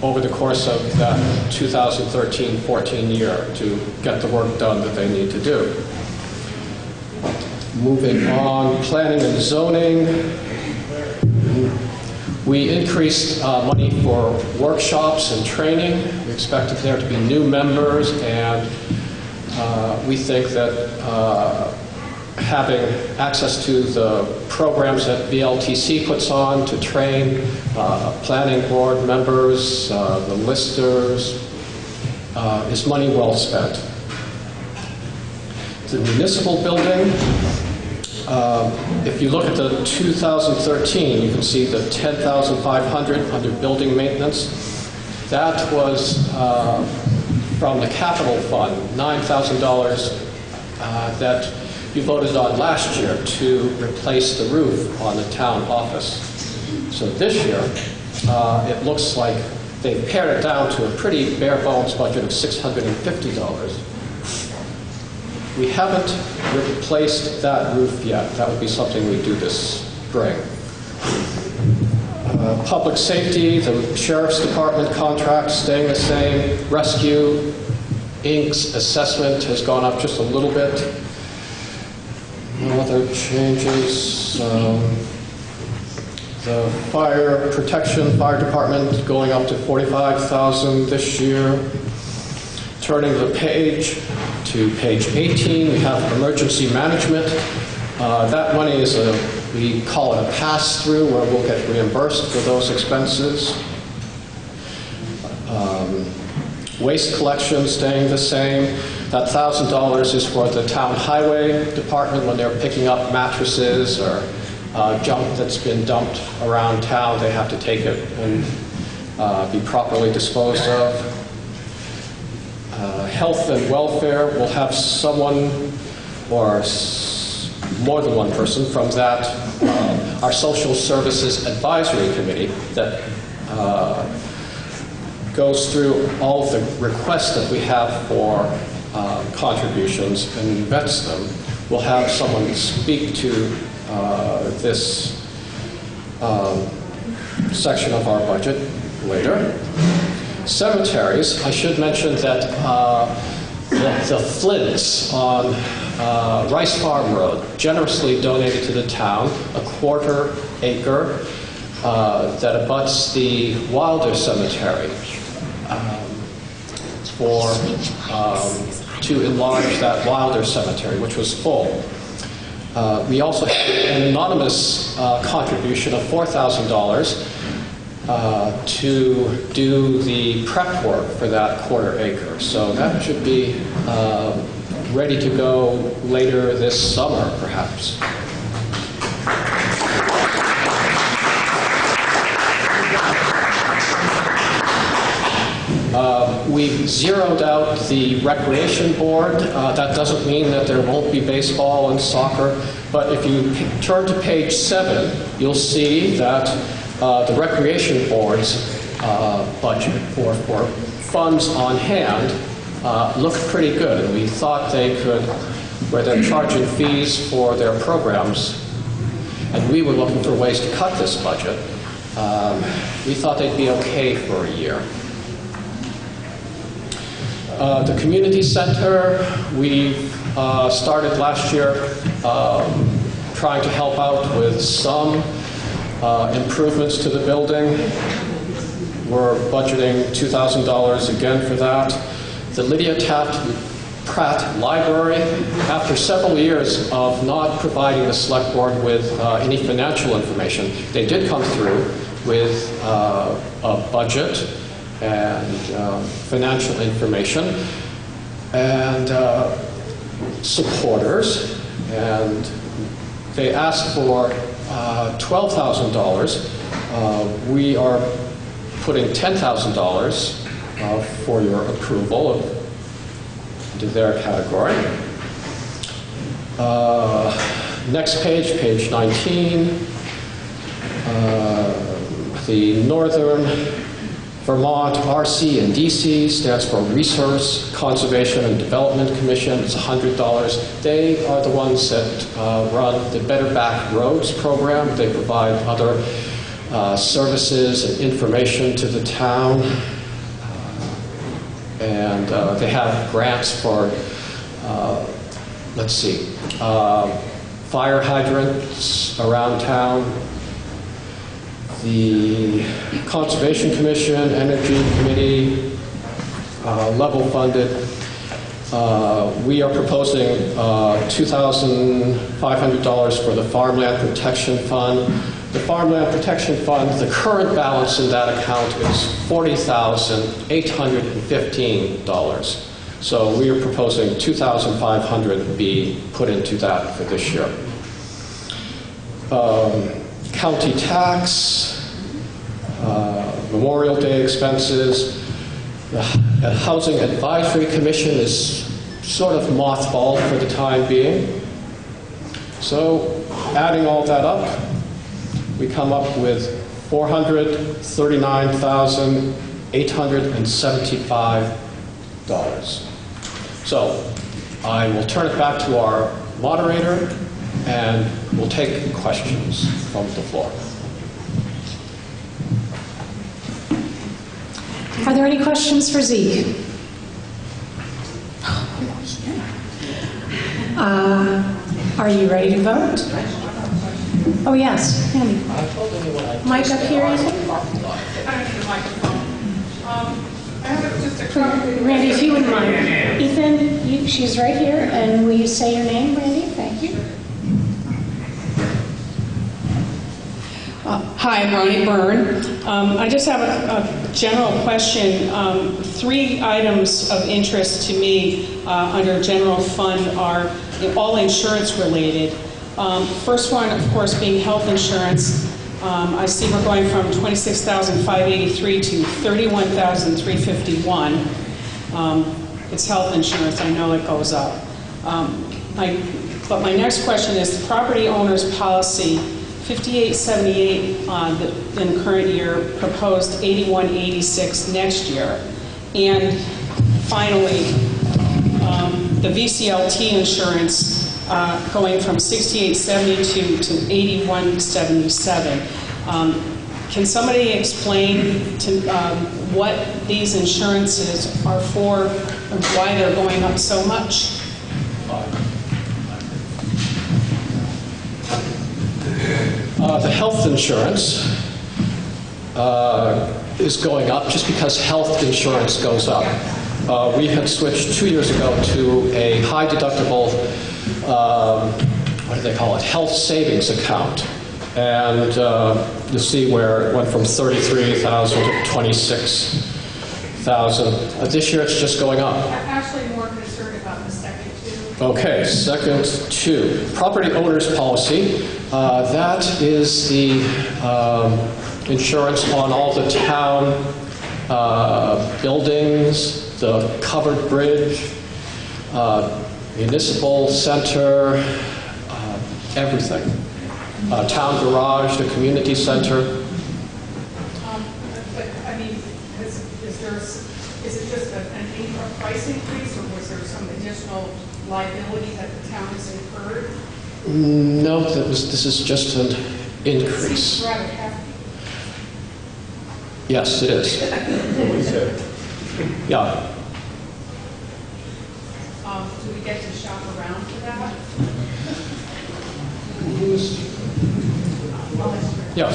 over the course of that 2013-14 year to get the work done that they need to do. Moving on, planning and zoning. We increased money for workshops and training. We expected there to be new members, and we think that having access to the programs that BLTC puts on to train planning board members, the listers, is money well spent. The municipal building, if you look at the 2013, you can see the $10,500 under building maintenance. That was from the capital fund, $9,000 that you voted on last year to replace the roof on the town office. So this year, it looks like they've pared it down to a pretty bare bones budget of $650. We haven't replaced that roof yet. That would be something we do this spring. Public safety, the sheriff's department contract staying the same. Rescue, Inc.'s assessment has gone up just a little bit. No other changes. The fire protection, fire department going up to $45,000 this year. Turning the page to page 18, we have emergency management. That money is we call it a pass-through, where we'll get reimbursed for those expenses. Waste collection staying the same. That $1,000 is for the town highway department when they're picking up mattresses or junk that's been dumped around town. They have to take it and be properly disposed of. Health and welfare will have someone or more than one person from that, our social services advisory committee that goes through all of the requests that we have for contributions and vets them. We'll have someone speak to this section of our budget later. Cemeteries, I should mention that the flints on Rice Farm Road, generously donated to the town, a 1/4 acre that abuts the Wilder Cemetery to enlarge that Wilder Cemetery, which was full. We also have an anonymous contribution of $4,000 to do the prep work for that 1/4 acre. So that should be ready to go later this summer, perhaps. We've zeroed out the recreation board. That doesn't mean that there won't be baseball and soccer, but if you turn to page 7, you'll see that the recreation board's budget for funds on hand looked pretty good, and we thought they could, where they're charging fees for their programs, and we were looking for ways to cut this budget, we thought they'd be okay for a year. The community center, we started last year trying to help out with some improvements to the building. We're budgeting $2,000 again for that. The Lydia Pratt Library, after several years of not providing the select board with any financial information, they did come through with a budget and financial information and supporters, and they asked for $12,000. We are putting $10,000 for your approval into their category. Next page, page 19. The Northern Vermont RC and DC stands for Resource Conservation and Development Commission. It's $100. They are the ones that run the Better Back Roads program. They provide other services and information to the town. And they have grants for, let's see, fire hydrants around town. The Conservation Commission, Energy Committee, level funded. We are proposing $2,500 for the Farmland Protection Fund. The Farmland Protection Fund, the current balance in that account is $40,815. So we are proposing $2,500 be put into that for this year. County tax, Memorial Day expenses. The Housing Advisory Commission is sort of mothballed for the time being. So adding all that up, we come up with $439,875. So I will turn it back to our moderator, and we'll take questions from the floor. Are there any questions for Zeke? Are you ready to vote? Oh, yes. Andy. Mic up here, Ethan? Randy, if you wouldn't mind. Ethan, she's right here, and will you say your name, Randy? Thank you. Hi, I'm Ronnie Byrne. I just have a general question. 3 items of interest to me under general fund are all insurance related. First one, of course, being health insurance. I see we're going from $26,583 to $31,351. It's health insurance. I know it goes up. But my next question is the property owner's policy. 5878 in the current year, proposed 8186 next year. And finally, the VCLT insurance going from 6872 to 8177. Can somebody explain to what these insurances are for and why they're going up so much? The health insurance is going up just because health insurance goes up. We had switched 2 years ago to a high deductible, what do they call it, health savings account. And you'll see where it went from 33,000 to 26,000. This year it's just going up. I'm actually more concerned about the second two. Okay, second two. Property owner's policy. That is the insurance on all the town buildings, the covered bridge, municipal center, everything. Town garage, the community center. But I mean, is it just a price increase, or was there some additional liability that the town has incurred? No, this is just an increase. It seems rather hefty. Yes, it is. Yeah. Do we get to shop around for that? Yes.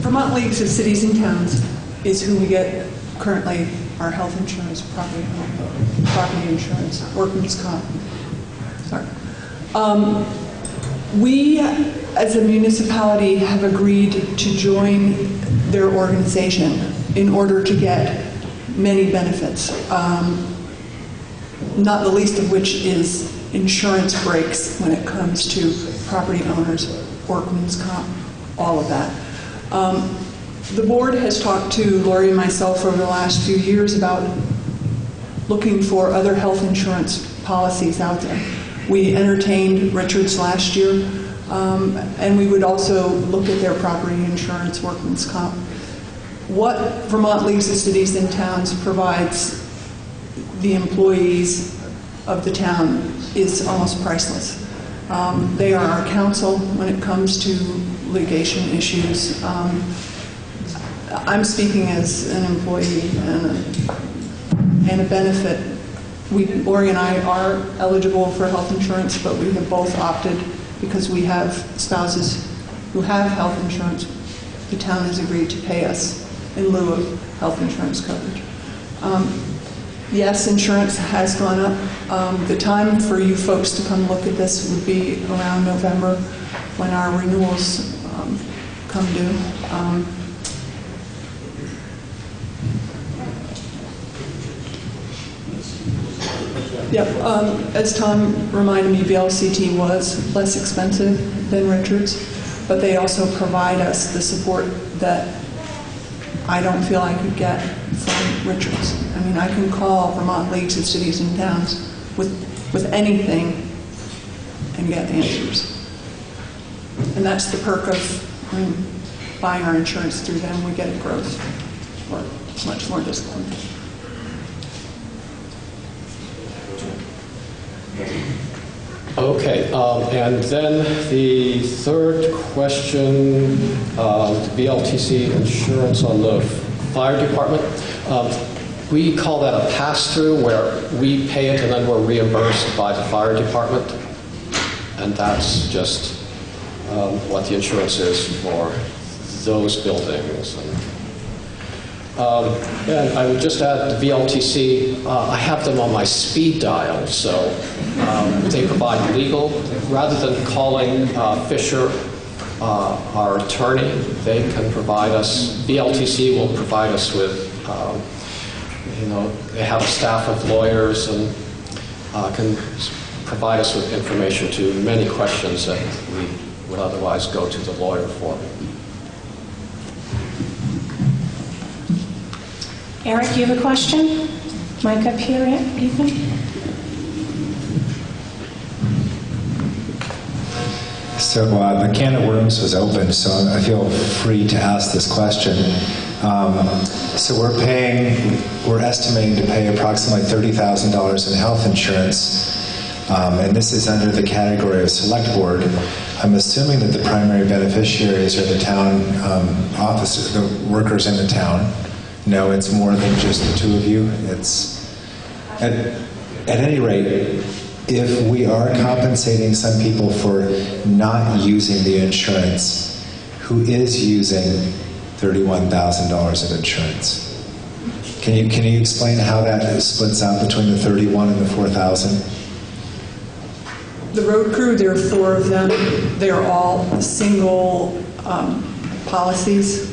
Vermont Leagues of Cities and Towns is who we get currently our health insurance, property insurance, workman's comp. Sorry. We, as a municipality, have agreed to join their organization in order to get many benefits, not the least of which is insurance breaks when it comes to property owners, workman's comp, all of that. The board has talked to Lori and myself over the last few years about looking for other health insurance policies out there. We entertained Richards last year, and we would also look at their property insurance, workman's comp. What Vermont Leagues of Cities and Towns provides the employees of the town is almost priceless. They are our counsel when it comes to litigation issues. I'm speaking as an employee and a benefit. Lori and I are eligible for health insurance, but we have both opted because we have spouses who have health insurance. The town has agreed to pay us in lieu of health insurance coverage. Yes, insurance has gone up. The time for you folks to come look at this would be around November when our renewals come due. Yep, as Tom reminded me, VLCT was less expensive than Richards, but they also provide us the support that I don't feel I could get from Richards. I mean, I can call Vermont Leagues of Cities and Towns with anything and get answers. And that's the perk of buying our insurance through them. We get it gross, or much more discounted. Okay, and then the third question, the BLTC insurance on the fire department. We call that a pass-through, where we pay it and then we're reimbursed by the fire department. And that's just what the insurance is for those buildings. And I would just add the VLTC, I have them on my speed dial, so they provide legal. Rather than calling Fisher our attorney. They can provide us, VLTC will provide us with, they have a staff of lawyers and can provide us with information to many questions that we would otherwise go to the lawyer for. Eric, you have a question? Mic up here, Ethan. So the can of worms was opened, so I feel free to ask this question. So we're estimating to pay approximately $30,000 in health insurance, and this is under the category of select board. I'm assuming that the primary beneficiaries are the town officers, the workers in the town. No, it's more than just the two of you. It's at any rate, if we are compensating some people for not using the insurance, who is using $31,000 of insurance? Can you explain how that splits out between the 31 and the 4,000? The road crew, there are 4 of them. They are all single policies.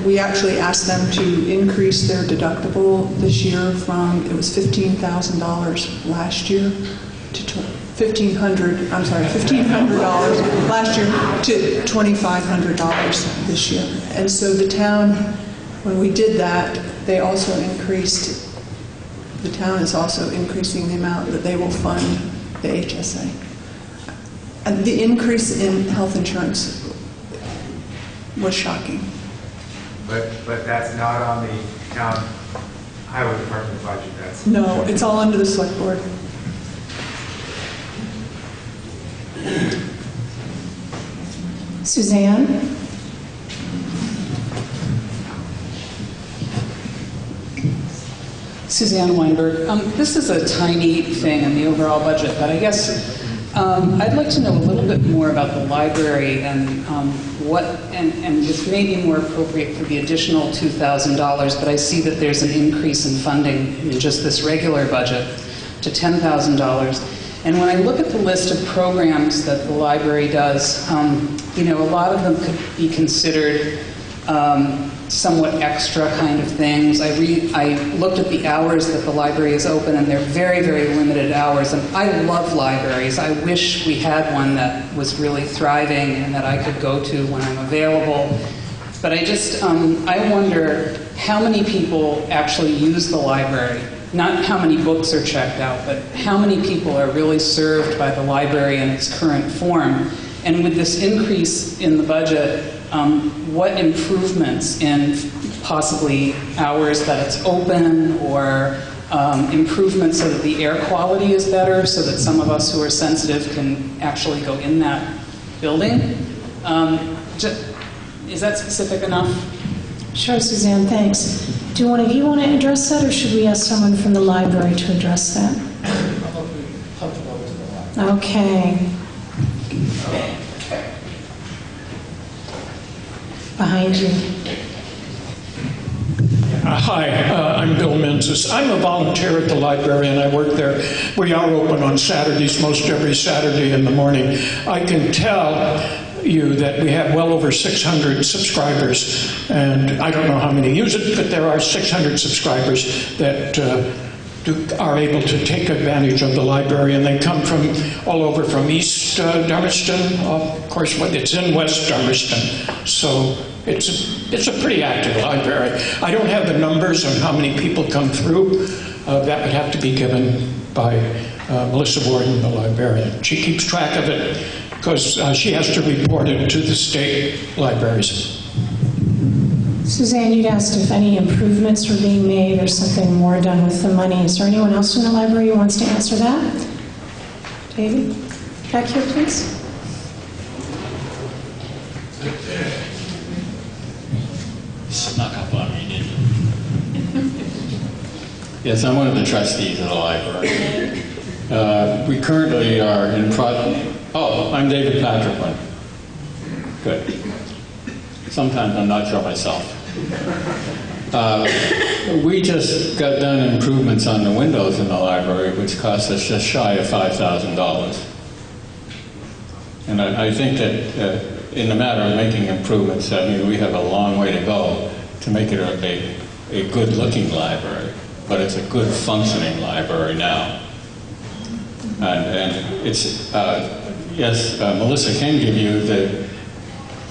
We actually asked them to increase their deductible this year from, it was $15,000 last year to $1,500 last year to $2,500 this year. And so the town, when we did that, the town is also increasing the amount that they will fund the HSA. And the increase in health insurance was shocking. But that's not on the town highway department budget. No, it's all under the select board. Suzanne? Suzanne Weinberg. This is a tiny thing in the overall budget, but I guess I'd like to know a little bit more about the library and and this may be more appropriate for the additional $2,000, but I see that there's an increase in funding in just this regular budget to $10,000. And when I look at the list of programs that the library does, a lot of them could be considered somewhat extra kind of things. I looked at the hours that the library is open, and they're very, very limited hours. And I love libraries. I wish we had one that was really thriving and that I could go to when I'm available. But I wonder how many people actually use the library. Not how many books are checked out, but how many people are really served by the library in its current form. And with this increase in the budget, what improvements in possibly hours that it's open, or improvements so that the air quality is better, so that some of us who are sensitive can actually go in that building? Is that specific enough? Sure, Suzanne, thanks. Do one of you want to address that, or should we ask someone from the library to address that? Okay. Behind you. Hi, I'm Bill Menzies. I'm a volunteer at the library, and I work there. We are open on Saturdays, most every Saturday in the morning. I can tell you that we have well over 600 subscribers, and I don't know how many use it, but there are 600 subscribers that are able to take advantage of the library, and they come from all over, from East Dummerston, of course, it's in West Dummerston, so it's a pretty active library. I don't have the numbers on how many people come through. That would have to be given by Melissa Warden, the librarian. She keeps track of it because she has to report it to the state libraries. Suzanne, you'd asked if any improvements were being made or something more done with the money. Is there anyone else in the library who wants to answer that? David? Back here, please. Snuck up on me, didn't you? Yes, I'm one of the trustees of the library. We currently are in Oh, I'm David Patrick. Good. Sometimes I'm not sure myself. We just got done improvements on the windows in the library, which cost us just shy of $5,000. And I think that in the matter of making improvements, I mean, we have a long way to go to make it a good-looking library, but it's a good functioning library now. And it's, yes, Melissa can give you the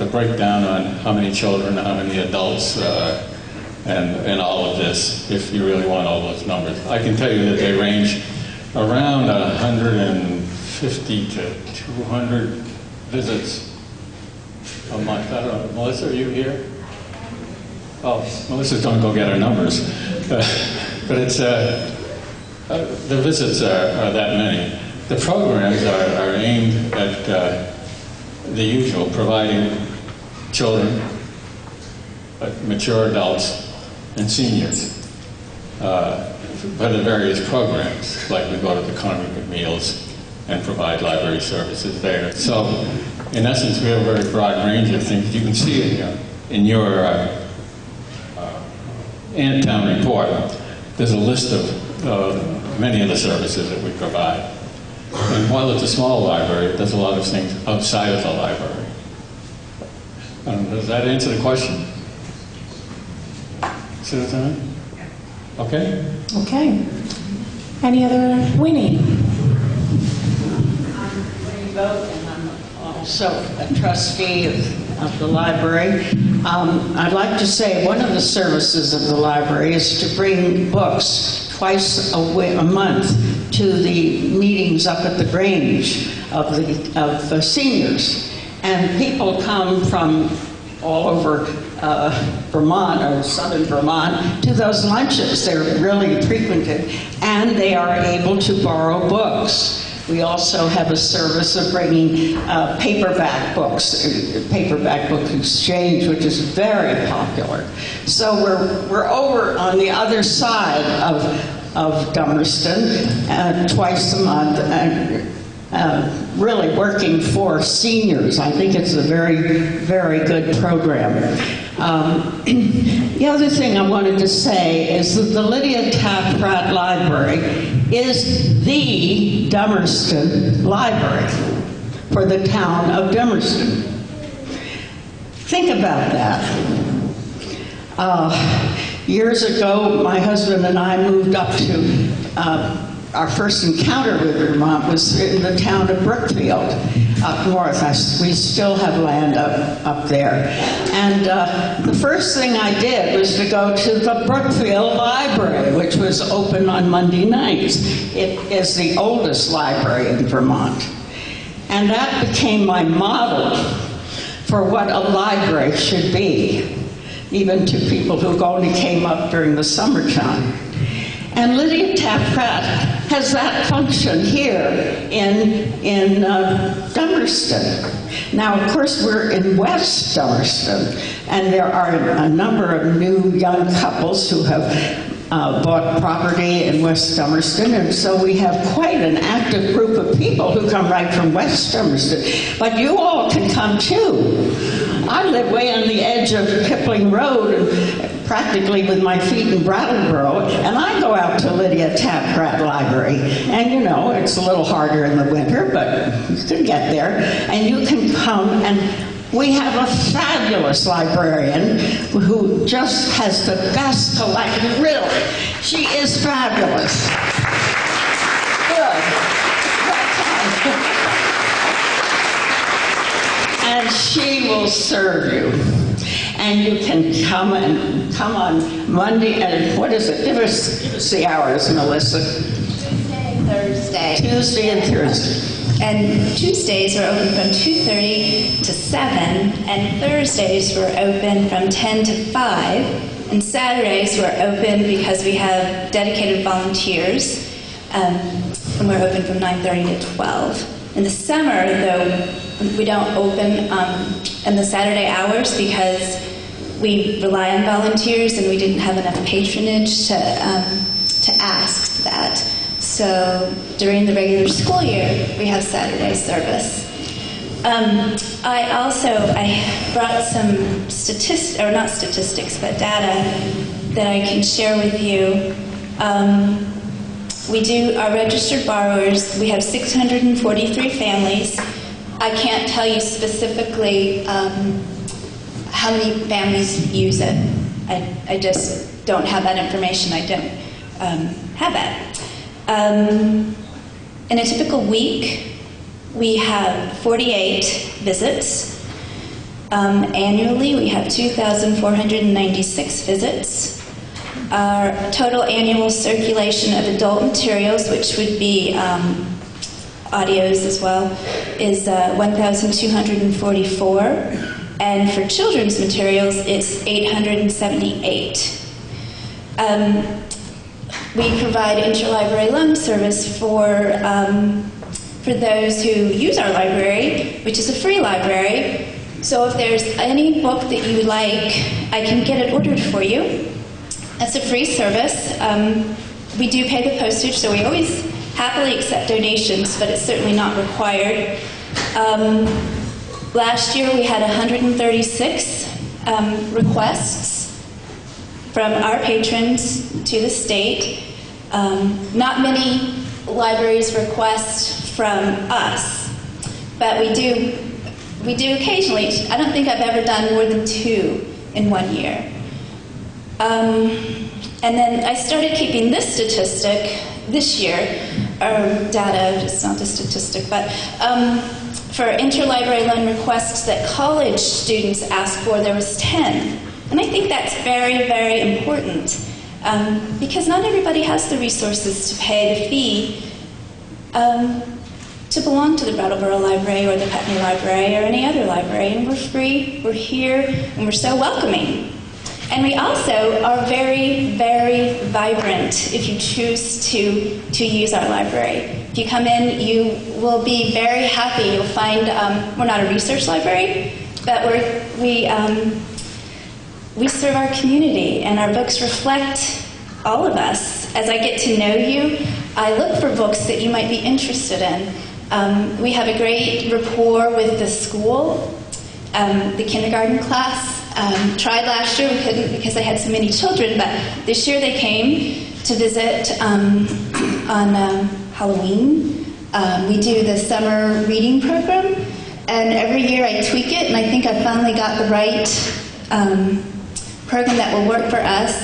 breakdown on how many children, how many adults, and all of this, if you really want all those numbers. I can tell you that they range around 150 to 200 visits a month. I don't know, Melissa, are you here? Oh, Melissa's going to go get our numbers. But it's, the visits are that many. The programs are aimed at the usual, providing children, mature adults, and seniors for the various programs, like we go to the congregate meals and provide library services there. So, in essence, we have a very broad range of things. You can see in your Ant Town report, there's a list of many of the services that we provide. And while it's a small library, it does a lot of things outside of the library. Does that answer the question? Susan? Okay? Okay. Any other? Winnie? And I'm also a trustee of the library. I'd like to say one of the services of the library is to bring books twice a month to the meetings up at the Grange of the seniors. And people come from all over Vermont or southern Vermont to those lunches. They're really frequented, and they are able to borrow books. We also have a service of bringing paperback books, paperback book exchange, which is very popular. So we're over on the other side of Dummerston twice a month, really working for seniors. I think it's a very, very good program. The other thing I wanted to say is that the Lydia Taft Pratt Library is the Dummerston Library for the town of Dummerston. Think about that. Years ago, my husband and I moved up to our first encounter with Vermont was in the town of Brookfield, up north. We still have land up there. And the first thing I did was to go to the Brookfield Library, which was open on Monday nights. It is the oldest library in Vermont. And that became my model for what a library should be, even to people who only came up during the summertime. And Lydia Taft Pratt has that function here in Dummerston. Now, of course, we're in West Dummerston, and there are a number of new young couples who have bought property in West Dummerston, and so we have quite an active group of people who come right from West Dummerston. But you all can come too. I live way on the edge of Kipling Road, and practically with my feet in Brattleboro, and I go out to Lydia Taft Pratt Library. And you know, it's a little harder in the winter, but you can get there. And you can come, and we have a fabulous librarian who just has the best collection, really. She is fabulous. Good. And she will serve you. And you can come on Monday, and what is it? Give us the hours, Melissa. Tuesday and Thursday. Tuesday and Thursday. And Tuesdays are open from 2:30 to 7, and Thursdays we're open from 10 to 5, and Saturdays we're open because we have dedicated volunteers, and we're open from 9:30 to 12. In the summer, though, we don't open in the Saturday hours because we rely on volunteers, and we didn't have enough patronage to ask that. So during the regular school year, we have Saturday service. I brought some not statistics, but data that I can share with you. We do our registered borrowers. We have 643 families. I can't tell you specifically how many families use it. I just don't have that information. I don't have that. In a typical week, we have 48 visits. Annually, we have 2,496 visits. Our total annual circulation of adult materials, which would be audios as well, is 1,244. And for children's materials, it's 878. We provide interlibrary loan service for those who use our library, which is a free library. So if there's any book that you like, I can get it ordered for you. That's a free service. We do pay the postage, so we always happily accept donations, but it's certainly not required. Last year we had 136 requests from our patrons to the state. Not many libraries request from us, but we do occasionally. I don't think I've ever done more than 2 in 1 year. And then I started keeping this statistic this year, or data, it's not a statistic, but for interlibrary loan requests that college students asked for, there was 10. And I think that's very, very important, because not everybody has the resources to pay the fee to belong to the Brattleboro Library or the Putney Library or any other library. And we're free, we're here, and we're so welcoming. And we also are very, very vibrant if you choose to use our library. If you come in, you will be very happy. You'll find we're not a research library, but we serve our community, and our books reflect all of us. As I get to know you, I look for books that you might be interested in. We have a great rapport with the school, the kindergarten class. Tried last year, we couldn't because I had so many children, but this year they came to visit on Halloween. We do the summer reading program, and every year I tweak it, and I think I finally got the right program that will work for us.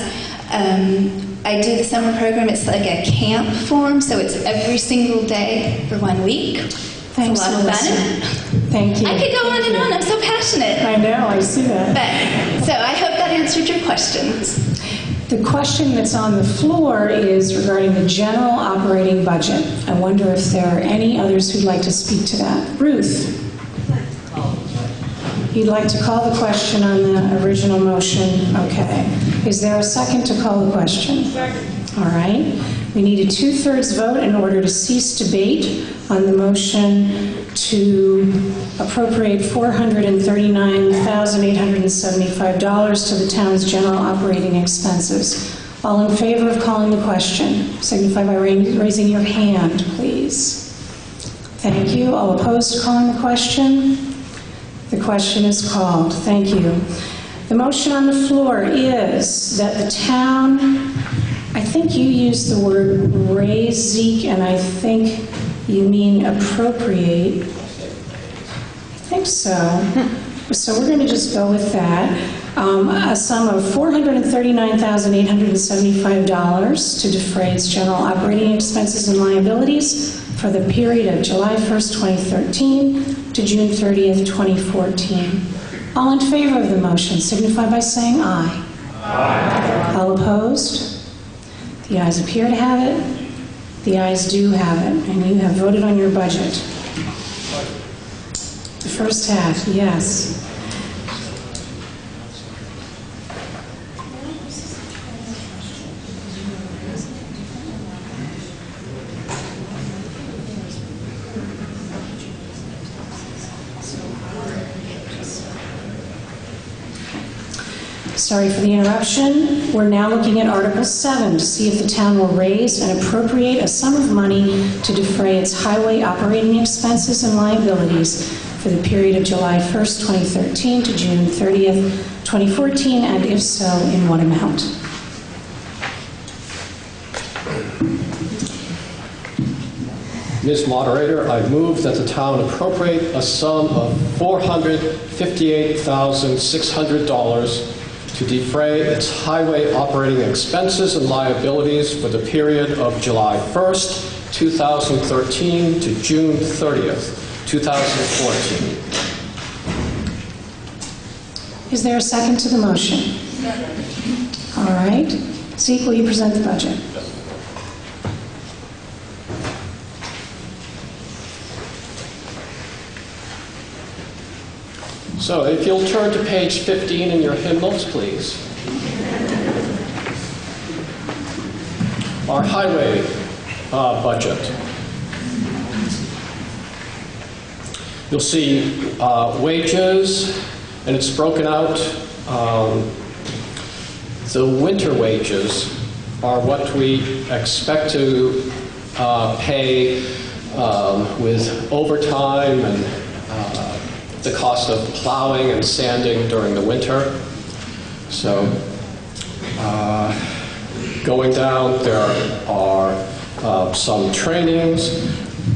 I do the summer program, it's like a camp form, so it's every single day for 1 week. Thanks, it's a lot of fun. Thank you. I could go on and on, I'm so passionate. I know, I see that. So I hope that answered your questions. The question that's on the floor is regarding the general operating budget. I wonder if there are any others who'd like to speak to that. Ruth? You'd like to call the question on the original motion? Okay. Is there a second to call the question? Second. All right. We need a 2/3 vote in order to cease debate on the motion to appropriate $439,875 to the town's general operating expenses. All in favor of calling the question, signify by raising your hand, please. Thank you. All opposed to calling the question? The question is called. Thank you. The motion on the floor is that the town, I think you used the word raise, Zeke, and I think you mean appropriate. I think so. So we're going to just go with that. A sum of $439,875 to defray its general operating expenses and liabilities for the period of July 1st, 2013 to June 30th, 2014. All in favor of the motion signify by saying aye. Aye. All opposed? The ayes appear to have it. The ayes do have it, and you have voted on your budget. The first half, yes. Sorry for the interruption. We're now looking at Article 7 to see if the town will raise and appropriate a sum of money to defray its highway operating expenses and liabilities for the period of July 1st, 2013 to June 30th, 2014, and if so, in what amount? Ms. Moderator, I move that the town appropriate a sum of $458,600 to defray its highway operating expenses and liabilities for the period of July 1st, 2013 to June 30th, 2014. Is there a second to the motion? All right. Zeke, will you present the budget? So if you'll turn to page 15 in your hymnals, please. Our highway budget. You'll see wages, and it's broken out. The winter wages are what we expect to pay with overtime and the cost of plowing and sanding during the winter. So going down, there are some trainings.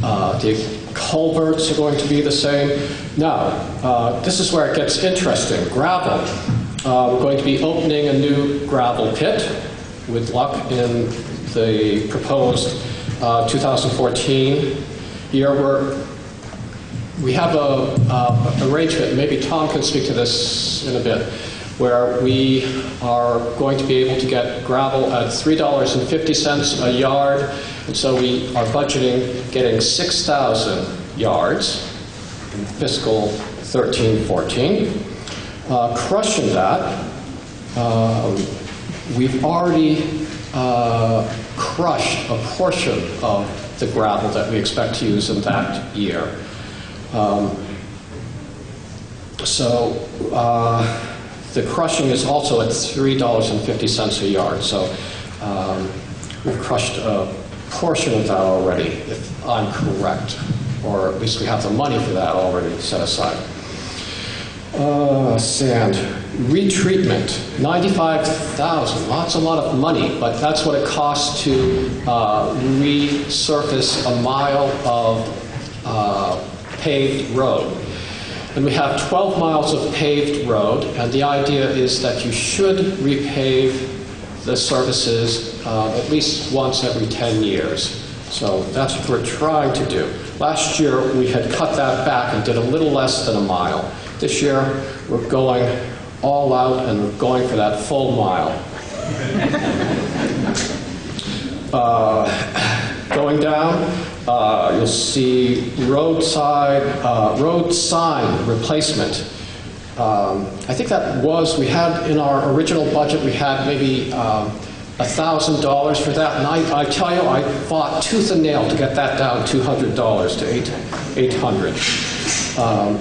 The culverts are going to be the same. Now, this is where it gets interesting. Gravel. We're going to be opening a new gravel pit with luck in the proposed 2014 year. We have a arrangement, maybe Tom can speak to this in a bit, where we are going to be able to get gravel at $3.50 a yard, and so we are budgeting getting 6,000 yards in fiscal 13-14. Crushing that, we've already crushed a portion of the gravel that we expect to use in that year. The crushing is also at $3.50 a yard. So we've crushed a portion of that already, if I'm correct, or at least we have the money for that already set aside. Sand retreatment, $95,000. Lots a lot of money, but that's what it costs to resurface a mile of paved road. And we have 12 miles of paved road, and the idea is that you should repave the surfaces at least once every 10 years. So that's what we're trying to do. Last year, we had cut that back and did a little less than a mile. This year, we're going all out and we're going for that full mile. Going down, you'll see road sign replacement. I think that was, we had in our original budget, we had maybe $1,000 for that. And I tell you, I fought tooth and nail to get that down $200 to $800.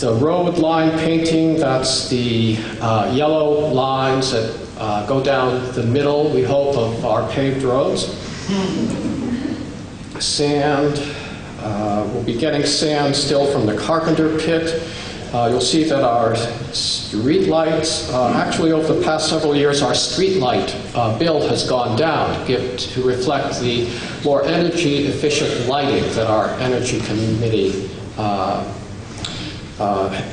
The road line painting, that's the yellow lines that go down the middle, we hope, of our paved roads. Sand, we'll be getting sand still from the Carpenter pit. You'll see that our street lights, actually over the past several years, our street light bill has gone down to reflect the more energy efficient lighting that our energy committee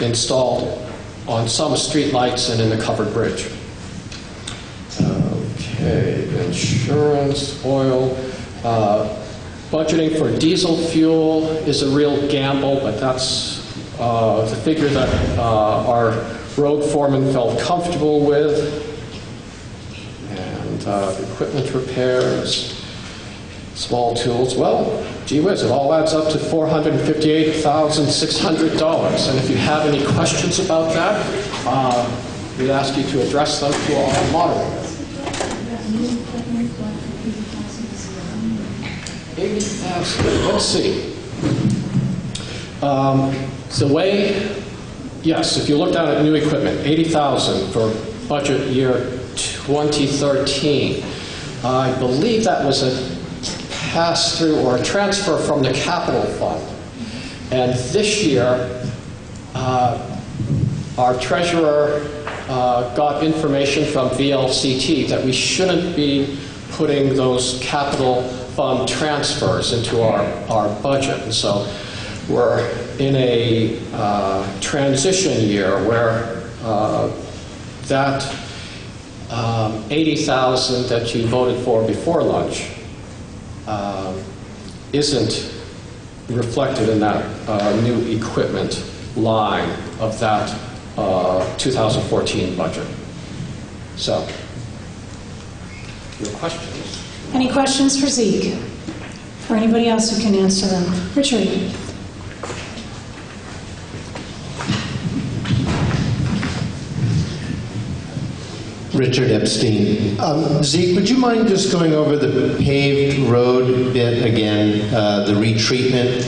installed on some street lights and in the covered bridge. Okay, insurance, oil. Budgeting for diesel fuel is a real gamble, but that's the figure that our road foreman felt comfortable with. And equipment repairs, small tools. Well, gee whiz, it all adds up to $458,600. And if you have any questions about that, we'd ask you to address them to our moderator. 80,000. Let's see. The way, yes, if you look down at new equipment, 80,000 for budget year 2013. I believe that was a pass-through or a transfer from the capital fund. And this year, our treasurer got information from VLCT that we shouldn't be putting those capital fund transfers into our budget. And so we're in a transition year where that 80,000 that you voted for before lunch isn't reflected in that new equipment line of that 2014 budget. So, your questions? Any questions for Zeke? Or anybody else who can answer them? Richard? Richard Epstein. Zeke, would you mind just going over the paved road bit again, the retreatment?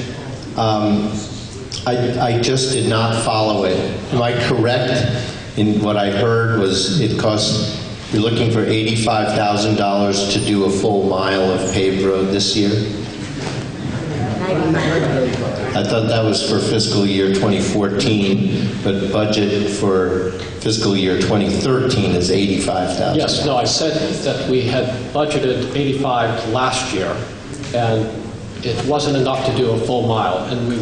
I just did not follow it. Am I correct in what I heard was it costs, you're looking for $85,000 to do a full mile of paved road this year? I thought that was for fiscal year 2014, but budget for fiscal year 2013 is $85,000. Yes, no, I said that we had budgeted 85 last year, and it wasn't enough to do a full mile, and we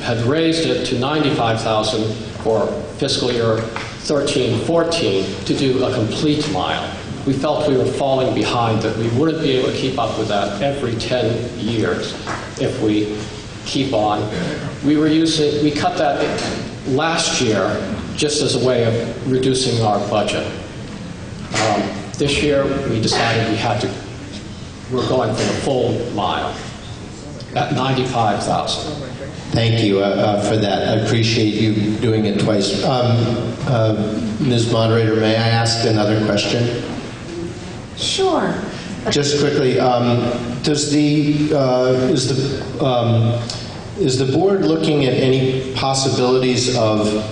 had raised it to 95,000 for fiscal year 13-14 to do a complete mile. We felt we were falling behind, that we wouldn't be able to keep up with that every 10 years if we keep on. We cut that last year just as a way of reducing our budget. This year we decided we're going for the full mile at 95,000. Thank you for that. I appreciate you doing it twice. Ms. Moderator, may I ask another question? Sure. Just quickly, is the board looking at any possibilities of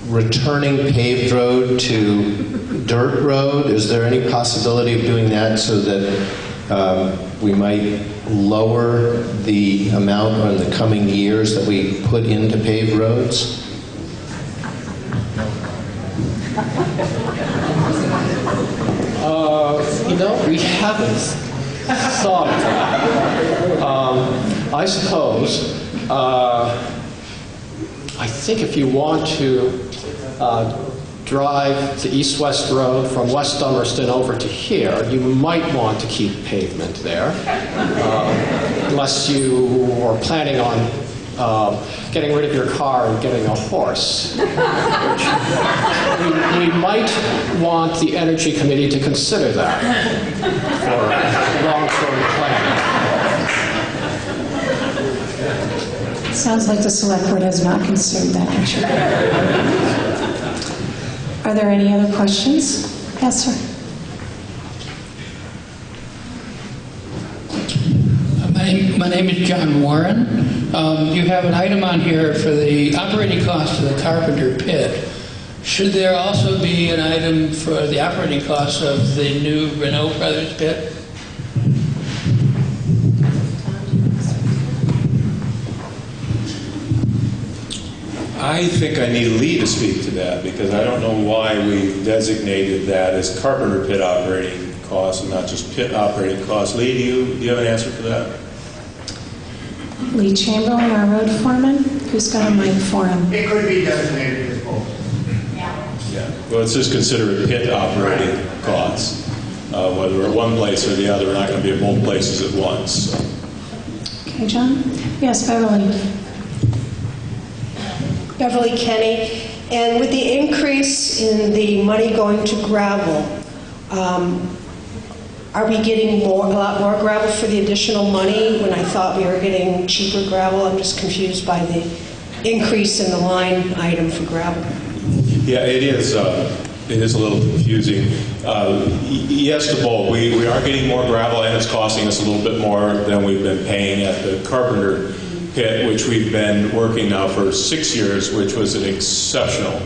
returning paved road to dirt road? Is there any possibility of doing that so that we might lower the amount in the coming years that we put into paved roads? We haven't thought of that. I suppose, I think if you want to drive the east-west road from West Dummerston over to here, you might want to keep pavement there, unless you are planning on getting rid of your car and getting a horse. We might want the Energy Committee to consider that for long-term planning. Sounds like the select board has not considered that, Richard. Are there any other questions? Yes, sir. My name is John Warren. You have an item on here for the operating cost of the Carpenter Pit. Should there also be an item for the operating costs of the new Renault Brothers Pit? I think I need Lee to speak to that, because I don't know why we designated that as Carpenter Pit operating costs and not just pit operating costs. Lee, do you have an answer for that? Lee Chamberlain, our road foreman, who's got a mic for him. It could be designated as both. Yeah. Well, it's just considered pit operating costs. Whether we're at one place or the other, we're not going to be at both places at once. So. Okay, John? Yes, Beverly. Beverly Kenny. And with the increase in the money going to gravel, are we getting a lot more gravel for the additional money when I thought we were getting cheaper gravel? I'm just confused by the increase in the line item for gravel. Yeah, it is a little confusing. Yes to both. We are getting more gravel, and it's costing us a little bit more than we've been paying at the Carpenter Pit, which we've been working now for 6 years, which was an exceptional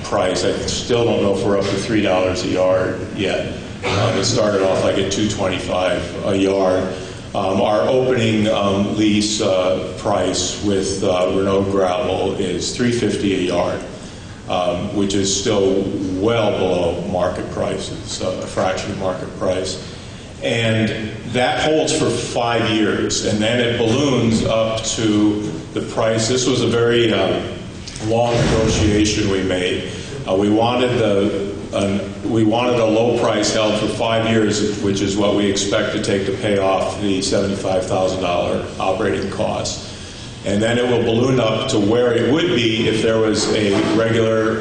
price. I still don't know if we're up to $3 a yard yet. It started off like at $2.25 a yard. Our opening lease price with Renault gravel is $3.50 a yard, which is still well below market prices, a fraction of market price. And that holds for 5 years, and then it balloons up to the price. This was a very long negotiation we made. We wanted a low price held for 5 years, which is what we expect to take to pay off the $75,000 operating cost. And then it will balloon up to where it would be if there was a regular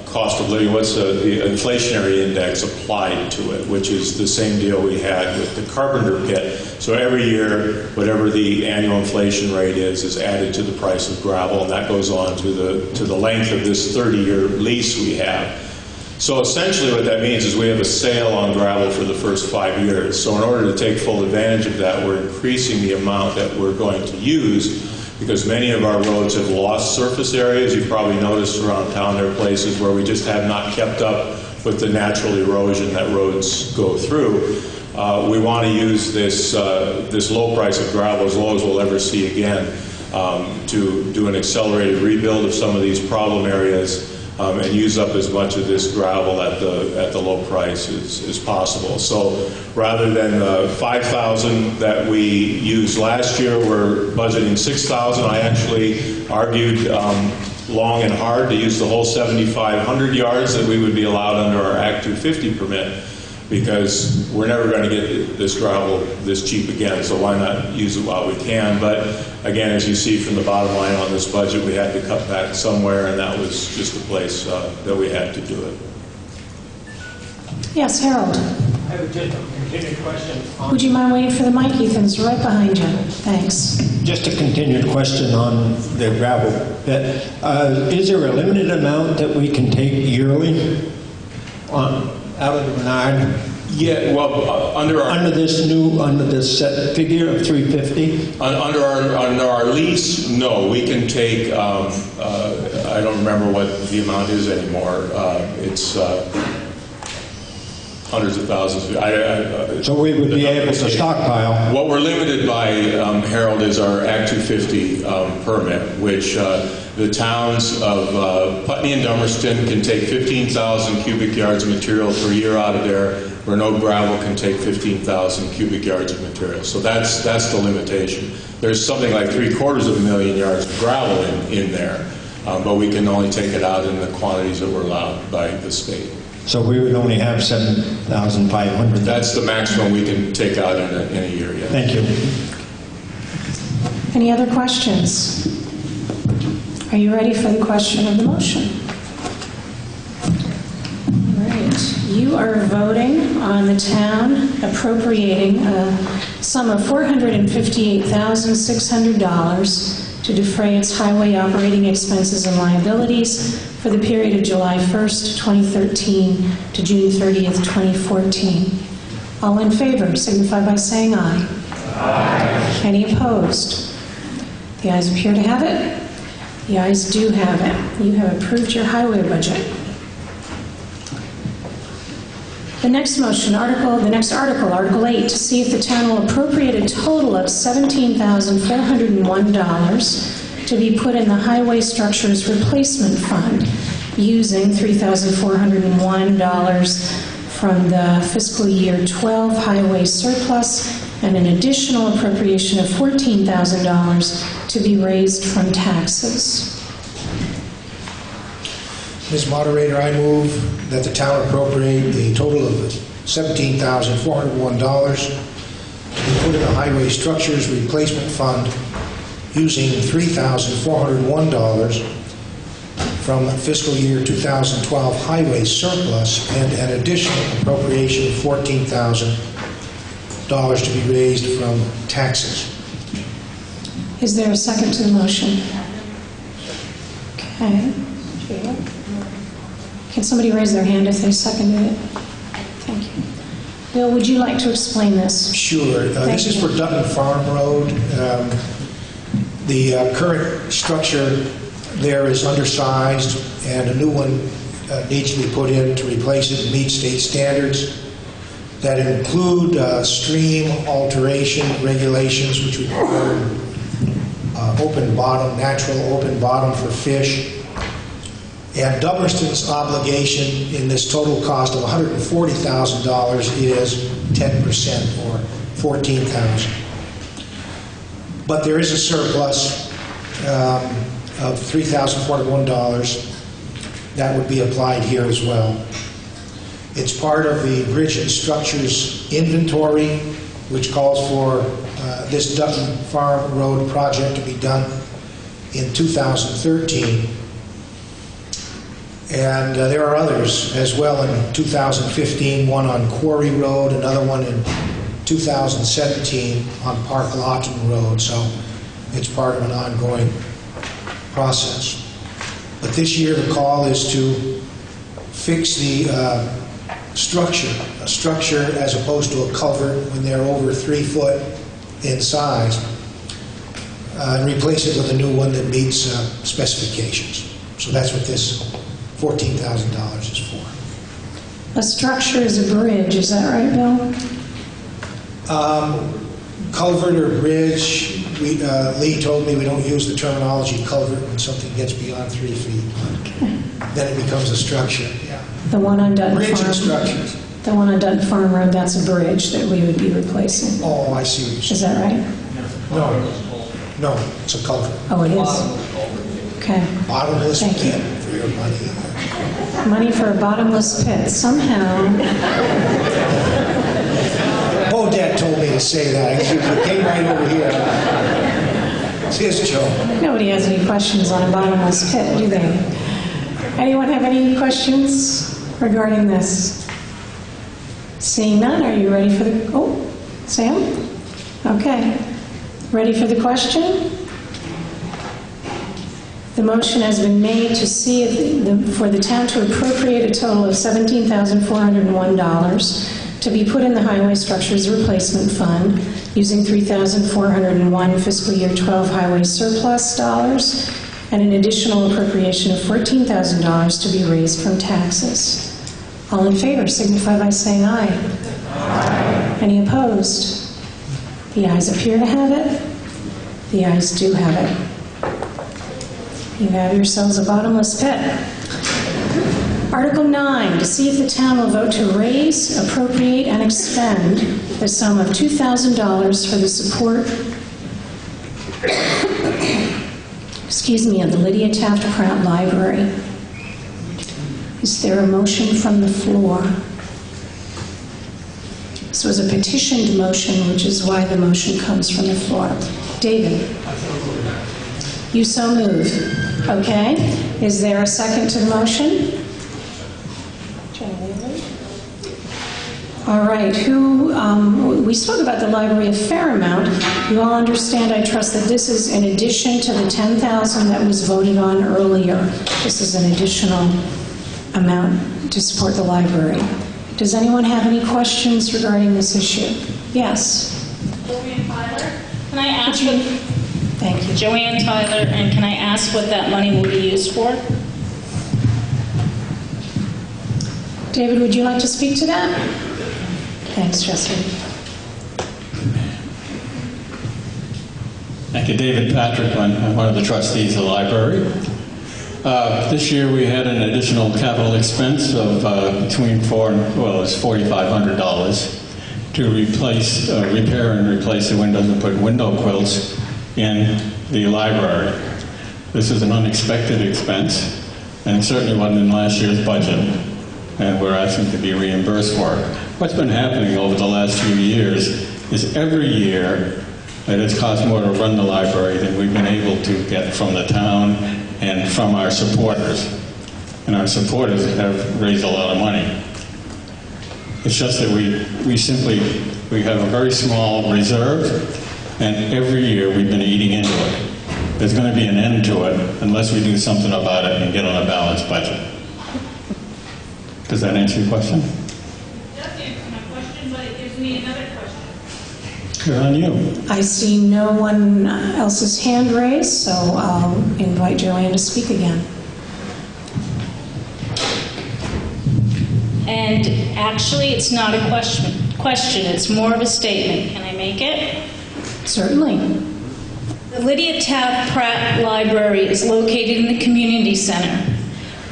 cost of living, what's the inflationary index applied to it, which is the same deal we had with the Carpenter Pit. So every year, whatever the annual inflation rate is added to the price of gravel, and that goes on to the length of this 30-year lease we have. So essentially what that means is we have a sale on gravel for the first 5 years. So in order to take full advantage of that, we're increasing the amount that we're going to use, because many of our roads have lost surface areas. You've probably noticed around town there are places where we just have not kept up with the natural erosion that roads go through. We want to use this low price of gravel, as low as we'll ever see again, to do an accelerated rebuild of some of these problem areas, and use up as much of this gravel at the low price as possible. So rather than the $5,000 that we used last year, we're budgeting $6,000. I actually argued long and hard to use the whole 7,500 yards that we would be allowed under our Act 250 permit, because we're never going to get this gravel this cheap again, so why not use it while we can. But again, as you see from the bottom line on this budget, we had to cut back somewhere, and that was just the place that we had to do it. Yes, Harold. I have just a continued question. Would you mind waiting for the mic, Ethan's right behind you. Thanks. Just a continued question on the gravel pit. Is there a limited amount that we can take yearly out of the Bernard? Yeah, well, under this set figure of 350. Under our lease, no, we can take. I don't remember what the amount is anymore. It's hundreds of thousands. So we would be able to stockpile. What we're limited by, Harold, is our Act 250 permit, which the towns of Putney and Dummerston can take 15,000 cubic yards of material per year out of there, where no gravel can take 15,000 cubic yards of material. So that's the limitation. There's something like 750,000 yards of gravel in there, but we can only take it out in the quantities that were allowed by the state. So we would only have 7,500. That's the maximum we can take out in a year. Yeah. Thank you. Any other questions? Are you ready for the question of the motion? All right. You are voting on the town appropriating a sum of $458,600 to defray its highway operating expenses and liabilities for the period of July 1st, 2013 to June 30th, 2014. All in favor signify by saying aye. Aye. Any opposed? The ayes appear to have it. The ayes do have it. You have approved your highway budget. The next motion, Article 8, to see if the town will appropriate a total of $17,401 to be put in the Highway Structures Replacement Fund, using $3,401 from the fiscal year 12 highway surplus and an additional appropriation of $14,000 to be raised from taxes. Ms. Moderator, I move that the town appropriate a total of $17,401 to be put in the Highway Structures Replacement Fund, using $3,401 from fiscal year 2012 highway surplus and an additional appropriation of $14,000 to be raised from taxes. Is there a second to the motion? Okay. Can somebody raise their hand if they seconded it? Thank you. Bill, would you like to explain this? Sure. This is for Dutton Farm Road. The current structure there is undersized, and a new one needs to be put in to replace it and meet state standards that include stream alteration regulations, which require open bottom, natural open bottom for fish, And Dummerston's obligation in this total cost of $140,000 is 10% or $14,000. But there is a surplus of $3,401 that would be applied here as well. It's part of the Bridge and Structures inventory, which calls for this Dutton Farm Road project to be done in 2013. And there are others as well in 2015, one on Quarry Road, another one in 2017 on Park Lawton Road, so it's part of an ongoing process. But this year the call is to fix the a structure as opposed to a culvert when they're over 3 foot in size, and replace it with a new one that meets specifications. So that's what this $14,000 is for. A structure is a bridge, is that right, Bill? Culvert or bridge, Lee told me we don't use the terminology culvert when something gets beyond 3 feet. Okay. Then it becomes a structure, yeah. The one on Dutton Bridge Farm. and structures. The one on Dutton Farm Road, that's a bridge that we would be replacing. Oh, I see what you're saying. Is that right? No, it's a culvert. Oh, it is? Okay. Bottomless Thank you. pit for your money. Money for a bottomless pit. Somehow, Dad told me to say that. He came right over here. It's his joke. nobody has any questions on a bottomless pit, do they? Anyone have any questions regarding this? Seeing none, are you ready for the... Oh, Sam? Okay. Ready for the question? The motion has been made to see for the town to appropriate a total of $17,401 to be put in the Highway Structures Replacement Fund using $3,401 fiscal year 12 highway surplus dollars and an additional appropriation of $14,000 to be raised from taxes. All in favor signify by saying aye. Aye. Any opposed? The ayes appear to have it. The ayes do have it. You have yourselves a bottomless pit. Article 9, to see if the town will vote to raise, appropriate, and expend the sum of $2,000 for the support of the Lydia Taft Pratt Library. Is there a motion from the floor? This was a petitioned motion, which is why the motion comes from the floor. David? You so move. Okay. Is there a second to the motion? All right. We spoke about the library a fair amount. You all understand, I trust, that this is in addition to the $10,000 that was voted on earlier. This is an additional amount to support the library. Does anyone have any questions regarding this issue? Yes. Joanne Tyler. Can I ask Thank you. Joanne Tyler, and can I ask what that money will be used for? David, would you like to speak to that? Thanks, Justin. Thank you, David Patrick. I'm one of the trustees of the library. This year we had an additional capital expense of between $4,500 to repair and replace the windows and put window quilts in the library. This is an unexpected expense, and it certainly wasn't in last year's budget, and we're asking to be reimbursed for it. What's been happening over the last few years is every year it has cost more to run the library than we've been able to get from the town and from our supporters. And our supporters have raised a lot of money. It's just that we have a very small reserve, and every year we've been eating into it. There's going to be an end to it unless we do something about it and get on a balanced budget. Does that answer your question? It does answer my question, but it gives me another question. Good on you. I see no one else's hand raised, so I'll invite Joanne to speak again. And actually, it's not a question, it's more of a statement. Can I make it? Certainly. The Lydia Taft Pratt Library is located in the community center.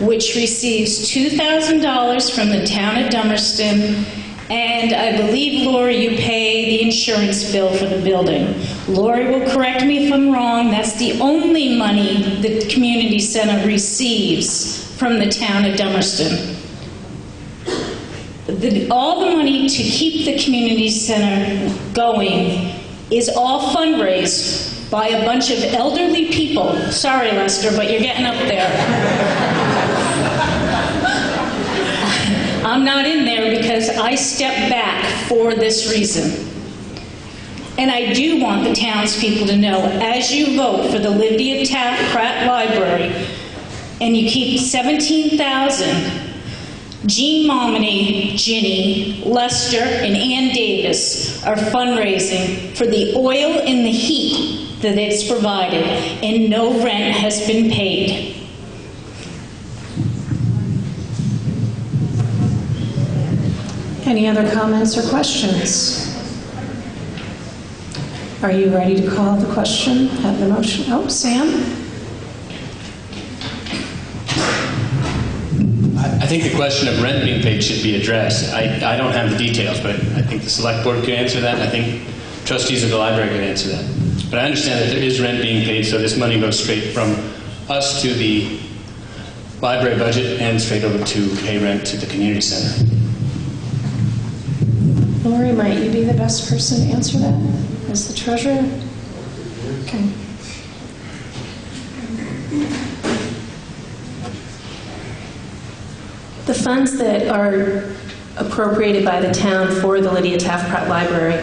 which receives $2,000 from the town of Dummerston, and I believe, Lori, you pay the insurance bill for the building. Lori will correct me if I'm wrong. That's the only money the community center receives from the town of Dummerston. All the money to keep the community center going is all fundraised by a bunch of elderly people. Sorry, Lester, but you're getting up there. I'm not in there because I stepped back for this reason. And I do want the townspeople to know, as you vote for the Lydia Taft Pratt Library, and you keep $17,000, Jean Momini, Ginny, Lester, and Ann Davis are fundraising for the oil and the heat that it's provided, and no rent has been paid. Any other comments or questions? Are you ready to call the question? Have the motion? Oh, Sam? I think the question of rent being paid should be addressed. I don't have the details, but I think the select board could answer that, and I think trustees of the library could answer that. But I understand that there is rent being paid, so this money goes straight from us to the library budget and straight over to pay rent to the community center. Lori, might you be the best person to answer that as the treasurer? Okay. The funds that are appropriated by the town for the Lydia Taft Pratt Library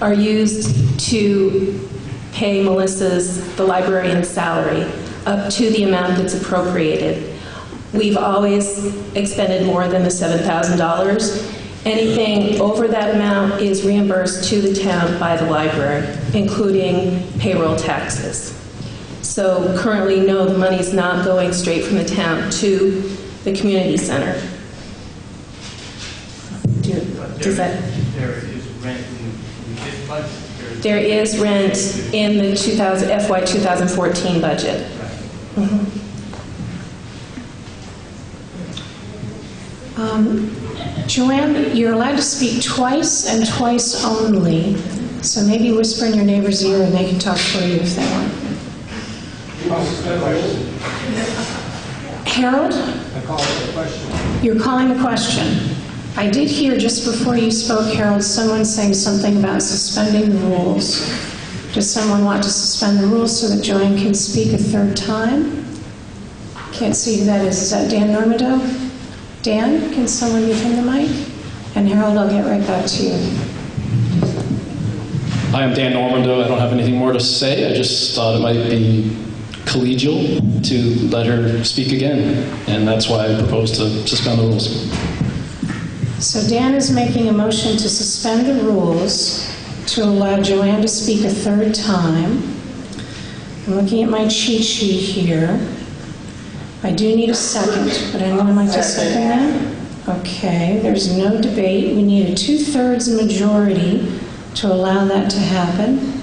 are used to pay the librarian's salary up to the amount that's appropriated. We've always expended more than the $7,000. Anything over that amount is reimbursed to the town by the library, including payroll taxes. So currently, no, the money's not going straight from the town to the community center. Does that? There is rent in this budget? There is rent in the FY 2014 budget. Mm-hmm. Joanne, you're allowed to speak twice and twice only, so maybe whisper in your neighbor's ear and they can talk for you if they want. Harold? I call it a question. You're calling a question. I did hear just before you spoke, Harold, someone saying something about suspending the rules. Does someone want to suspend the rules so that Joanne can speak a third time? Can't see who that is. Is that Dan Normando? Dan, can someone give him the mic? And Harold, I'll get right back to you. Hi, I'm Dan Normando. I don't have anything more to say. I just thought it might be collegial to let her speak again, and that's why I propose to suspend the rules. So Dan is making a motion to suspend the rules to allow Joanne to speak a third time. I'm looking at my cheat sheet here. I do need a second, but anyone like to second that? Okay, there's no debate. We need a 2/3 majority to allow that to happen.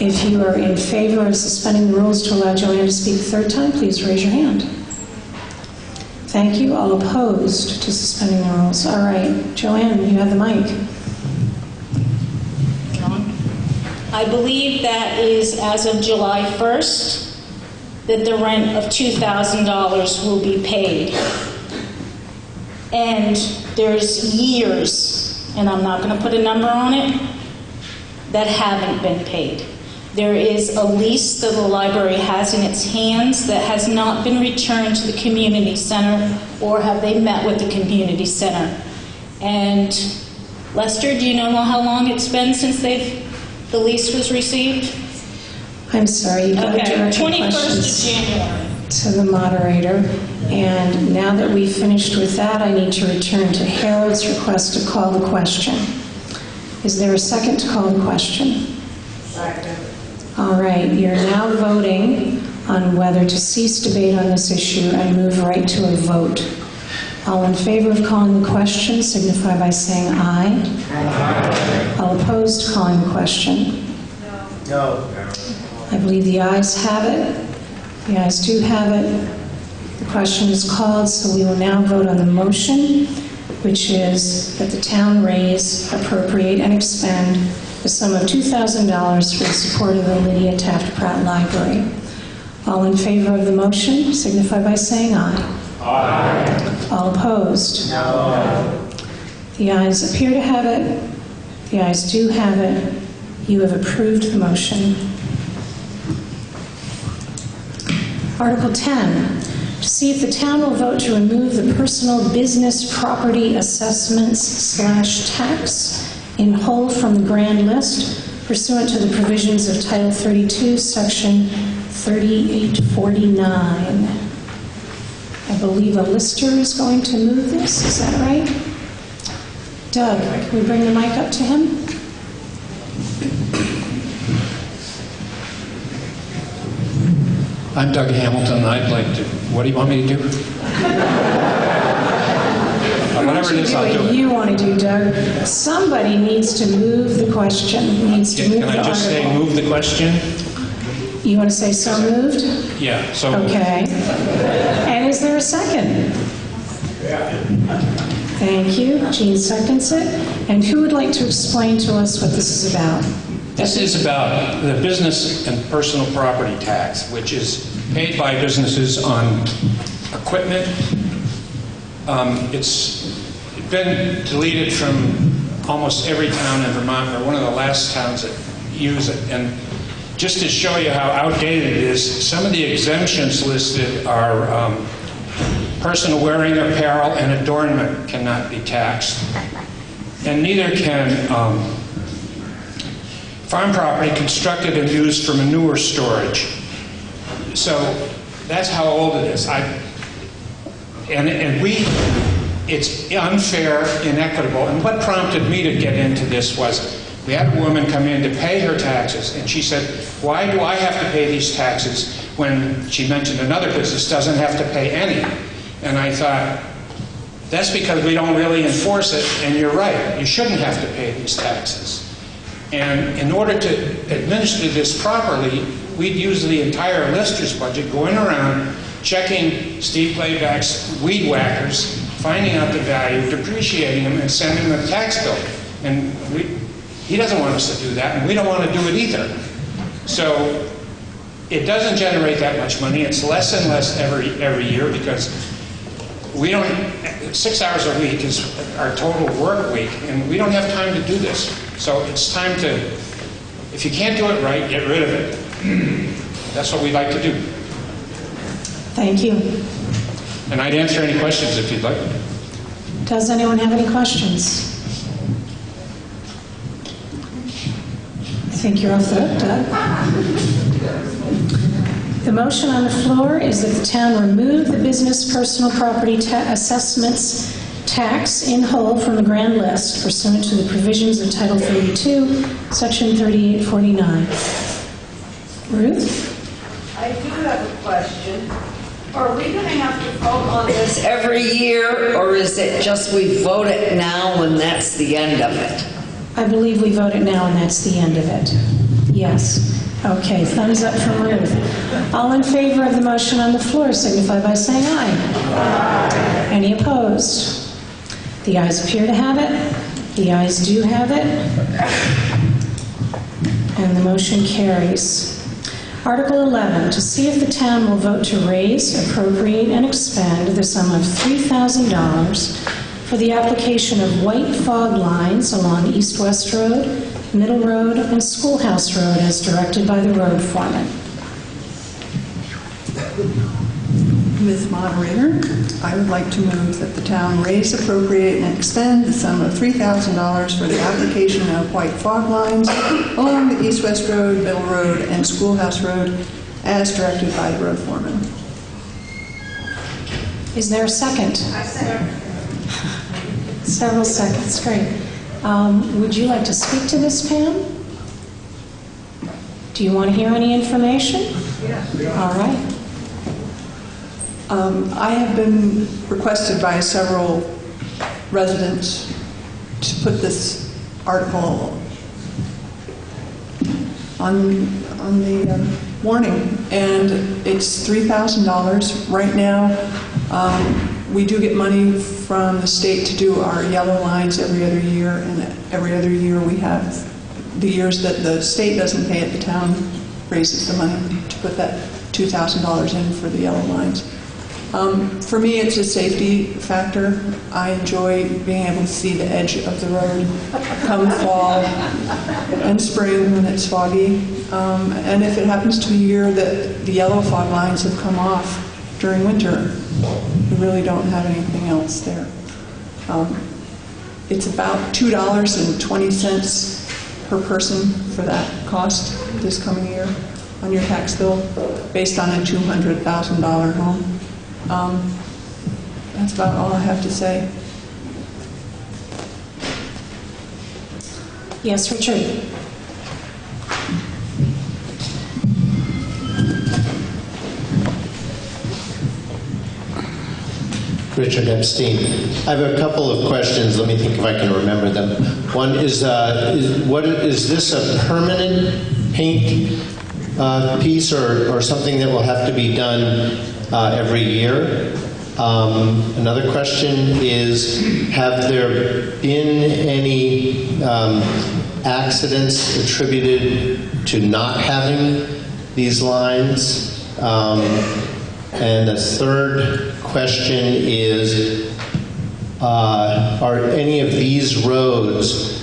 If you are in favor of suspending the rules to allow Joanne to speak a third time, please raise your hand. Thank you. All opposed to suspending the rules. All right, Joanne, you have the mic. I believe that is as of July 1st that the rent of $2,000 will be paid. And there's years, and I'm not going to put a number on it, that haven't been paid. There is a lease that the library has in its hands that has not been returned to the community center, or have they met with the community center. And Lester, do you know how long it's been since the lease was received? I'm sorry, you've got to direct your 21st questions of January. to the moderator. And now that we've finished with that, I need to return to Harold's request to call the question. Is there a second to call the question? Second. All right, you're now voting on whether to cease debate on this issue and move right to a vote. All in favor of calling the question signify by saying aye. Aye. All opposed to calling the question? No. I believe the ayes have it. The ayes do have it. The question is called, so we will now vote on the motion, which is that the town raise, appropriate, and expend the sum of $2,000 for the support of the Lydia Taft Pratt Library. All in favor of the motion signify by saying aye. Aye. All opposed? No. The ayes appear to have it. The ayes do have it. You have approved the motion. Article 10, to see if the town will vote to remove the personal business property assessments / tax in whole from the grand list pursuant to the provisions of Title 32, Section 3849. I believe a lister is going to move this. Is that right? Doug, can we bring the mic up to him? I'm Doug Hamilton. I'd like to. What do you want me to do? Whatever it is, I'll do What it. you want to do, Doug? Somebody needs to move the question. Needs to move Can the I just say article. move the question? You want to say so moved? Yeah. So. Okay. And is there a second? Thank you. Jean seconds it. And who would like to explain to us what this is about? This is about the business and personal property tax, which is paid by businesses on equipment. It's been deleted from almost every town in Vermont. We're one of the last towns that use it. And just to show you how outdated it is, some of the exemptions listed are personal wearing apparel and adornment cannot be taxed. And neither can farm property constructed and used for manure storage. So that's how old it is. It's unfair, inequitable. And what prompted me to get into this was we had a woman come in to pay her taxes, and she said, "Why do I have to pay these taxes when," she mentioned, "another business doesn't have to pay any?" And I thought, that's because we don't really enforce it, and you're right, you shouldn't have to pay these taxes. And in order to administer this properly, we'd use the entire lister's budget, going around, checking Steve Playback's weed whackers, finding out the value, depreciating them, and sending them a tax bill. And he doesn't want us to do that, and we don't want to do it either. So it doesn't generate that much money. It's less and less every year because we don't, 6 hours a week is our total work week, and we don't have time to do this. So it's time to, if you can't do it right, get rid of it. That's what we'd like to do. Thank you. And I'd answer any questions if you'd like. Does anyone have any questions? I think you're off the hook, Doug. The motion on the floor is that the town remove the business personal property assessments tax in whole from the grand list pursuant to the provisions of Title 32, Section 3849. Ruth? I do have a question. Are we going to have to vote on this every year, or is it just we vote it now and that's the end of it? I believe we vote it now and that's the end of it. Yes. Okay, thumbs up from Ruth. All in favor of the motion on the floor signify by saying aye. Aye. Any opposed? The ayes appear to have it. The ayes do have it. And the motion carries. Article 11, to see if the town will vote to raise, appropriate, and expend the sum of $3,000 for the application of white fog lines along East-West Road, Middle Road, and Schoolhouse Road as directed by the road foreman. Ms. Moderator, I would like to move that the town raise, appropriate, and expend the sum of $3,000 for the application of white fog lines along the East-West Road, Middle Road, and Schoolhouse Road as directed by the road foreman. Is there a second? I second. Several seconds, great. Would you like to speak to this, Pam? Do you want to hear any information? Yes. All right. I have been requested by several residents to put this article on the warning, and it's $3,000 right now. We do get money from the state to do our yellow lines every other year, and every other year we have the years that the state doesn't pay it, the town raises the money to put that $2,000 in for the yellow lines. For me, it's a safety factor. I enjoy being able to see the edge of the road come fall and spring when it's foggy. And if it happens to be a year that the yellow fog lines have come off during winter, we really don't have anything else there. It's about $2.20 per person for that cost this coming year on your tax bill, based on a $200,000 home. That's about all I have to say. Yes, Richard. Richard Epstein. I have a couple of questions. Let me think if I can remember them. One is this a permanent paint piece or something that will have to be done every year? Another question is, have there been any accidents attributed to not having these lines? And the third question is, are any of these roads,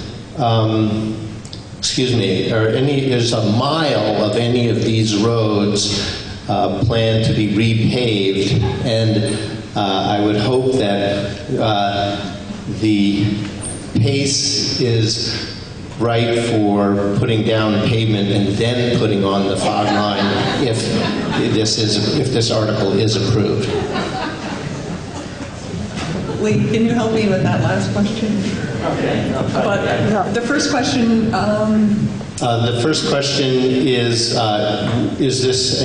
is a mile of any of these roads planned to be repaved? And I would hope that the pace is right for putting down pavement and then putting on the fog line if this article is approved. Lee, can you help me with that last question? But the first question. The first question is this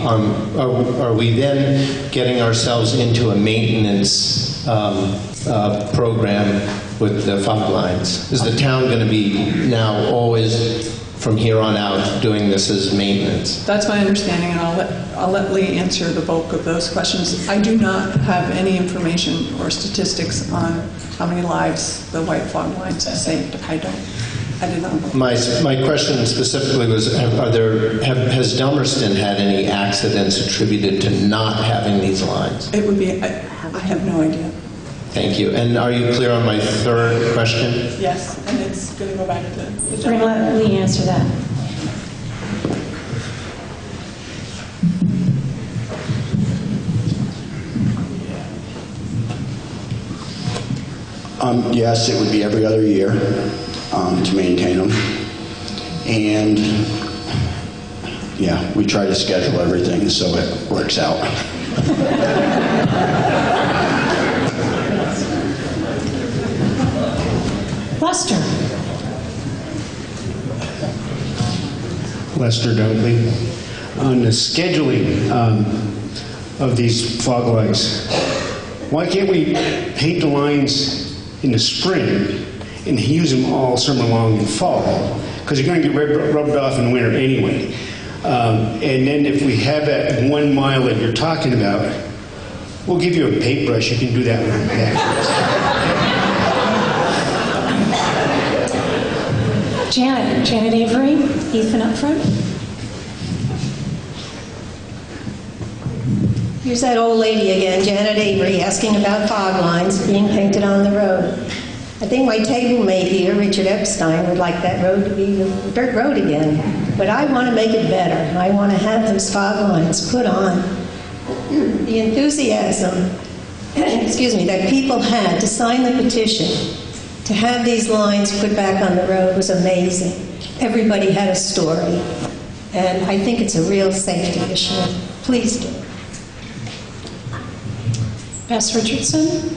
are we then getting ourselves into a maintenance program with the fog lines? Is the town going to be now always from here on out doing this as maintenance? That's my understanding, and I'll let Lee answer the bulk of those questions. I do not have any information or statistics on how many lives the white fog lines have saved. I did not know. My question specifically was, has Dummerston had any accidents attributed to not having these lines? It would be, I have no idea. Thank you. And are you clear on my third question? Yes, and it's going to go back to the We're going to let Lee answer that. Yes, it would be every other year to maintain them. And yeah, we try to schedule everything so it works out. Lester. Lester Dunkley. On the scheduling of these fog lights, why can't we paint the lines in the spring and use them all summer long in fall? Because you're going to get rubbed off in winter anyway. And then if we have that 1 mile that you're talking about, we'll give you a paintbrush. You can do that one backwards. Janet Avery, Ethan up front. Here's that old lady again, Janet Avery, asking about fog lines being painted on the road. I think my table mate here, Richard Epstein, would like that road to be the dirt road again. But I want to make it better. I want to have those fog lines put on. The enthusiasm, that people had to sign the petition to have these lines put back on the road was amazing. Everybody had a story. And I think it's a real safety issue. Please do. Bess Richardson.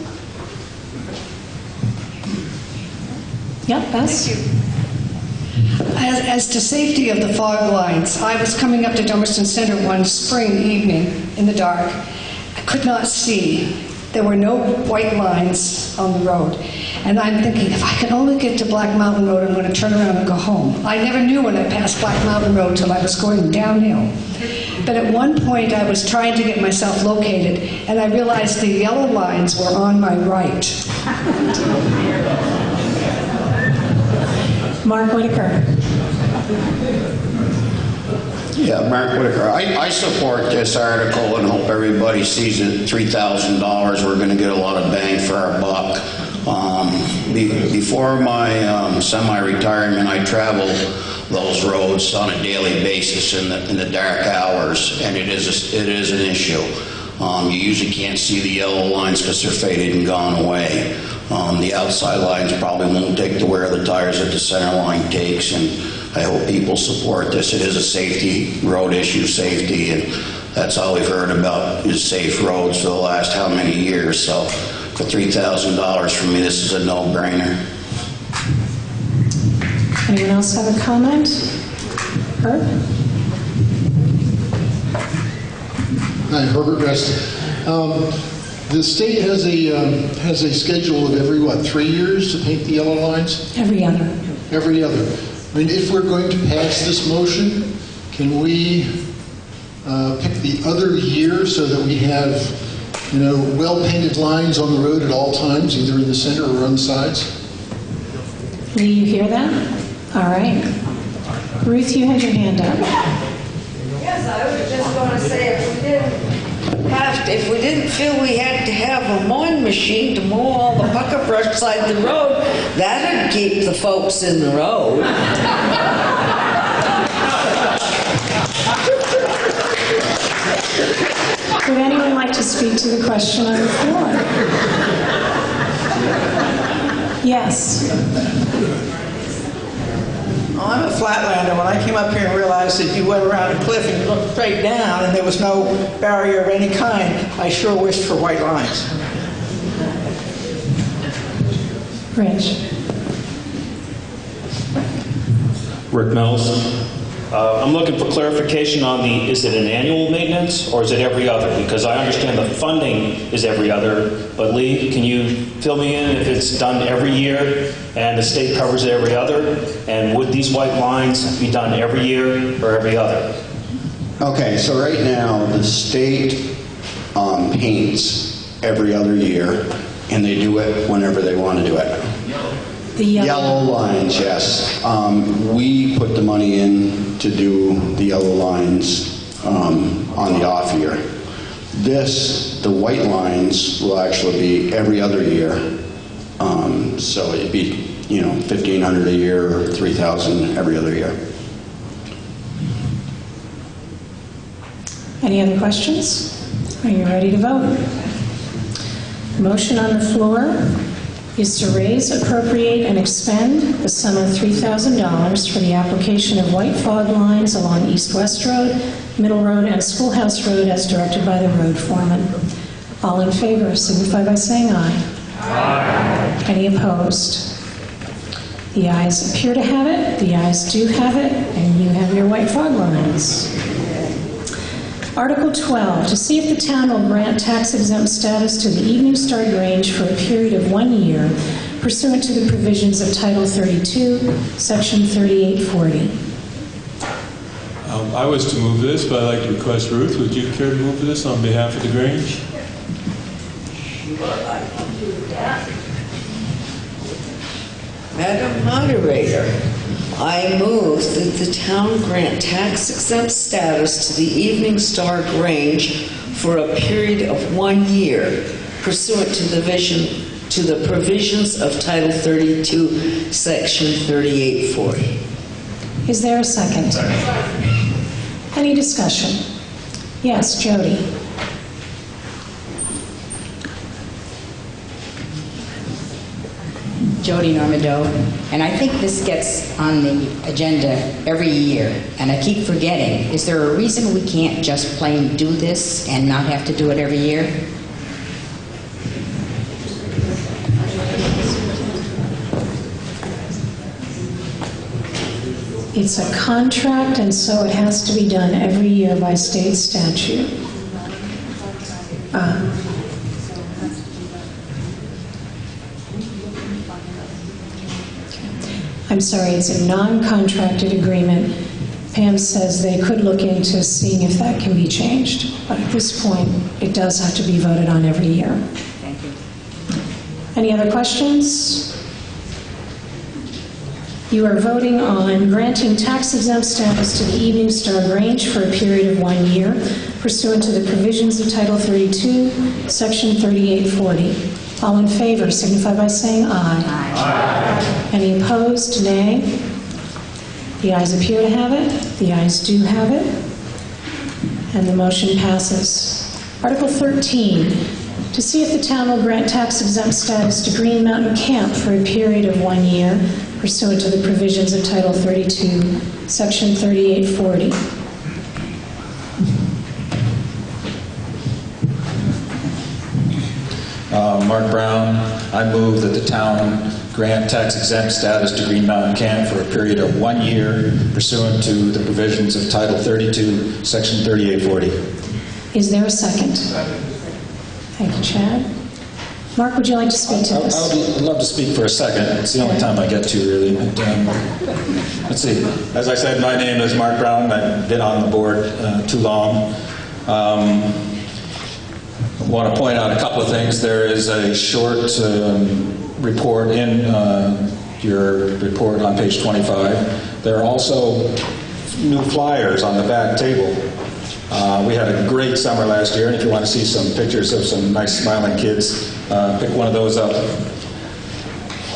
Yep, Bess. Thank you. As to safety of the fog lines, I was coming up to Dummerston Center one spring evening in the dark. I could not see. There were no white lines on the road. And I'm thinking, if I can only get to Black Mountain Road, I'm going to turn around and go home. I never knew when I passed Black Mountain Road till I was going downhill. But at one point, I was trying to get myself located, and I realized the yellow lines were on my right. Mark Whitaker. Yeah, Mark Whitaker. I support this article and hope everybody sees it. $3,000, we're going to get a lot of bang for our buck. Before my semi-retirement, I traveled those roads on a daily basis in the dark hours, and it is an issue. You usually can't see the yellow lines because they're faded and gone away. The outside lines probably won't take the wear of the tires that the center line takes, and I hope people support this. It is a safety, road issue safety, and that's all we've heard about is safe roads for the last how many years. So for $3,000 for me, this is a no-brainer. Anyone else have a comment? Herb? Hi, Herbert Rest. The state has a schedule of every, 3 years to paint the yellow lines? Every other. Every other. I mean, if we're going to pass this motion, can we pick the other year so that we have, well-painted lines on the road at all times, either in the center or on the sides? Lee, you hear that? All right. Ruth, you had your hand up. Yes, I was just going to say if we didn't feel we had to have a mowing machine to mow all the pucker brush side the road, that'd keep the folks in the road. Would anyone like to speak to the question on the floor? Yes. Well, I'm a flatlander. When I came up here and realized that you went around a cliff and you looked straight down and there was no barrier of any kind, I sure wished for white lines. Rich. Rick Mills. I'm looking for clarification on is it an annual maintenance or is it every other? Because I understand the funding is every other, but Lee, can you fill me in if it's done every year and the state covers it every other? And would these white lines be done every year or every other? Okay, so right now the state paints every other year, and they do it whenever they want to do it. The yellow lines, yes. We put the money in to do the yellow lines on the off year. The white lines will actually be every other year. So it'd be, $1,500 a year or $3,000 every other year. Any other questions? Are you ready to vote? The motion on the floor is to raise, appropriate, and expend the sum of $3,000 for the application of white fog lines along East-West Road, Middle Road, and Schoolhouse Road as directed by the road foreman. All in favor signify by saying aye. Aye. Any opposed? The ayes appear to have it, the ayes do have it, and you have your white fog lines. Article 12, to see if the town will grant tax-exempt status to the Evening Star Grange for a period of 1 year pursuant to the provisions of Title 32, Section 3840. I was to move this, but I'd like to request Ruth, would you care to move this on behalf of the Grange? Madam Moderator, I move that the town grant tax-exempt status to the Evening Star Grange for a period of 1 year pursuant to the provisions of Title 32, Section 3840. Is there a second? Any discussion? Yes, Jody. Jody Normando, and I think this gets on the agenda every year, and I keep forgetting. Is there a reason we can't just plain do this and not have to do it every year? It's a contract, and so it has to be done every year by state statute. I'm sorry, it's a non-contracted agreement. Pam says they could look into seeing if that can be changed, but at this point, it does have to be voted on every year. Thank you. Any other questions? You are voting on granting tax exempt status to the Evening Star Grange for a period of 1 year pursuant to the provisions of Title 32, Section 3840. All in favor signify by saying aye. Aye. Any opposed? Nay. The ayes appear to have it. The ayes do have it. And the motion passes. Article 13, to see if the town will grant tax exempt status to Green Mountain Camp for a period of 1 year pursuant to the provisions of Title 32, Section 3840. Mark Brown, I move that the town grant tax exempt status to Green Mountain Camp for a period of 1 year pursuant to the provisions of Title 32, Section 3840. Is there a second? Thank you, Chad. Mark, would you like to speak to this? I would love to speak for a second. It's the only time I get to, really. But, let's see. As I said, my name is Mark Brown. I've been on the board too long. I want to point out a couple of things. There is a short report in your report on page 25. There are also new flyers on the back table. We had a great summer last year, and if you want to see some pictures of some nice smiling kids, pick one of those up.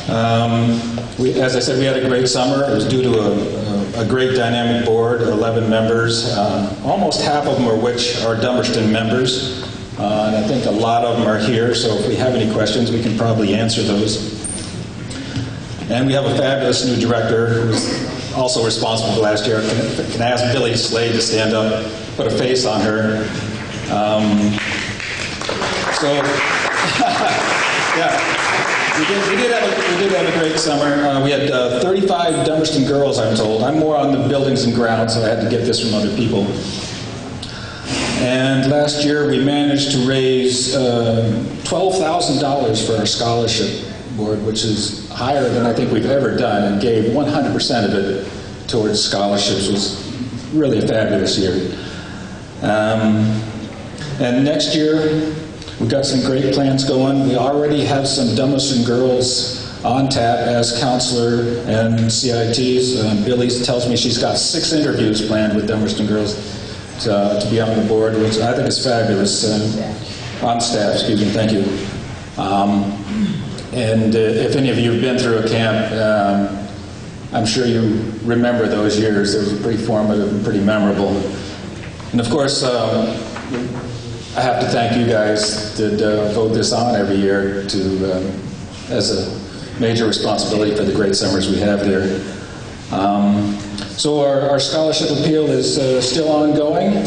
As I said, we had a great summer. It was due to a great dynamic board, 11 members. Almost half of them are Dummerston members. And I think a lot of them are here, so if we have any questions, we can probably answer those. And we have a fabulous new director who was also responsible for last year. Can I ask Billy Slade to stand up, put a face on her? Yeah, we did have a great summer. We had 35 Dummerston girls, I'm told. I'm more on the buildings and grounds, so I had to get this from other people. And last year we managed to raise $12,000 for our scholarship board, which is higher than I think we've ever done, and gave 100% of it towards scholarships. It was really a fabulous year. And next year we've got some great plans going. We already have some Dummerston girls on tap as counselor and CITs. Billy tells me she's got 6 interviews planned with Dummerston girls to be on the board, which I think is fabulous. On staff, excuse me, thank you. And if any of you have been through a camp, I'm sure you remember those years. It was pretty formative and pretty memorable. And of course, I have to thank you guys that vote this on every year as a major responsibility for the great summers we have there. So our scholarship appeal is still ongoing.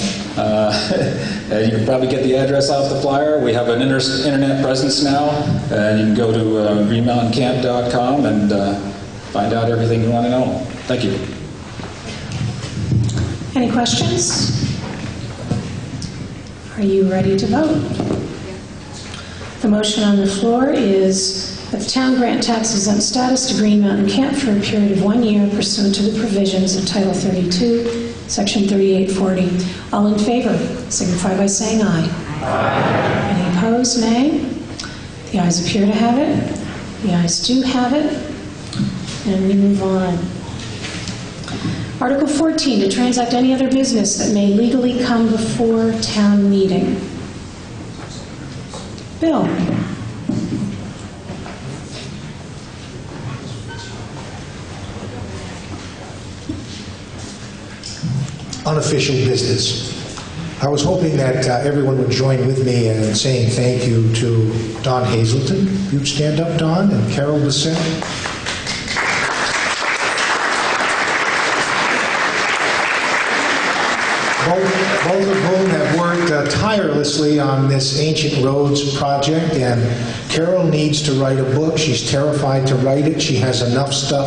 You can probably get the address off the flyer. We have an internet presence now. You can go to greenmountaincamp.com and find out everything you want to know. Thank you. Any questions? Are you ready to vote? The motion on the floor is that the town grant tax exempt status to Green Mountain Camp for a period of 1 year pursuant to the provisions of Title 32, Section 3840. All in favor signify by saying aye. Aye. Any opposed? Nay. The ayes appear to have it. The ayes do have it. And we move on. Article 14, to transact any other business that may legally come before town meeting. Bill. Unofficial business. I was hoping that everyone would join with me in saying thank you to Don Hazelton. You'd stand up, Don, and Carol Bissett. Both of whom have worked tirelessly on this Ancient Roads project, and Carol needs to write a book. She's terrified to write it. She has enough stuff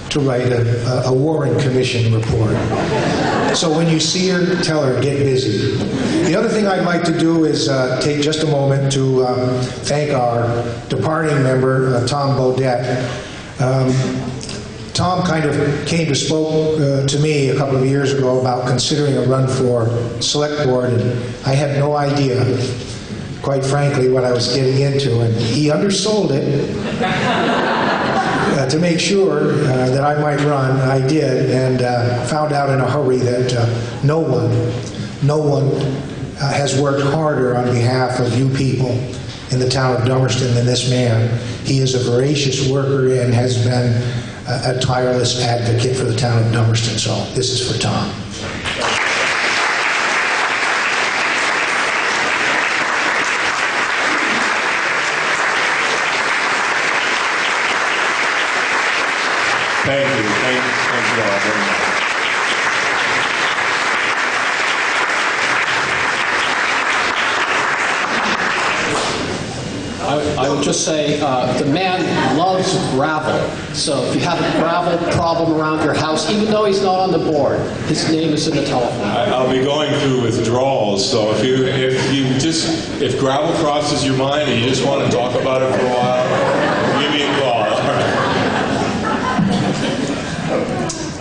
to write a Warren Commission report. So when you see her, tell her, get busy. The other thing I'd like to do is take just a moment to thank our departing member, Tom Bodette. Tom kind of came to spoke to me a couple of years ago about considering a run for select board, and I had no idea, quite frankly, what I was getting into, and he undersold it to make sure that I might run. I did, and found out in a hurry that no one has worked harder on behalf of you people in the town of Dummerston than this man. He is a voracious worker and has been a tireless advocate for the town of Dummerston. So this is for Tom. Thank you all very much. I would just say the man loves gravel. So if you have a gravel problem around your house, even though he's not on the board, his name is in the telephone. I'll be going through withdrawals, so if gravel crosses your mind and you just want to talk about it for a while, give me a call.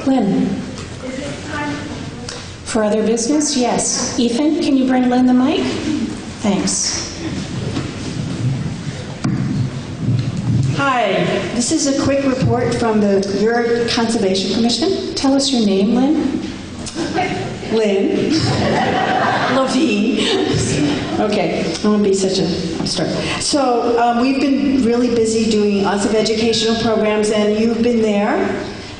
Lynn? For other business? Yes. Ethan, can you bring Lynn the mic? Thanks. Hi, this is a quick report from the Bureau Conservation Commission. Tell us your name, Lynn. Lynn. Levine. Okay, I won't be such a start. So we've been really busy doing lots of educational programs, and you've been there.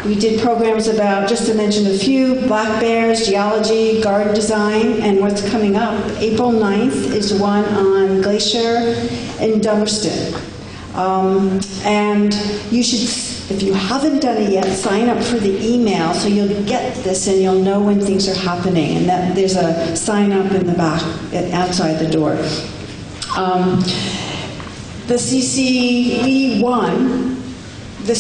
We did programs about, just to mention a few, black bears, geology, garden design, and what's coming up. April 9th is one on Glacier in Dummerston. And you should, if you haven't done it yet, sign up for the email so you'll get this and you'll know when things are happening. And that there's a sign up in the back, outside the door. The CCE1, the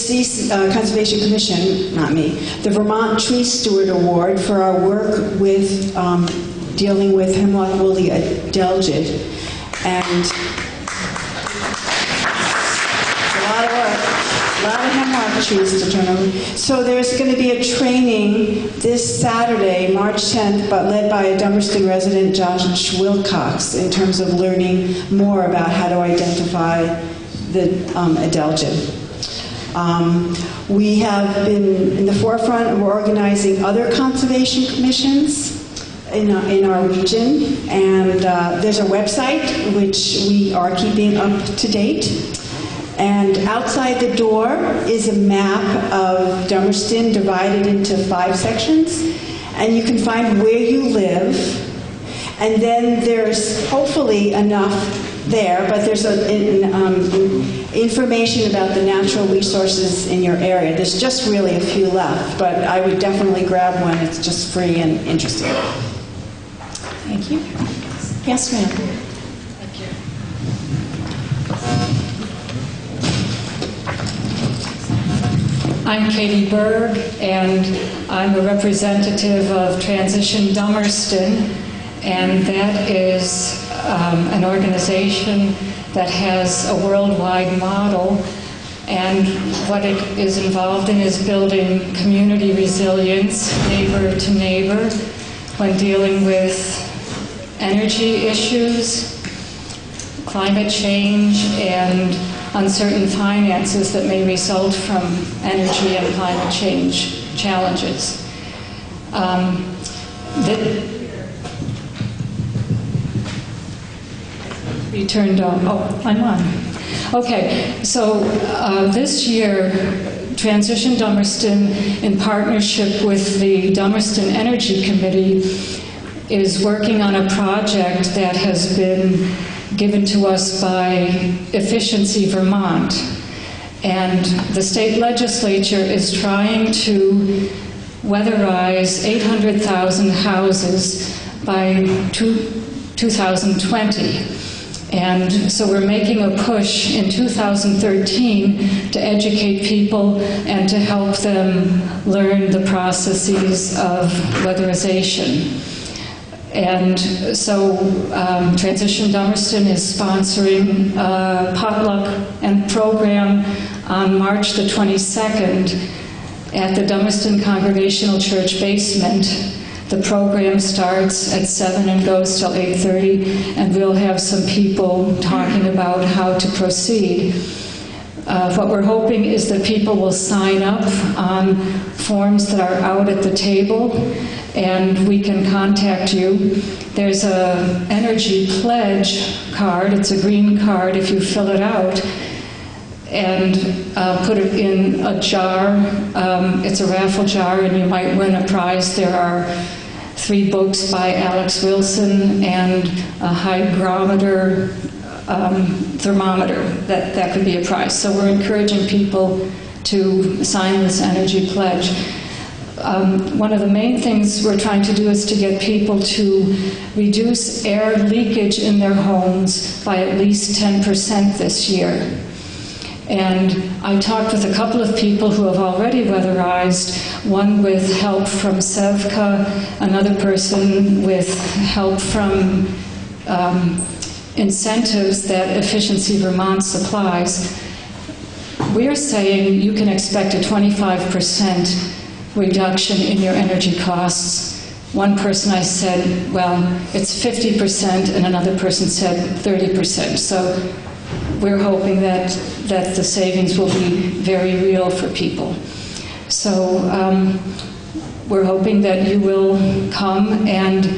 Conservation Commission, not me, the Vermont Tree Steward Award for our work with dealing with hemlock woolly adelgid. And a lot of hemlock trees to turn over. So there's going to be a training this Saturday, March 10th, but led by a Dummerston resident, Josh Wilcox, in terms of learning more about how to identify the adelgid. We have been in the forefront of organizing other conservation commissions in our region, and there's a website which we are keeping up to date. And outside the door is a map of Dummerston divided into 5 sections, and you can find where you live, and then there's hopefully enough there, but there's information about the natural resources in your area. There's just really a few left, but I would definitely grab one. It's just free and interesting. Thank you. Yes, ma'am. I'm Katie Berg, and I'm a representative of Transition Dummerston, and that is an organization that has a worldwide model, and what it is involved in is building community resilience, neighbor to neighbor, when dealing with energy issues, climate change, and uncertain finances that may result from energy and climate change challenges. You turned on. Oh, I'm on. Okay, so this year, Transition Dummerston, in partnership with the Dummerston Energy Committee, is working on a project that has been given to us by Efficiency Vermont. And the state legislature is trying to weatherize 800,000 houses by 2020. And so we're making a push in 2013 to educate people and to help them learn the processes of weatherization. And so Transition Dummerston is sponsoring a potluck and program on March the 22nd at the Dummerston Congregational Church basement. The program starts at 7 and goes till 8:30, and we'll have some people talking about how to proceed. What we're hoping is that people will sign up on forms that are out at the table, and we can contact you. There's a energy pledge card. It's a green card if you fill it out and put it in a jar. It's a raffle jar, and you might win a prize. There are 3 books by Alex Wilson and a hygrometer thermometer. That could be a prize. So we're encouraging people to sign this energy pledge. One of the main things we're trying to do is to get people to reduce air leakage in their homes by at least 10% this year. And I talked with a couple of people who have already weatherized, one with help from Sevka, another person with help from incentives that Efficiency Vermont supplies. We're saying you can expect a 25% reduction in your energy costs. One person I said, well, it's 50%, and another person said 30%. So we're hoping that the savings will be very real for people. So we're hoping that you will come and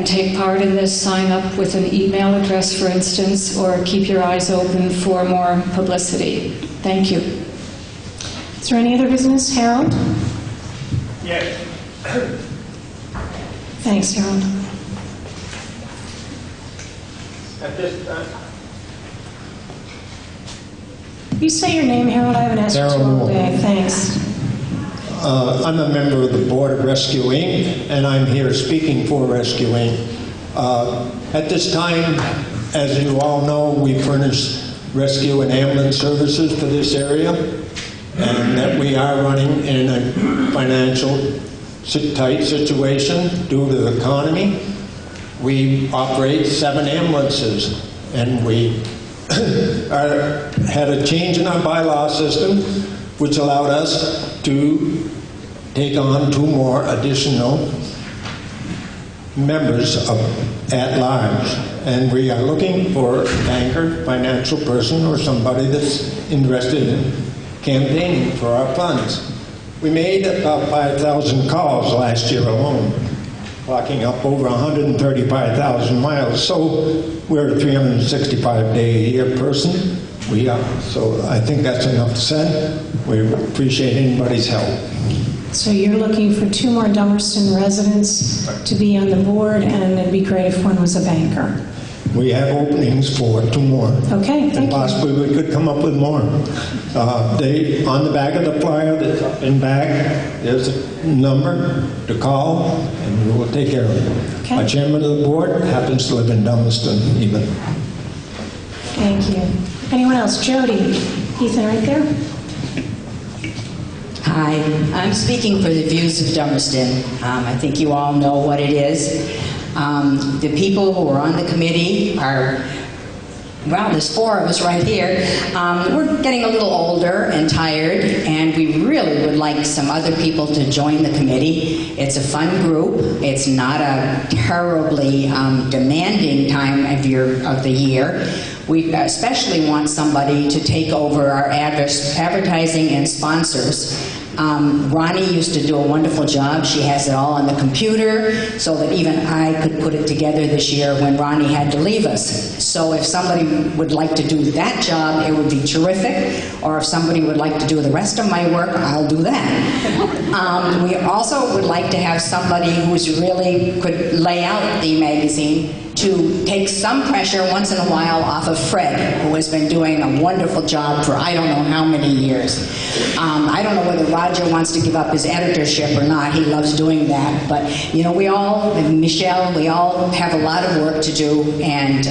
take part in this, sign up with an email address, for instance, or keep your eyes open for more publicity. Thank you. Is there any other business? Harold? Yes. Thanks, Harold. At this time. You say your name, Harold? I haven't asked you Harold all Moore. day. Thanks. I'm a member of the Board of Rescue Inc., and I'm here speaking for Rescue Inc. At this time, as you all know, we furnish rescue and ambulance services for this area, and that we are running in a financial tight situation due to the economy. We operate 7 ambulances, and we had a change in our bylaw system, which allowed us to take on 2 more additional members at large. And we are looking for a banker, financial person, or somebody that's interested in campaigning for our funds. We made about 5,000 calls last year alone, clocking up over 135,000 miles. So we're a 365-day-a-year person. We are. So I think that's enough said. We appreciate anybody's help. So you're looking for 2 more Dummerston residents to be on the board, and it'd be great if one was a banker. We have openings for 2 more. Okay, thank and possibly we could come up with more. On the back of the flyer that's up in back, there's a number to call, and we will take care of it. Okay. Our chairman of the board happens to live in Dummerston, even. Thank you. Anyone else? Jody. Ethan, right there. Hi, I'm speaking for the Views of Dummerston. I think you all know what it is. The people who are on the committee are, well, there's 4 of us right here. We're getting a little older and tired, and we really would like some other people to join the committee. It's a fun group. It's not a terribly demanding time of the year. We especially want somebody to take over our advertising and sponsors. Ronnie used to do a wonderful job. She has it all on the computer, so that even I could put it together this year when Ronnie had to leave us. So if somebody would like to do that job, it would be terrific. Or if somebody would like to do the rest of my work, I'll do that. We also would like to have somebody who's really could lay out the magazine to take some pressure once in a while off of Fred, who has been doing a wonderful job for I don't know how many years. I don't know whether Roger wants to give up his editorship or not. He loves doing that. But, you know, we all, Michelle, we all have a lot of work to do. And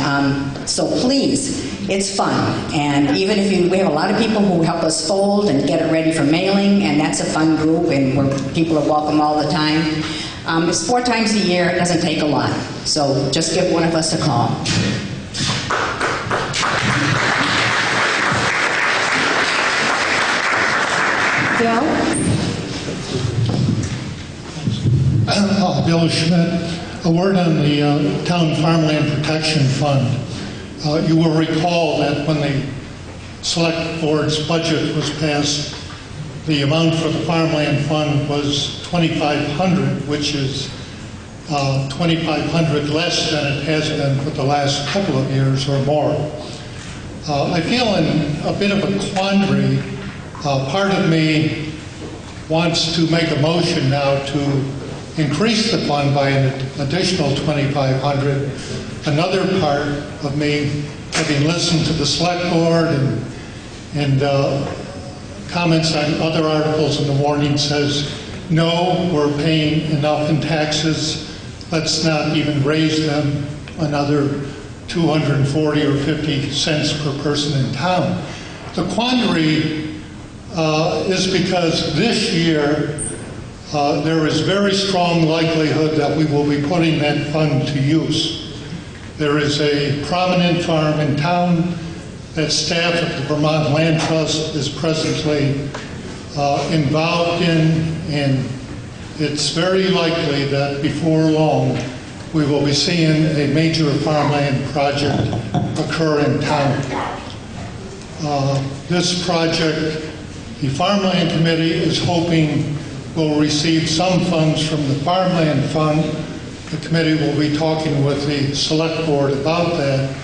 so please, it's fun. And even if we have a lot of people who help us fold and get it ready for mailing, and that's a fun group, and where people are welcome all the time. It's 4 times a year. It doesn't take a lot. So just give one of us a call. Dale? Bill Schmidt. A word on the Town Farmland Protection Fund. You will recall that when the Select Board's budget was passed, the amount for the Farmland Fund was $2,500, which is $2,500 less than it has been for the last couple of years or more. I feel in a bit of a quandary. Part of me wants to make a motion now to increase the fund by an additional $2,500. Another part of me, having listened to the Select Board and comments on other articles in the warning, says, no, we're paying enough in taxes. Let's not even raise them another 240 or 50 cents per person in town. The quandary is because this year there is very strong likelihood that we will be putting that fund to use. There is a prominent farm in town that staff at the Vermont Land Trust is presently involved in, and it's very likely that before long we will be seeing a major farmland project occur in town. This project, the Farmland Committee is hoping will receive some funds from the Farmland Fund. The committee will be talking with the Select Board about that.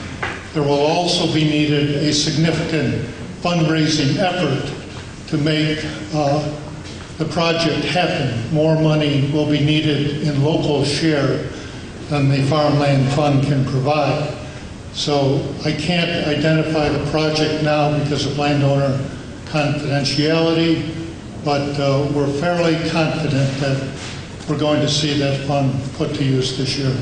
There will also be needed a significant fundraising effort to make the project happen. More money will be needed in local share than the Farmland Fund can provide. So I can't identify the project now because of landowner confidentiality, but we're fairly confident that we're going to see that fund put to use this year.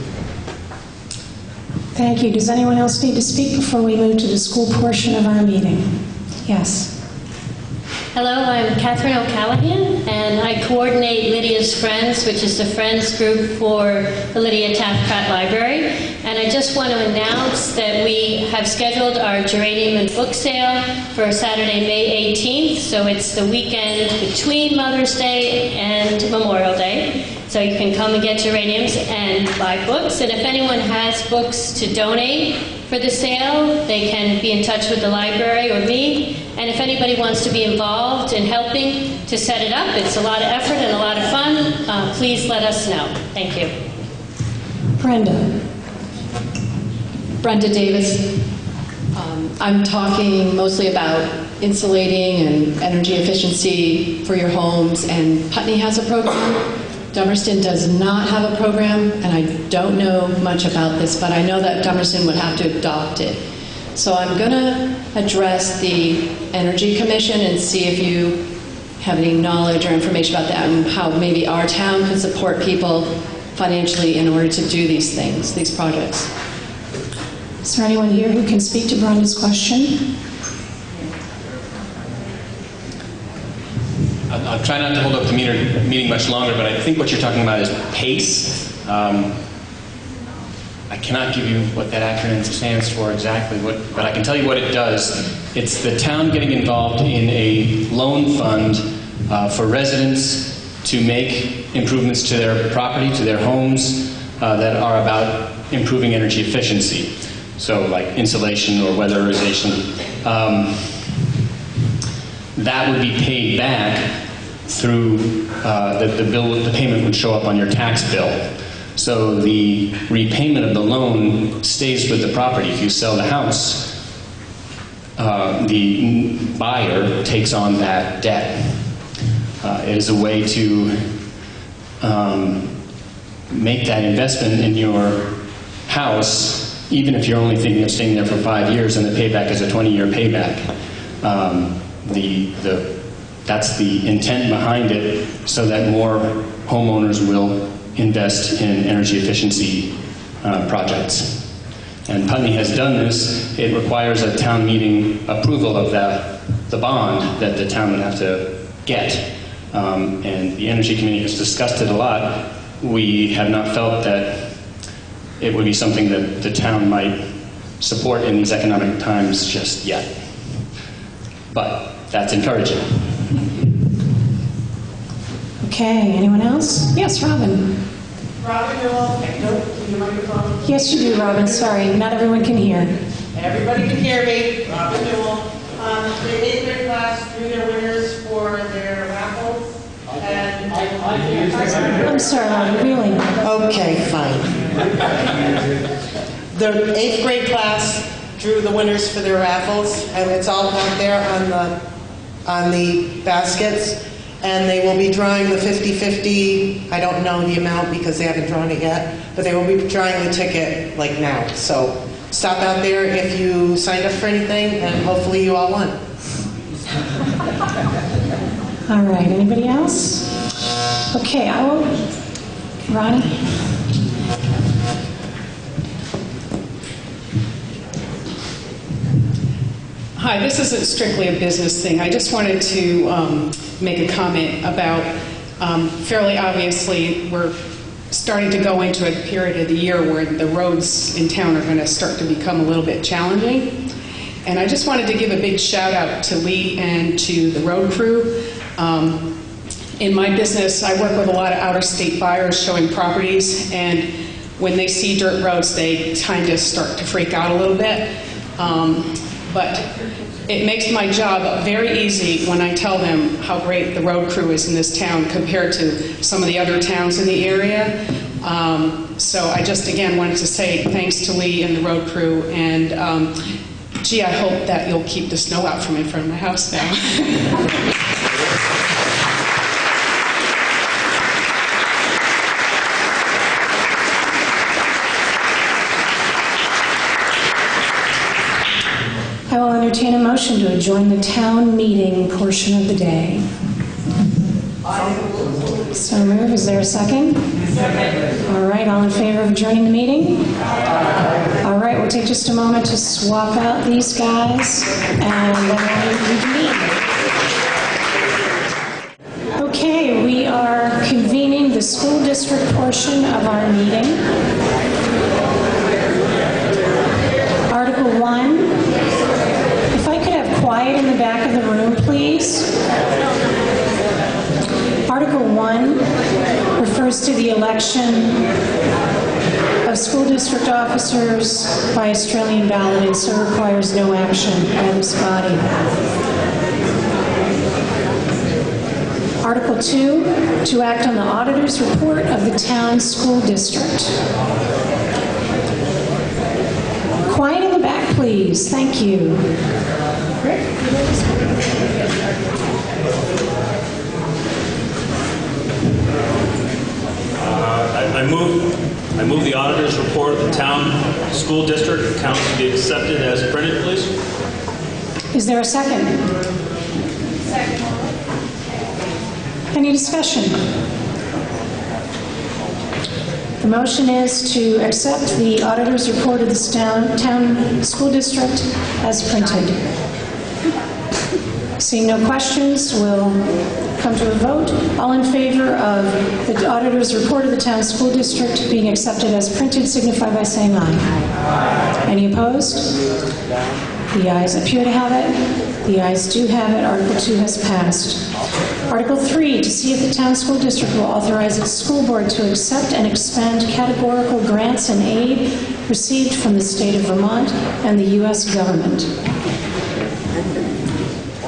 Thank you. Does anyone else need to speak before we move to the school portion of our meeting? Yes. Hello, I'm Catherine O'Callahan, and I coordinate Lydia's Friends, which is the Friends group for the Lydia Taft Pratt Library. And I just want to announce that we have scheduled our geranium and book sale for Saturday, May 18th. So it's the weekend between Mother's Day and Memorial Day. So you can come and get geraniums and buy books. And if anyone has books to donate for the sale, they can be in touch with the library or me. And if anybody wants to be involved in helping to set it up, it's a lot of effort and a lot of fun, please let us know. Thank you. Brenda Davis. I'm talking mostly about insulating and energy efficiency for your homes, and Putney has a program. Dummerston does not have a program, and I don't know much about this, but I know that Dummerston would have to adopt it. So I'm going to address the Energy Commission and see if you have any knowledge or information about that and how maybe our town can support people financially in order to do these things, these projects. Is there anyone here who can speak to Brenda's question? I'll try not to hold up the meeting much longer, but I think what you're talking about is PACE. I cannot give you what that acronym stands for exactly, but I can tell you what it does. It's the town getting involved in a loan fund for residents to make improvements to their property, to their homes, that are about improving energy efficiency. So like insulation or weatherization. That would be paid back through the payment would show up on your tax bill. So the repayment of the loan stays with the property. If you sell the house, the buyer takes on that debt. It is a way to make that investment in your house, even if you're only thinking of staying there for 5 years and the payback is a 20-year payback. That's the intent behind it, so that more homeowners will invest in energy efficiency projects. And Putney has done this. It requires a town meeting approval of the bond that the town would have to get. And the Energy Committee has discussed it a lot. We have not felt that it would be something that the town might support in these economic times just yet. But that's encouraging. Okay, anyone else? Yes, Robin. Robin Newell, your microphone. Yes, you do, Robin. Sorry, not everyone can hear. Everybody can hear me. Robin Newell. The 8th grade class drew their winners for their raffles. And I'm sorry, Robin, really? Okay, fine. The 8th grade class drew the winners for their raffles, and it's all out there on the baskets. And they will be drawing the 50-50. I don't know the amount because they haven't drawn it yet, but they will be drawing the ticket like now. So stop out there if you signed up for anything, and hopefully you all won. All right, anybody else? Okay, I will. Ronnie? Hi, this isn't strictly a business thing. I just wanted to make a comment about, fairly obviously, we're starting to go into a period of the year where the roads in town are going to start to become a little bit challenging. And I just wanted to give a big shout out to Lee and to the road crew. In my business, I work with a lot of out-of-state buyers showing properties, and when they see dirt roads, they kind of start to freak out a little bit. But it makes my job very easy when I tell them how great the road crew is in this town compared to some of the other towns in the area. So I just, again, wanted to say thanks to Lee and the road crew, and gee, I hope that you'll keep the snow out from in front of my house now. I will entertain a motion to adjourn the town meeting portion of the day. So move. Is there a second? Second. All right, all in favor of adjourning the meeting? All right, we'll take just a moment to swap out these guys and reconvene. Okay, we are convening the school district portion of our meeting. Article 1. If I could have quiet in the back of the room, please. Article 1 refers to the election of school district officers by Australian ballot, and so requires no action by this body. Article 2, to act on the auditor's report of the town school district. Quiet in the back, please. Thank you. I move the auditor's report of the town school district accounts to be accepted as printed, please. Is there a second? Second. Any discussion? The motion is to accept the auditor's report of the town school district as printed. Seeing no questions, we'll come to a vote. All in favor of the auditor's report of the town school district being accepted as printed signify by saying aye. Any opposed? The ayes appear to have it. The ayes do have it. Article 2 has passed. Article 3, to see if the town school district will authorize its school board to accept and expend categorical grants and aid received from the state of Vermont and the U.S. government.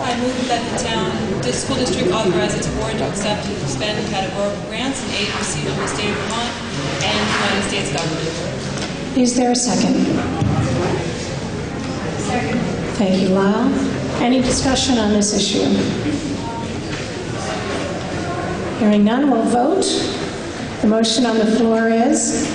I move that the school district authorize its board to accept and expend categorical grants and aid received from the state of Vermont and the United States government. Is there a second? Second. Thank you, Lyle. Any discussion on this issue? Hearing none, we'll vote. The motion on the floor is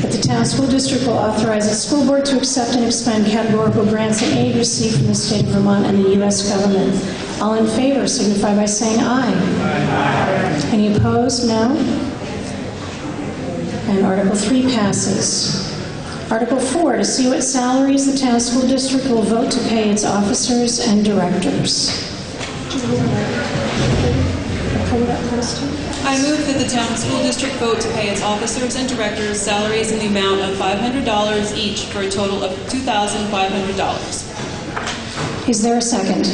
that the town school district will authorize its school board to accept and expend categorical grants and aid received from the state of Vermont and the U.S. government. All in favor signify by saying aye. Aye. Any opposed? No. And Article 3 passes. Article 4, to see what salaries the town school district will vote to pay its officers and directors. I move that the town school district vote to pay its officers and directors salaries in the amount of $500 each for a total of $2,500. Is there a second?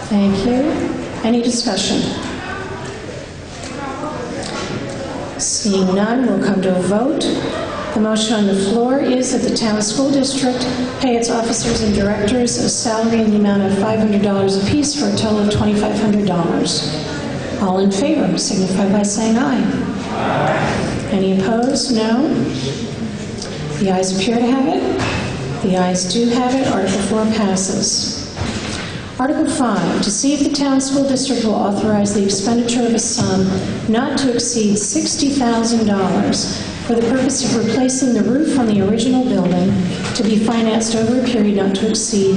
Thank you. Any discussion? Seeing none, we'll come to a vote. The motion on the floor is that the town school district pay its officers and directors a salary in the amount of $500 apiece for a total of $2,500. All in favor signify by saying aye. Aye. Any opposed? No. The ayes appear to have it. The ayes do have it. Article 4 passes. Article 5, to see if the town school district will authorize the expenditure of a sum not to exceed $60,000 for the purpose of replacing the roof on the original building to be financed over a period not to exceed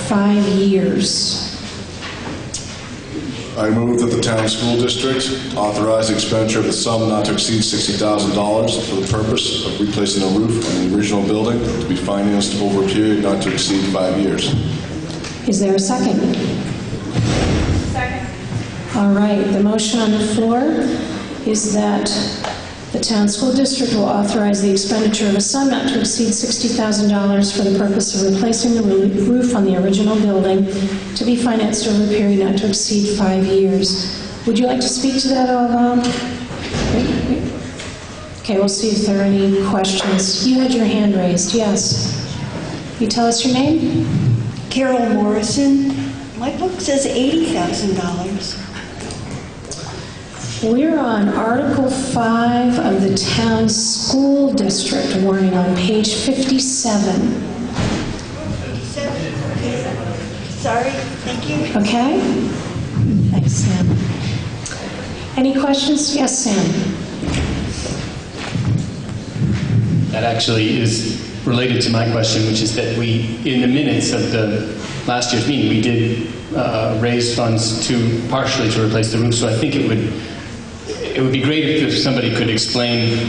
5 years. I move that the town school district authorize the expenditure of a sum not to exceed $60,000 for the purpose of replacing the roof on the original building to be financed over a period not to exceed 5 years. Is there a second? Second. All right, the motion on the floor is that the town school district will authorize the expenditure of a sum not to exceed $60,000 for the purpose of replacing the roof on the original building to be financed over a period not to exceed 5 years. Would you like to speak to that, Bob? Okay, we'll see if there are any questions. You had your hand raised, yes. You tell us your name? Carol Morrison. My book says $80,000. We're on Article 5 of the town school district warning on page 57. Okay. Sorry, thank you. Okay? Thanks, Sam. Any questions? Yes, Sam. That actually is related to my question, which is that we, in the minutes of the last year's meeting, we did raise funds partially to replace the roof. So I think it would be great if somebody could explain,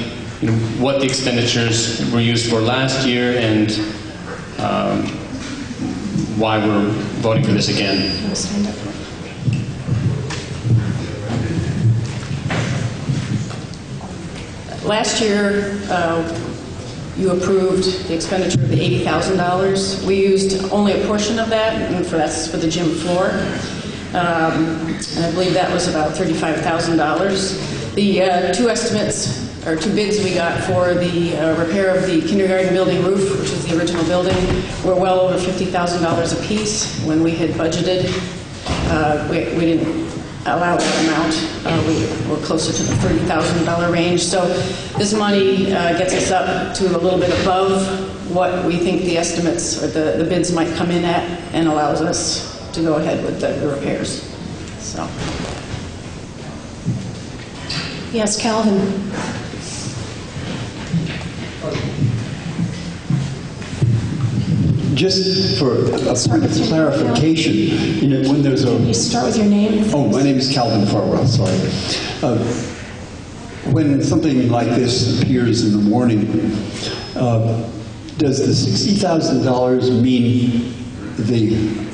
what the expenditures were used for last year and why we're voting for this again. Last year, you approved the expenditure of the $80,000. We used only a portion of that, and that's for the gym floor. And I believe that was about $35,000. The two bids we got for the repair of the kindergarten building roof, which is the original building, were well over $50,000 apiece. When we had budgeted, we didn't allow that amount. We were closer to the $30,000 range. So this money gets us up to a little bit above what we think the estimates or the bids might come in at, and allows us to go ahead with the repairs. So. Yes, Calvin. Just for a point of clarification, when there's a... Can you start with your name? Oh, my name is Calvin Farwell, sorry. When something like this appears in the morning, does the $60,000 mean I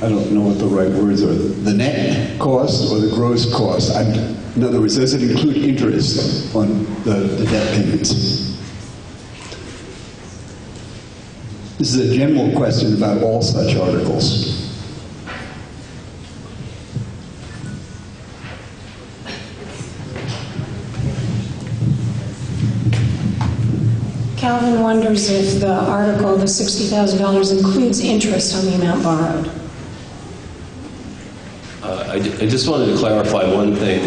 don't know what the right words are, the net cost or the gross cost? In other words, does it include interest on the debt payments? This is a general question about all such articles. Calvin wonders if the article, the $60,000, includes interest on the amount borrowed. I just wanted to clarify one thing.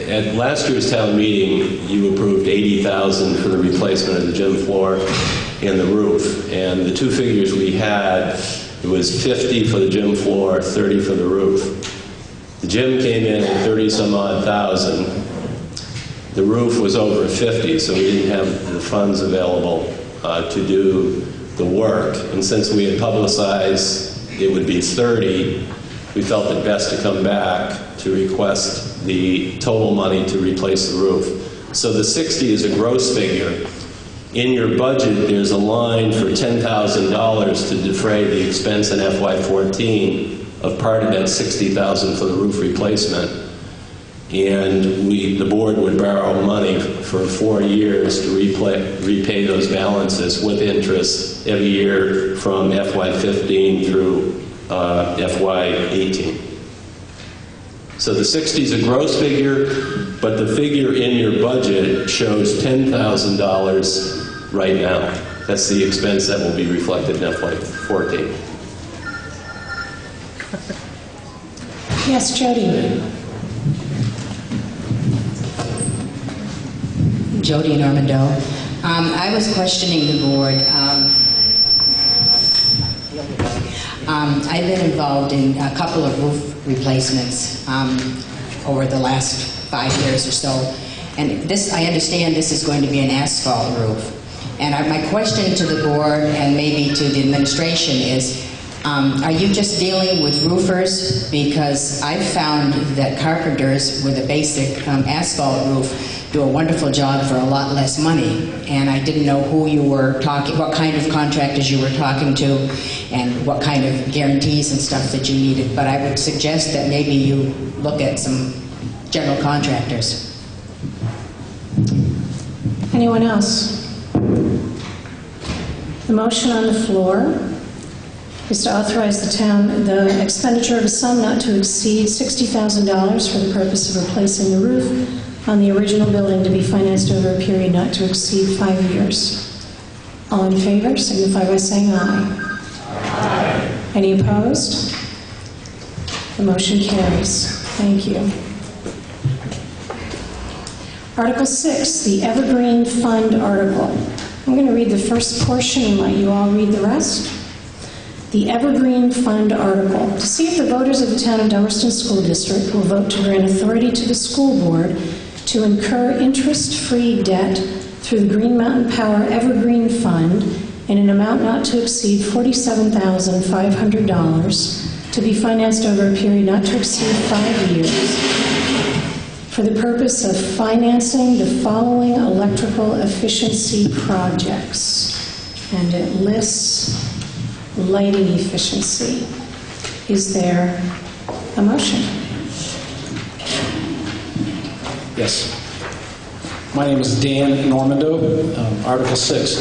At last year's town meeting, you approved $80,000 for the replacement of the gym floor and the roof. And the two figures we had, it was $50 for the gym floor, $30 for the roof. The gym came in at 30-some-odd thousand. The roof was over 50, so we didn't have the funds available to do the work. And since we had publicized it would be 30, we felt it best to come back to request the total money to replace the roof. So the 60 is a gross figure. In your budget, there's a line for $10,000 to defray the expense in FY14 of part of that $60,000 for the roof replacement. And the board would borrow money for 4 years to repay those balances with interest every year from FY15 through FY18. So the 60 is a gross figure, but the figure in your budget shows $10,000 right now. That's the expense that will be reflected in FY14. Yes, Jody. Jody Normando. I was questioning the board. I've been involved in a couple of roof replacements over the last 5 years or so. And this, I understand this is going to be an asphalt roof. And my question to the board and maybe to the administration is, are you just dealing with roofers? Because I've found that carpenters with a basic asphalt roof do a wonderful job for a lot less money. And I didn't know who you were talking, what kind of contractors you were talking to, and what kind of guarantees and stuff that you needed. But I would suggest that maybe you look at some general contractors. Anyone else? The motion on the floor is to authorize the expenditure of a sum not to exceed $60,000 for the purpose of replacing the roof on the original building to be financed over a period not to exceed 5 years. All in favor signify by saying aye. Aye. Any opposed? The motion carries. Thank you. Article 6, the Evergreen Fund article. I'm going to read the first portion and let you all read the rest. The Evergreen Fund article. To see if the voters of the town of Dummerston School District will vote to grant authority to the school board to incur interest-free debt through the Green Mountain Power Evergreen Fund in an amount not to exceed $47,500 to be financed over a period not to exceed 5 years for the purpose of financing the following electrical efficiency projects. And it lists lighting efficiency. Is there a motion? Yes. My name is Dan Normando. Article 6.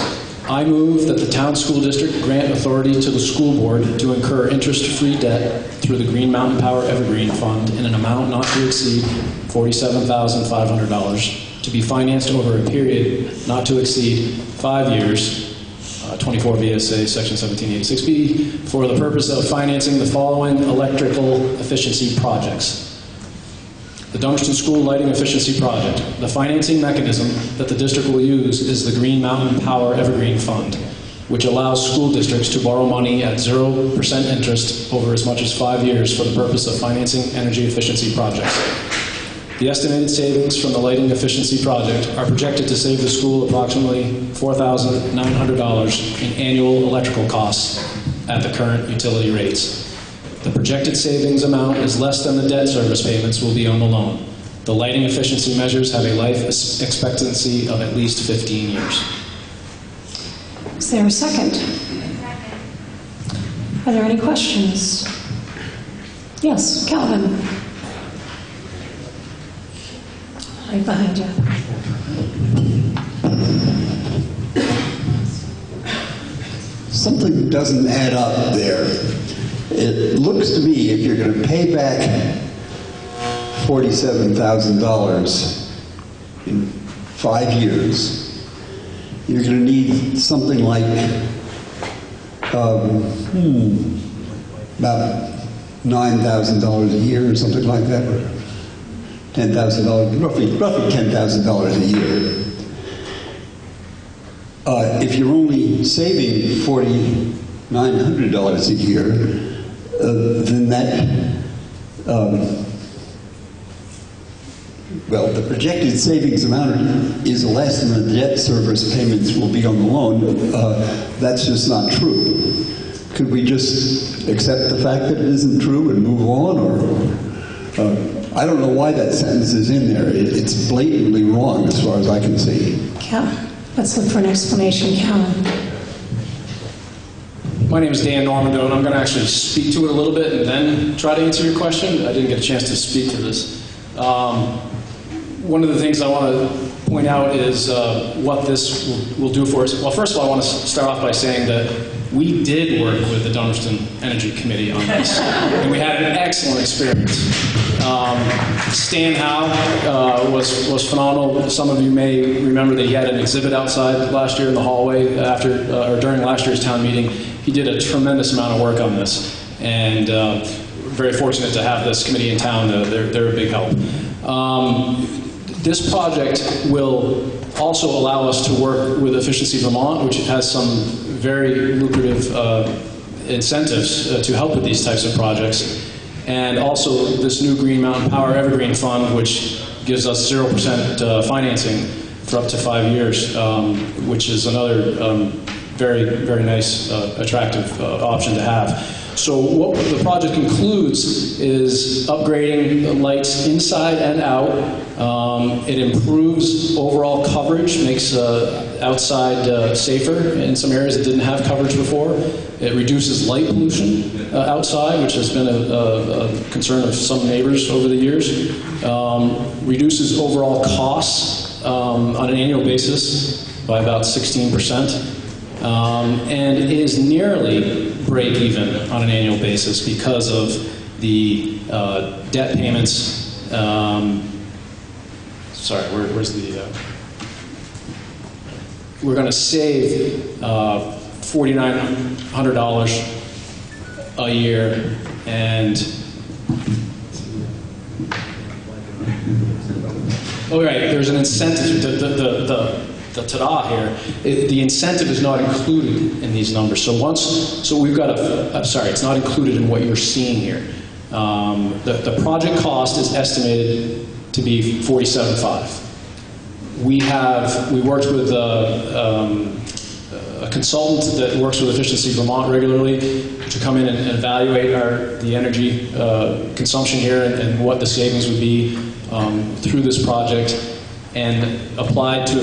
I move that the town school district grant authority to the school board to incur interest-free debt through the Green Mountain Power Evergreen Fund in an amount not to exceed $47,500 to be financed over a period not to exceed 5 years, 24 VSA Section 1786B, for the purpose of financing the following electrical efficiency projects. The Dummerston School Lighting Efficiency Project. The financing mechanism that the district will use is the Green Mountain Power Evergreen Fund, which allows school districts to borrow money at 0% interest over as much as 5 years for the purpose of financing energy efficiency projects. The estimated savings from the lighting efficiency project are projected to save the school approximately $4,900 in annual electrical costs at the current utility rates. The projected savings amount is less than the debt service payments will be on the loan. The lighting efficiency measures have a life expectancy of at least 15 years. Is there a second? Are there any questions? Yes, Calvin. Right behind you. Something doesn't add up there. It looks to me if you're going to pay back $47,000 in 5 years, you're going to need something like about $9,000 a year or something like that, or $10,000, roughly $10,000 a year. If you're only saving $4,900 a year, then that, well, the projected savings amount is less than the debt service payments will be on the loan. That's just not true. Could we just accept the fact that it isn't true and move on, or I don't know why that sentence is in there. It's blatantly wrong as far as I can see. Cal, let's look for an explanation. Calvin. My name is Dan Normando, and I'm going to actually speak to it a little bit and then try to answer your question. I didn't get a chance to speak to this. One of the things I want to point out is what this will do for us. Well, first of all, I want to start off by saying that we did work with the Dummerston Energy Committee on this, and we had an excellent experience. Stan Howe was phenomenal. Some of you may remember that he had an exhibit outside last year in the hallway or during last year's town meeting. He did a tremendous amount of work on this, and very fortunate to have this committee in town. They're a big help. This project will also allow us to work with Efficiency Vermont, which has some very lucrative incentives to help with these types of projects. And also this new Green Mountain Power Evergreen Fund, which gives us 0% financing for up to 5 years, which is another very, very nice, attractive option to have. So what the project includes is upgrading the lights inside and out. It improves overall coverage, makes outside safer in some areas that didn't have coverage before. It reduces light pollution outside, which has been a concern of some neighbors over the years. Reduces overall costs on an annual basis by about 16%. And is nearly break even on an annual basis because of the debt payments. Sorry, where's the... we're going to save $4,900 a year, and oh right, there's an incentive. The ta-da here, the incentive is not included in these numbers. So we've got it's not included in what you're seeing here. The project cost is estimated to be $47,500. We worked with a consultant that works with Efficiency Vermont regularly to come in and evaluate the energy consumption here and what the savings would be through this project. And he applied to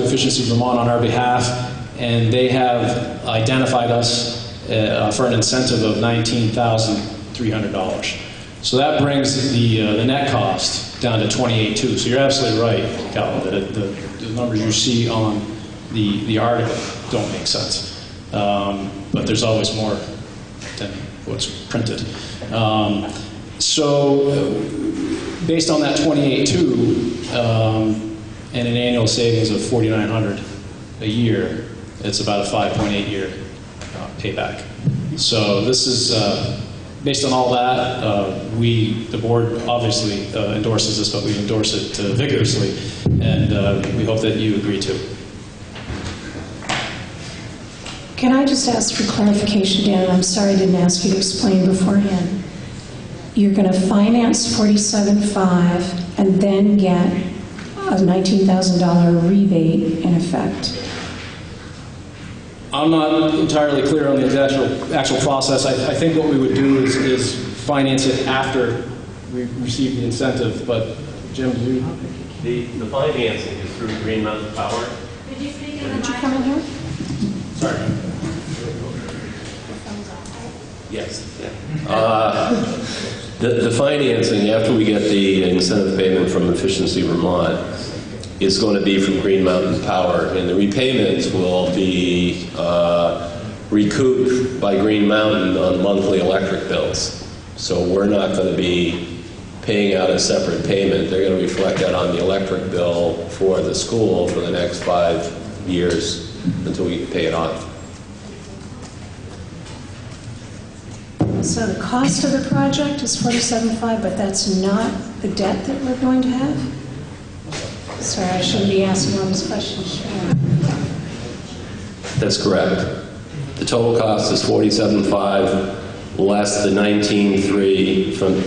Efficiency Vermont on our behalf, and they have identified us for an incentive of $19,300. So that brings the net cost down to $28,200. So you're absolutely right, Calvin, that the numbers you see on the article don't make sense. But there's always more than what's printed. Based on that $28,200 and an annual savings of $4,900 a year, it's about a 5.8-year payback. So this is based on all that. The board obviously endorses this, but we endorse it vigorously, and we hope that you agree to. Can I just ask for clarification, Dan? I'm sorry I didn't ask you to explain beforehand. You're going to finance $47,500 and then get a $19,000 rebate in effect. I'm not entirely clear on the actual process. I think what we would do is finance it after we receive the incentive. But Jim, do you? The financing is through Green Mountain Power. Could you come in here? Sorry. Yes. The financing, after we get the incentive payment from Efficiency Vermont, is going to be from Green Mountain Power, and the repayments will be recouped by Green Mountain on monthly electric bills. So we're not going to be paying out a separate payment. They're going to reflect that on the electric bill for the school for the next 5 years until we pay it off. So the cost of the project is $47,500, but that's not the debt that we're going to have? Sorry, I shouldn't be asking all these questions. That's correct. The total cost is $47,500 less the $19,300 from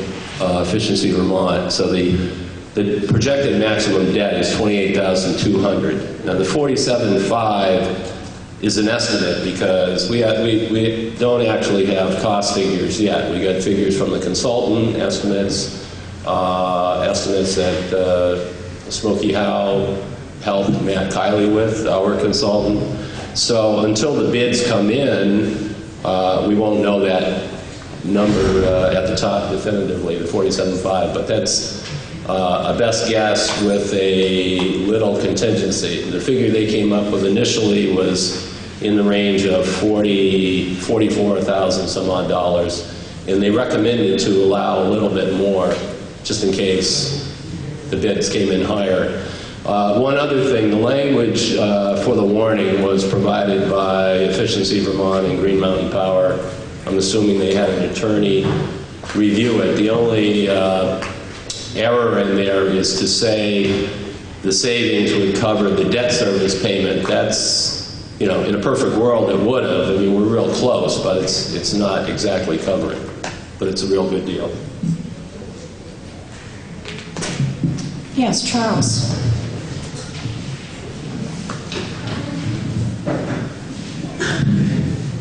Efficiency Vermont. So the projected maximum debt is $28,200. Now the $47,500 is an estimate because we don't actually have cost figures yet. We got figures from the consultant, estimates that Smokey Howe helped Matt Kiley with, our consultant. So until the bids come in, we won't know that number at the top definitively, the $47,500, but that's a best guess with a little contingency. The figure they came up with initially was in the range of $44,000 some odd dollars. And they recommended to allow a little bit more, just in case the bids came in higher. One other thing, the language for the warning was provided by Efficiency Vermont and Green Mountain Power. I'm assuming they had an attorney review it. The only error in there is to say the savings would cover the debt service payment. That's, you know, in a perfect world it would have. I mean, we're real close, but it's not exactly covering. But it's a real good deal. Yes, Charles.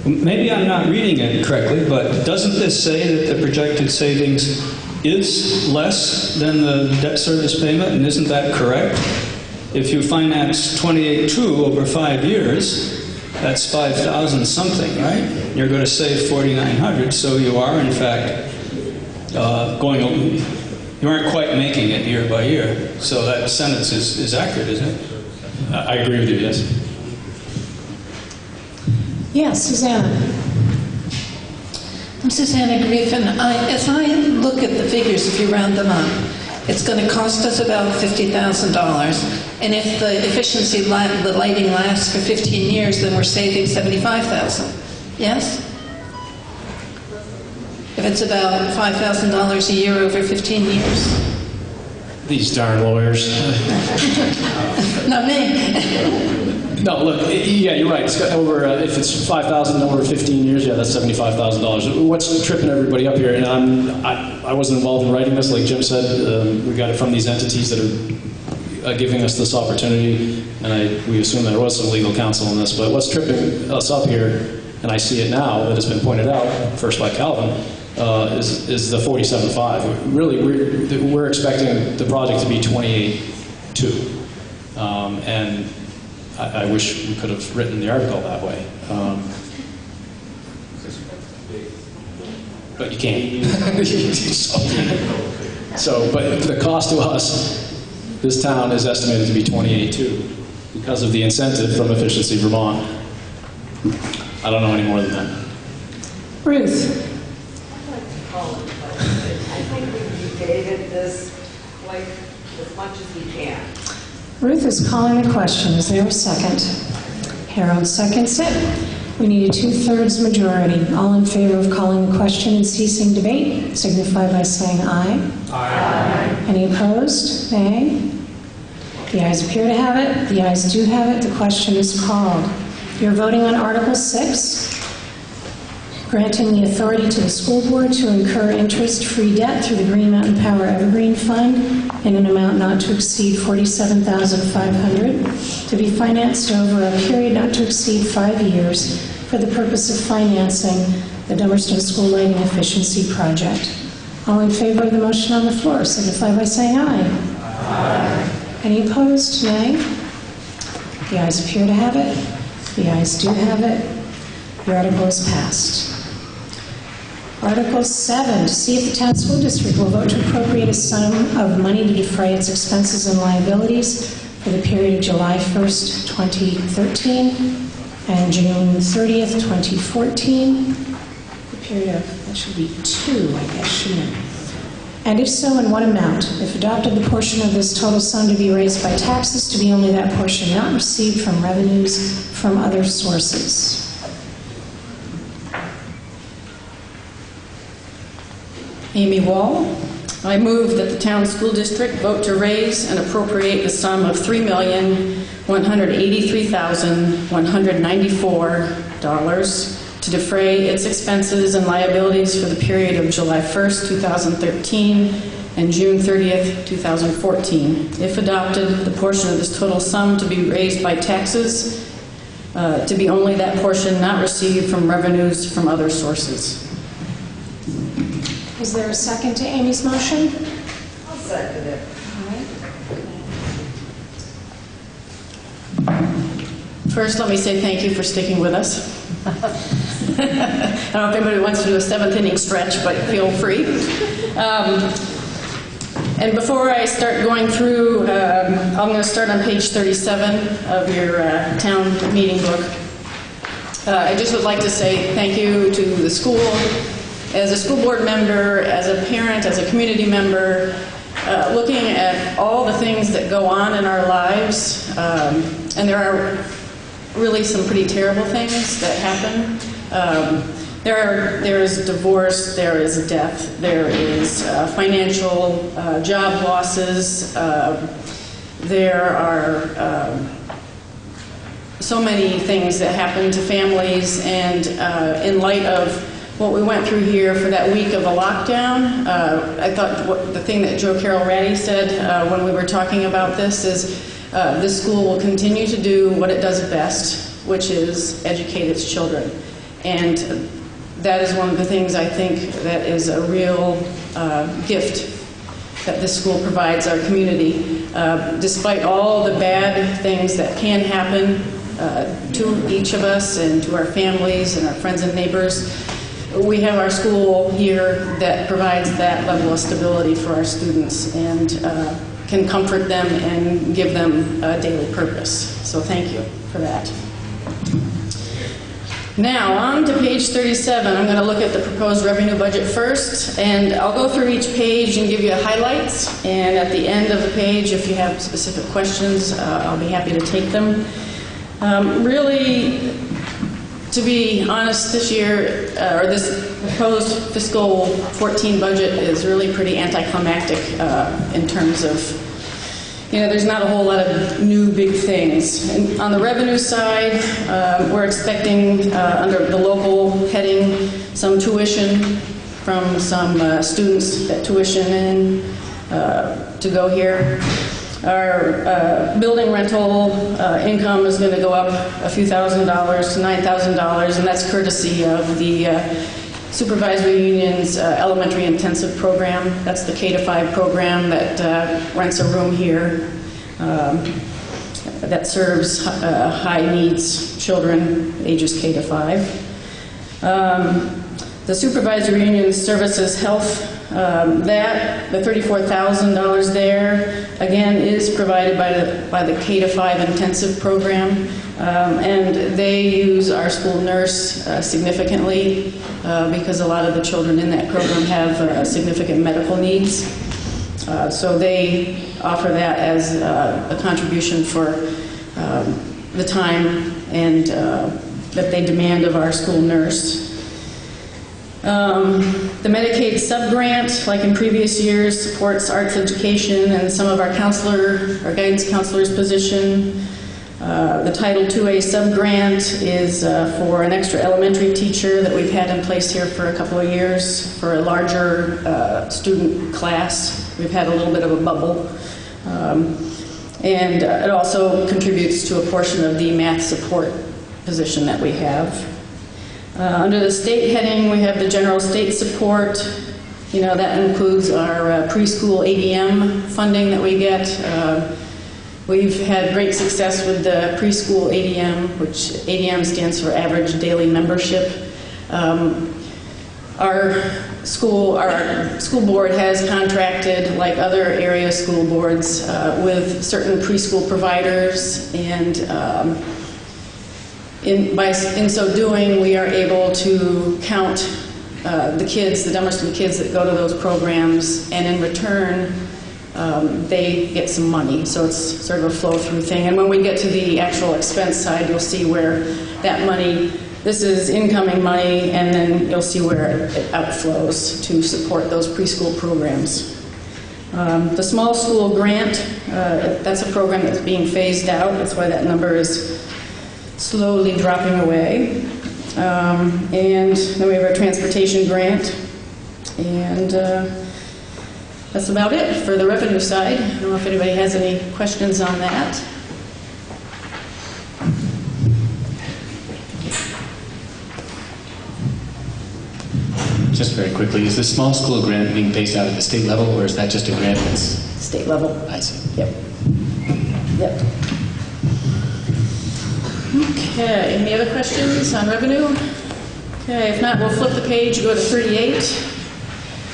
Maybe I'm not reading it correctly, but doesn't this say that the projected savings is less than the debt service payment, and isn't that correct? If you finance 28.2 over 5 years, that's 5,000 something, right? You're going to save 4,900, so you are in fact you aren't quite making it year by year. So that sentence is accurate, isn't it? I agree with you, yes. Yes, Susanna. I'm Susanna Griffin. As I look at the figures, if you round them up, it's going to cost us about $50,000. And if the efficiency, the lighting lasts for 15 years, then we're saving $75,000. Yes? If it's about $5,000 a year over 15 years. These darn lawyers. Not me. No, look, yeah, you're right. It's got over, if it's $5,000 over 15 years, yeah, that's $75,000. What's tripping everybody up here, and I wasn't involved in writing this, like Jim said, we got it from these entities that are giving us this opportunity, and we assume there was some legal counsel in this, but what's tripping us up here, and I see it now that it's been pointed out, first by Calvin, is the 47.5. Really, we're expecting the project to be 28.2, and I wish we could have written the article that way. But you can't. But the cost to us, this town is estimated to be 28.2 because of the incentive from Efficiency Vermont. I don't know any more than that. Ruth. I think we debated this like as much as we can. Ruth is calling the question. Is there a second? Harold seconds it. We need a 2/3 majority. All in favor of calling the question and ceasing debate, signify by saying aye. Aye. Any opposed? Nay. The ayes appear to have it. The ayes do have it. The question is called. You're voting on Article 6, granting the authority to the school board to incur interest-free debt through the Green Mountain Power Evergreen Fund in an amount not to exceed $47,500 to be financed over a period not to exceed 5 years for the purpose of financing the Dummerston School Lighting Efficiency Project. All in favor of the motion on the floor, signify by saying aye. Aye. Any opposed? Nay. The ayes appear to have it. The ayes do have it. The article is passed. Article 7, to see if the town school district will vote to appropriate a sum of money to defray its expenses and liabilities for the period of July 1st, 2013 and June 30th, 2014. The period of, that should be 2, I guess, shouldn't it? And if so, in what amount? If adopted, the portion of this total sum to be raised by taxes to be only that portion not received from revenues from other sources. Amy Wall. I move that the town school district vote to raise and appropriate the sum of $3,183,194 to defray its expenses and liabilities for the period of July 1st, 2013 and June 30th, 2014. If adopted, the portion of this total sum to be raised by taxes to be only that portion not received from revenues from other sources. Is there a second to Amy's motion? I'll second it. First, let me say thank you for sticking with us. I don't know if anybody wants to do a 7th inning stretch, but feel free. And before I start going through, I'm going to start on page 37 of your town meeting book. I just would like to say thank you to the school. As a school board member, as a parent, as a community member, looking at all the things that go on in our lives, and there are really some pretty terrible things that happen. There is divorce, there is death, there is financial job losses, there are so many things that happen to families, and in light of what we went through here for that week of a lockdown, I thought the thing that Joe Carroll Ratty said when we were talking about this is this school will continue to do what it does best, which is educate its children. And that is one of the things I think that is a real gift that this school provides our community. Despite all the bad things that can happen to each of us and to our families and our friends and neighbors, we have our school here that provides that level of stability for our students and can comfort them and give them a daily purpose. So thank you for that. Now, on to page 37. I'm going to look at the proposed revenue budget first, and I'll go through each page and give you highlights, and at the end of the page, if you have specific questions, I'll be happy to take them. Really, to be honest, this year, or this proposed fiscal 14 budget is really pretty anticlimactic in terms of, there's not a whole lot of new big things. And on the revenue side, we're expecting under the local heading some tuition from some students that tuition in to go here. Our building rental income is going to go up a few $1,000s to $9,000, and that's courtesy of the Supervisory Union's elementary intensive program. That's the K-5 program that rents a room here that serves high needs children ages K-5. The Supervisory Union services health, the $34,000 there, again, is provided by the K-5 intensive program, and they use our school nurse significantly because a lot of the children in that program have significant medical needs. So they offer that as a contribution for the time and that they demand of our school nurse. The Medicaid sub-grant, like in previous years, supports arts education and some of our guidance counselors' position. The Title IIA sub-grant is for an extra elementary teacher that we've had in place here for a couple of years for a larger student class. We've had a little bit of a bubble. And it also contributes to a portion of the math support position that we have. Under the state heading, we have the general state support. That includes our preschool ADM funding that we get. We've had great success with the preschool ADM, which ADM stands for Average Daily Membership. Our school board has contracted, like other area school boards, with certain preschool providers, and in so doing, we are able to count the Dummerston kids that go to those programs, and in return, they get some money. So it's sort of a flow-through thing. And when we get to the actual expense side, you'll see where that money, this is incoming money, and then you'll see where it outflows to support those preschool programs. The small school grant, that's a program that's being phased out. That's why that number is slowly dropping away. And then we have our transportation grant. And that's about it for the revenue side. I don't know if anybody has any questions on that. Just very quickly, is the small school grant being phased out at the state level, or is that just a grant that's... State level. I see. Yep. Yep. Okay, any other questions on revenue? Okay, if not, we'll flip the page, go to 38,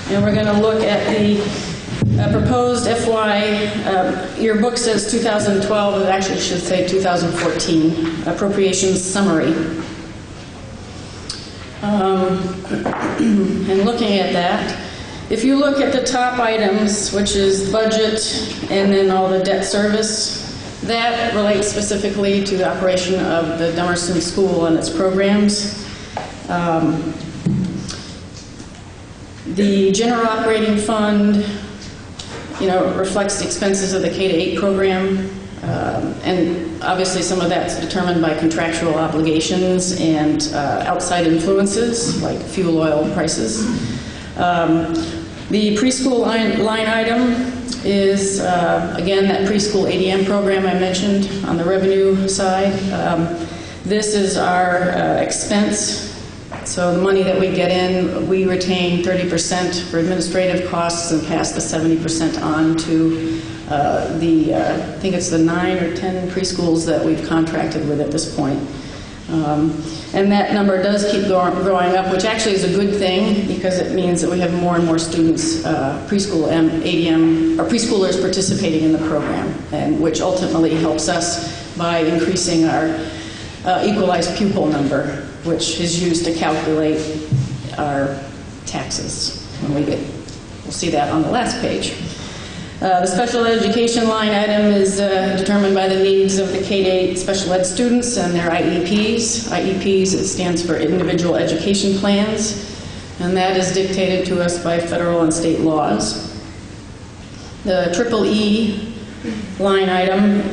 and we're going to look at the proposed FY, your book says 2012, it actually should say 2014, appropriations summary. And looking at that, if you look at the top items, which is budget and then all the debt service, that relates specifically to the operation of the Dummerston School and its programs. The general operating fund, reflects the expenses of the K-8 program, and obviously some of that's determined by contractual obligations and outside influences like fuel oil prices. The preschool line item is, again, that preschool ADM program I mentioned on the revenue side. This is our expense. So the money that we get in, we retain 30% for administrative costs and pass the 70% on to I think it's the 9 or 10 preschools that we've contracted with at this point. And that number does keep growing up, which actually is a good thing because it means that we have more and more students, preschool and ADM, or preschoolers participating in the program, and which ultimately helps us by increasing our equalized pupil number, which is used to calculate our taxes. We'll see that on the last page. The special education line item is determined by the needs of the K-8 special ed students and their IEPs. IEPs, it stands for Individual Education Plans, and that is dictated to us by federal and state laws. The EEE line item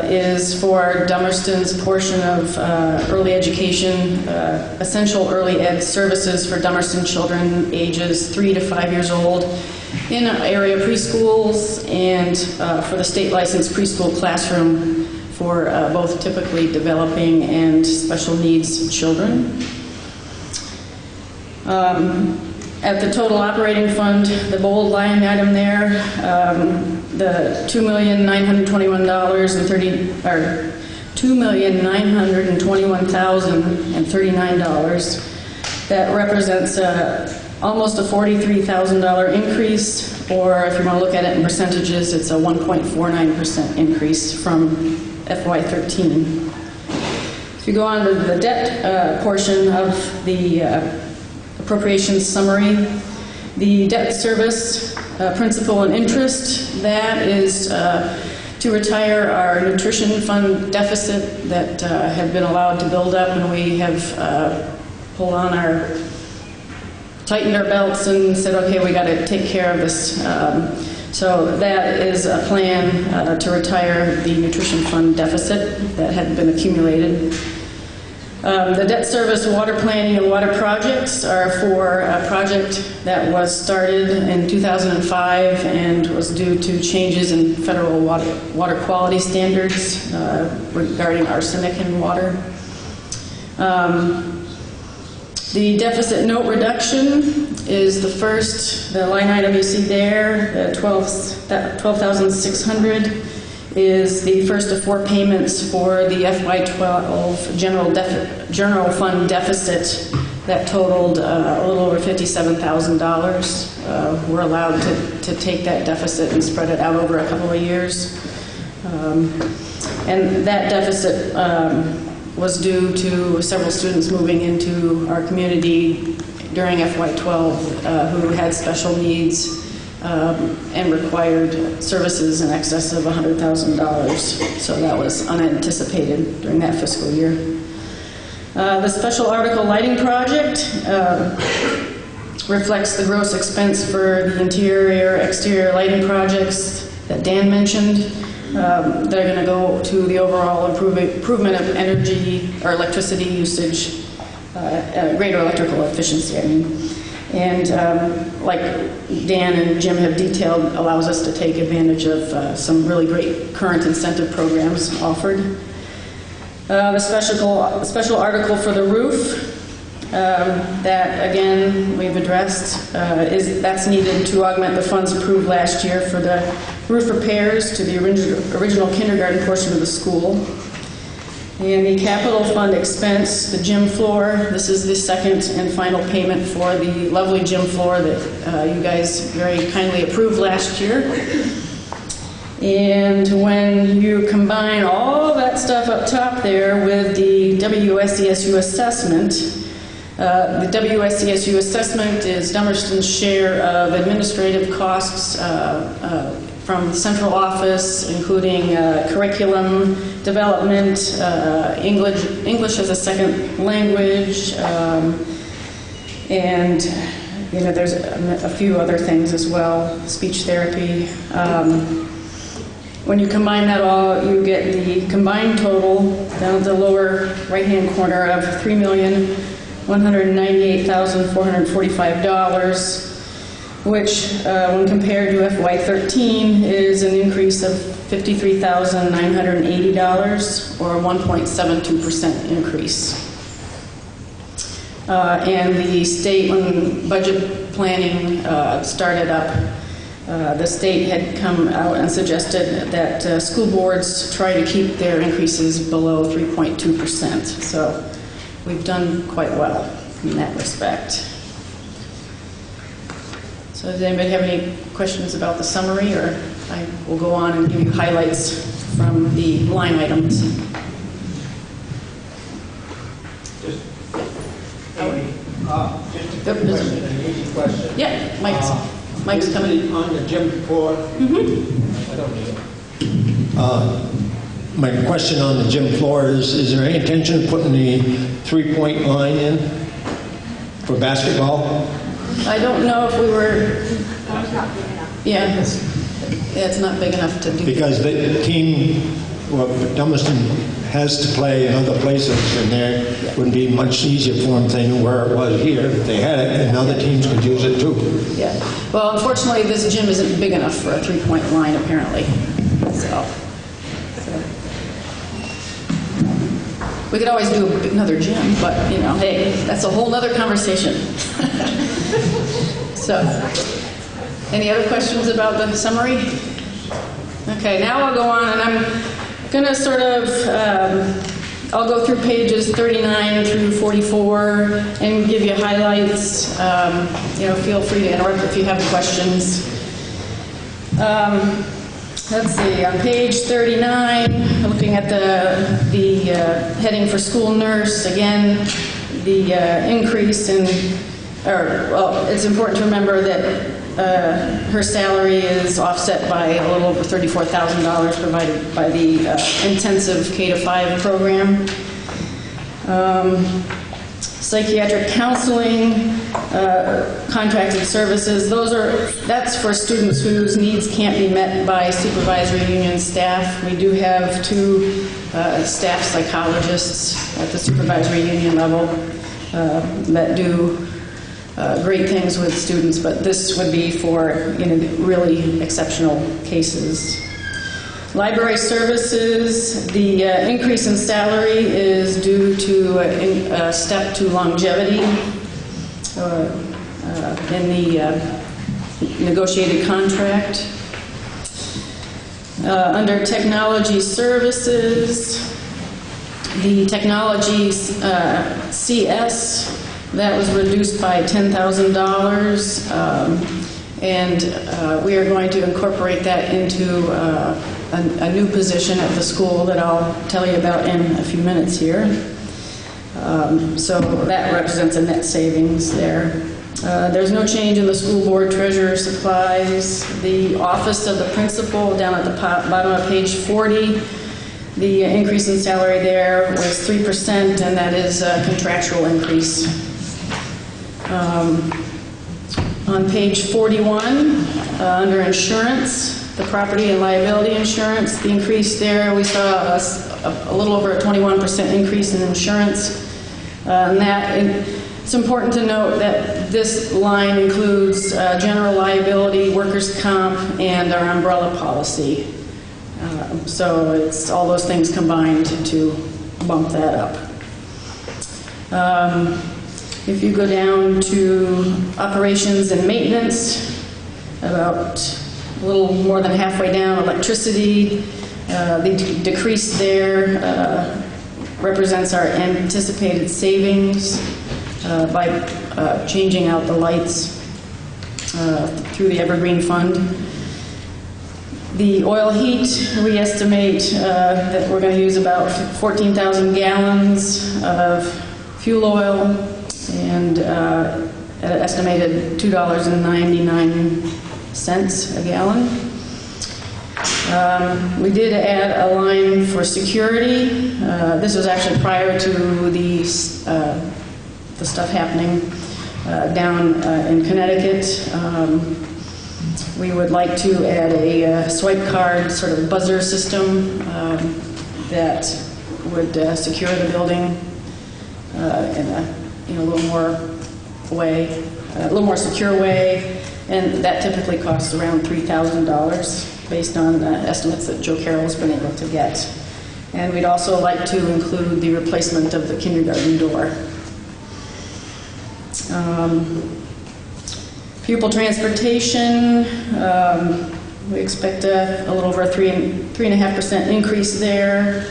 is for Dummerston's portion of early education, essential early ed services for Dummerston children ages 3 to 5 years old in area preschools, and for the state licensed preschool classroom for both typically developing and special needs children. At the total operating fund, the bold line item there, the $2,921,039, that represents almost a $43,000 increase, or if you want to look at it in percentages, it's a 1.49% increase from FY13. If you go on to the debt portion of the appropriations summary, the debt service, principal and interest, that is to retire our nutrition fund deficit that have been allowed to build up, and we have tightened our belts and said, okay, we got to take care of this. So that is a plan to retire the nutrition fund deficit that had been accumulated. The debt service, water planning, and water projects are for a project that was started in 2005 and was due to changes in federal water quality standards regarding arsenic in water. The deficit note reduction is the line item you see there, the 12,600 is the first of 4 payments for the FY12 general fund deficit that totaled a little over $57,000. We're allowed to take that deficit and spread it out over a couple of years. And that deficit was due to several students moving into our community during FY12 who had special needs and required services in excess of $100,000. So that was unanticipated during that fiscal year. The special article lighting project reflects the gross expense for the interior, exterior lighting projects that Dan mentioned. They're going to go to the overall improvement of energy or electricity usage, greater electrical efficiency, I mean. And like Dan and Jim have detailed, allows us to take advantage of some really great current incentive programs offered. The special article for the roof, that again we've addressed, that's needed to augment the funds approved last year for the roof repairs to the original kindergarten portion of the school. And the capital fund expense, the gym floor, this is the second and final payment for the lovely gym floor that you guys very kindly approved last year. And when you combine all that stuff up top there with the WSESU assessment, The WSCSU assessment is Dummerston's share of administrative costs from the central office, including curriculum development, English as a second language, and there's a few other things as well, speech therapy. When you combine that all, you get the combined total down at the lower right-hand corner of $3,198,445, which, when compared to FY13, is an increase of $53,980, or a 1.72% increase. And the state, when budget planning started up, the state had come out and suggested that school boards try to keep their increases below 3.2%. So we've done quite well in that respect. So does anybody have any questions about the summary, or I will go on and give you highlights from the line items. Just a quick question, an easy question. Yeah, Mike's coming. On the gym floor. I don't need it. My question on the gym floor is there any intention of putting the 3-point line in for basketball? I don't know if we were. Yeah, it's not big enough to do. Because the team, well, Dummerston has to play in other places, and there would be much easier for them than where it was here. If they had it, and other teams could use it too. Yeah. Well, unfortunately, this gym isn't big enough for a 3-point line, apparently. So we could always do another gym, but hey, that's a whole other conversation. So, any other questions about the summary? Okay, now I'll go on, and I'm going to sort of, I'll go through pages 39 through 44 and give you highlights. Feel free to interrupt if you have questions. Let's see, on page 39, looking at the heading for school nurse, again, the increase in, it's important to remember that her salary is offset by a little over $34,000 provided by the intensive K-5 program. Psychiatric counseling, contracted services, that's for students whose needs can't be met by supervisory union staff. We do have 2 staff psychologists at the supervisory union level that do great things with students, but this would be for really exceptional cases. Library services, the increase in salary is due to a step to longevity in the negotiated contract. Under technology services, the technology CS, that was reduced by $10,000, and we are going to incorporate that into a new position at the school that I'll tell you about in a few minutes here. So that represents a net savings there. There's no change in the school board treasurer supplies. The office of the principal, down at the bottom of page 40, the increase in salary there was 3%, and that is a contractual increase. On page 41, under insurance, the property and liability insurance, the increase there, we saw a little over a 21% increase in insurance. It's important to note that this line includes general liability, workers' comp, and our umbrella policy. So it's all those things combined to bump that up. If you go down to operations and maintenance, about a little more than halfway down, electricity, the decrease there represents our anticipated savings by changing out the lights through the Evergreen Fund. The oil heat, we estimate that we're going to use about 14,000 gallons of fuel oil and at an estimated $2.99 a gallon. We did add a line for security. This was actually prior to the stuff happening down in Connecticut. We would like to add a swipe card sort of buzzer system that would secure the building in a little more way, a little more secure way, and that typically costs around $3,000 based on estimates that Joe Carroll's been able to get. And we'd also like to include the replacement of the kindergarten door. Pupil transportation, we expect a little over a 3.5% increase there.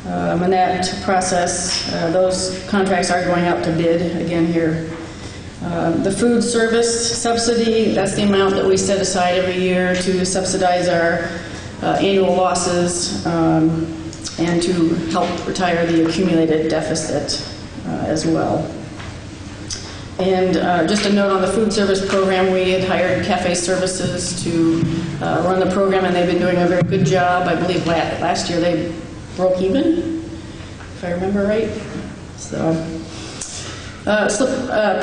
And that process, those contracts are going out to bid again here. The food service subsidy, that's the amount that we set aside every year to subsidize our annual losses and to help retire the accumulated deficit as well. And just a note on the food service program, we had hired Cafe Services to run the program, and they've been doing a very good job. I believe last year they broke even, if I remember right. So,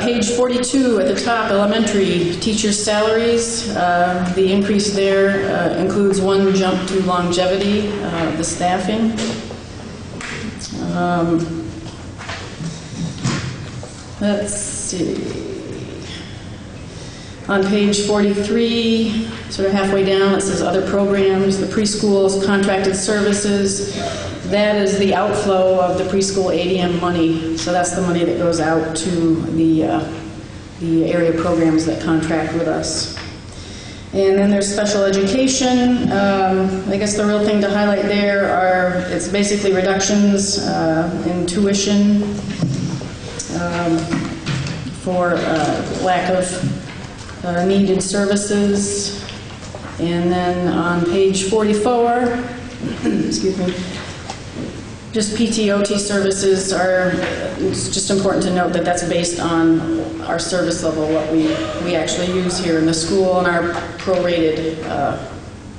page 42 at the top, elementary teachers' salaries. The increase there includes one jump to longevity, the staffing. Let's see. On page 43, sort of halfway down, it says other programs, the preschools, contracted services. That is the outflow of the preschool ADM money. So that's the money that goes out to the area programs that contract with us. And then there's special education. I guess the real thing to highlight there are, it's basically reductions in tuition for lack of needed services. And then on page 44, excuse me, just PTOT services are, it's just important to note that that's based on our service level, what we actually use here in the school, and are prorated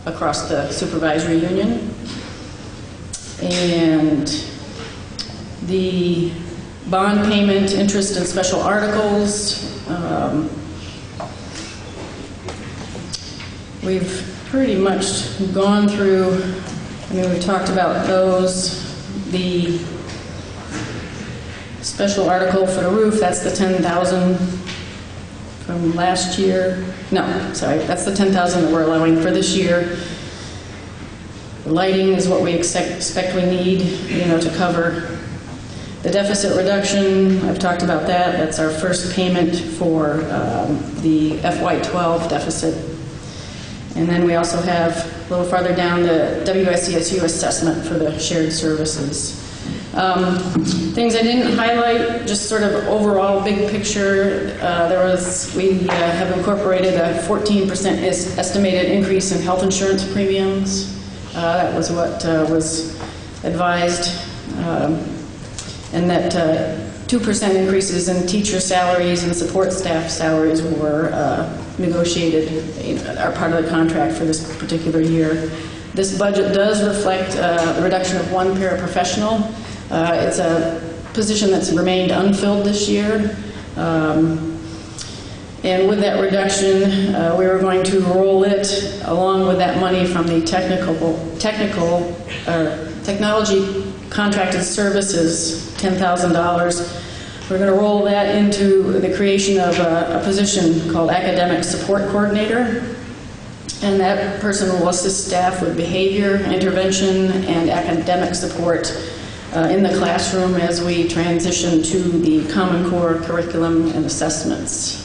across the supervisory union. And the bond payment, interest, and special articles. We've pretty much gone through, I mean, we talked about those. The special article for the roof, that's the $10,000 from last year. No, sorry, that's the $10,000 that we're allowing for this year. The lighting is what we expect we need, to cover. The deficit reduction, I've talked about that. That's our first payment for the FY12 deficit. And then we also have, a little farther down, the WSCSU assessment for the shared services. Things I didn't highlight, just sort of overall big picture, we have incorporated a 14% estimated increase in health insurance premiums. That was what was advised. And that 2% increases in teacher salaries and support staff salaries were negotiated, are part of the contract for this particular year. This budget does reflect the reduction of one paraprofessional. It's a position that's remained unfilled this year. And with that reduction, we were going to roll it along with that money from the technology contracted services, $10,000. We're going to roll that into the creation of a position called Academic Support Coordinator. And that person will assist staff with behavior, intervention, and academic support in the classroom as we transition to the Common Core curriculum and assessments.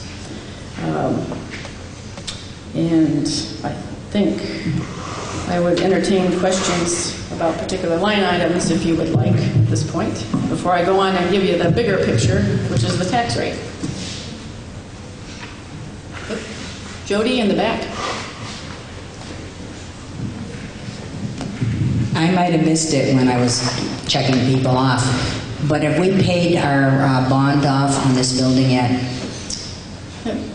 And I think I would entertain questions about particular line items if you would like at this point, before I go on and give you the bigger picture, which is the tax rate. Jody in the back. I might have missed it when I was checking people off. but have we paid our bond off on this building yet?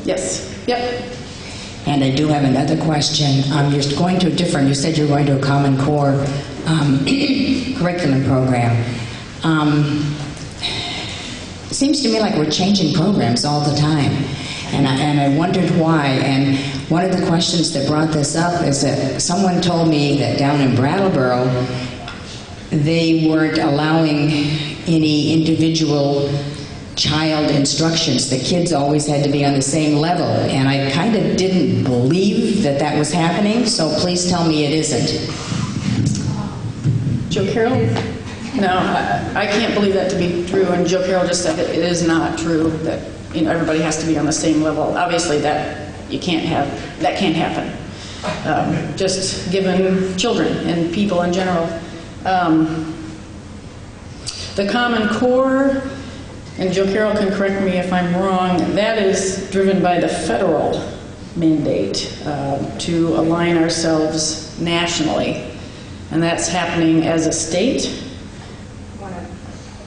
Yes. Yep. And I do have another question. You're going to a different, you said you're going to a Common Core curriculum program. It seems to me like we're changing programs all the time. And I wondered why. And one of the questions that brought this up is that someone told me that down in Brattleboro, they weren't allowing any individual child instructions. The kids always had to be on the same level. And I kind of didn't believe that that was happening, so please tell me it isn't. Joe Carroll? No, I can't believe that to be true. And Joe Carroll just said that it is not true that everybody has to be on the same level. Obviously, that can't happen. Just given children and people in general. The Common Core, and Joe Carroll can correct me if I'm wrong, that is driven by the federal mandate to align ourselves nationally. And that's happening as a state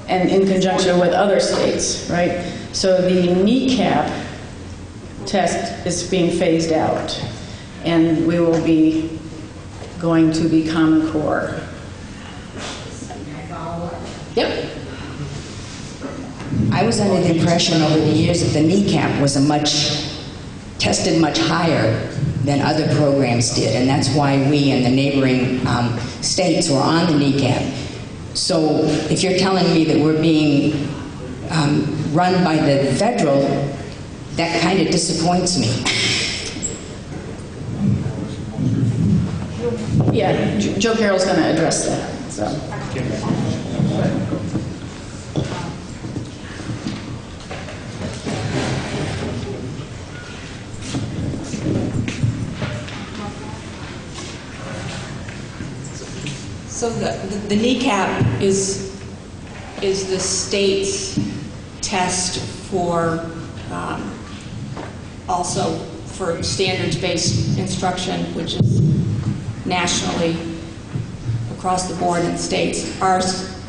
and in conjunction with other states, right? So the kneecap test is being phased out, and we will be going to the Common Core. Yep. I was under the impression over the years that the kneecap was tested much higher than other programs did, and that's why we and the neighboring states were on the kneecap. So if you're telling me that we're being run by the federal, that kind of disappoints me. Yeah, Joe Carroll's going to address that. So. So the kneecap is the state's test for also for standards-based instruction, which is nationally across the board in states. Our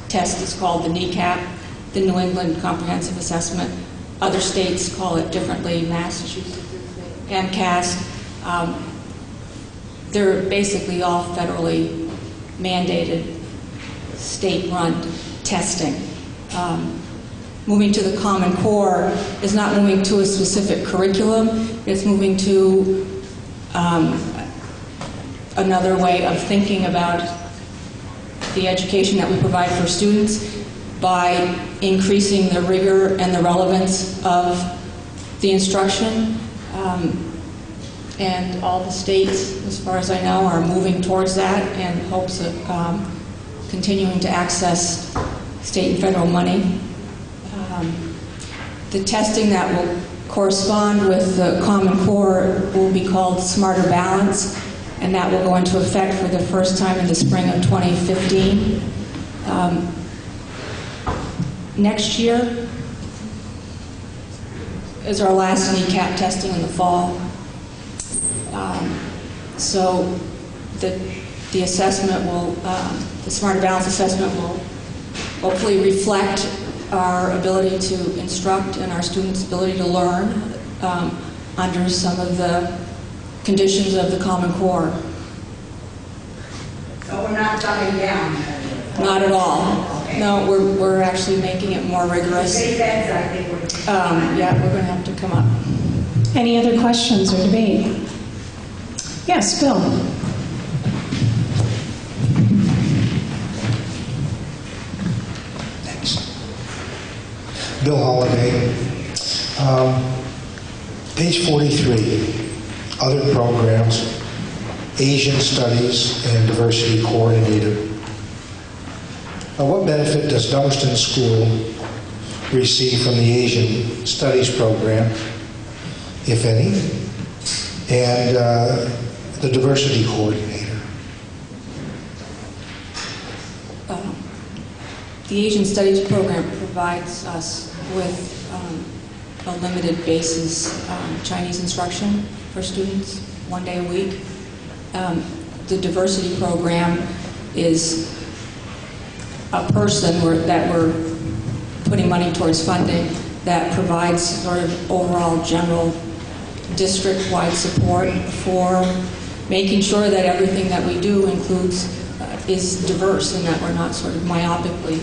test is called the kneecap, the New England Comprehensive Assessment. Other states call it differently. Massachusetts, MCAS. They're basically all federally mandated, state-run testing. Moving to the Common Core is not moving to a specific curriculum, it's moving to another way of thinking about the education that we provide for students by increasing the rigor and the relevance of the instruction. And all the states, as far as I know, are moving towards that in hopes of continuing to access state and federal money. The testing that will correspond with the Common Core will be called Smarter Balance, and that will go into effect for the first time in the spring of 2015. Next year is our last kneecap testing in the fall. So the assessment will, the Smarter Balance assessment will hopefully reflect our ability to instruct and our students' ability to learn under some of the conditions of the Common Core. So we're not dumbing down? Not at all. Okay. No, we're actually making it more rigorous. Yeah, we're going to have to come up. Any other questions or debate? Yes, Bill. Thanks. Bill Holliday. Page 43, other programs, Asian Studies and Diversity Coordinator. What benefit does Dummerston School receive from the Asian Studies program, if any, and the Diversity Coordinator? The Asian Studies program provides us with a limited basis Chinese instruction for students, 1 day a week. The diversity program is a person that we're putting money towards funding that provides sort of overall general district-wide support for making sure that everything that we do includes, is diverse, and that we're not sort of myopically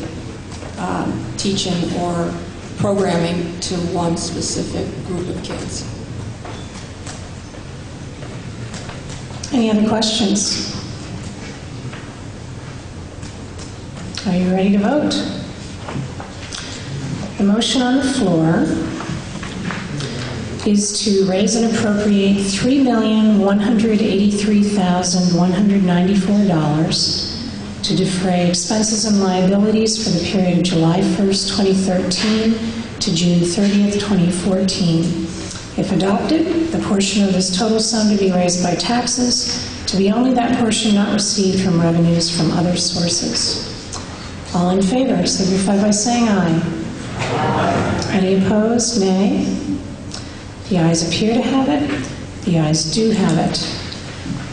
teaching or programming to one specific group of kids. Any other questions? Are you ready to vote? The motion on the floor is to raise and appropriate $3,183,194 to defray expenses and liabilities for the period of July 1st, 2013 to June 30th, 2014. If adopted, the portion of this total sum to be raised by taxes to be only that portion not received from revenues from other sources. All in favor, signify by saying aye. Any opposed? Nay. The ayes appear to have it. The ayes do have it.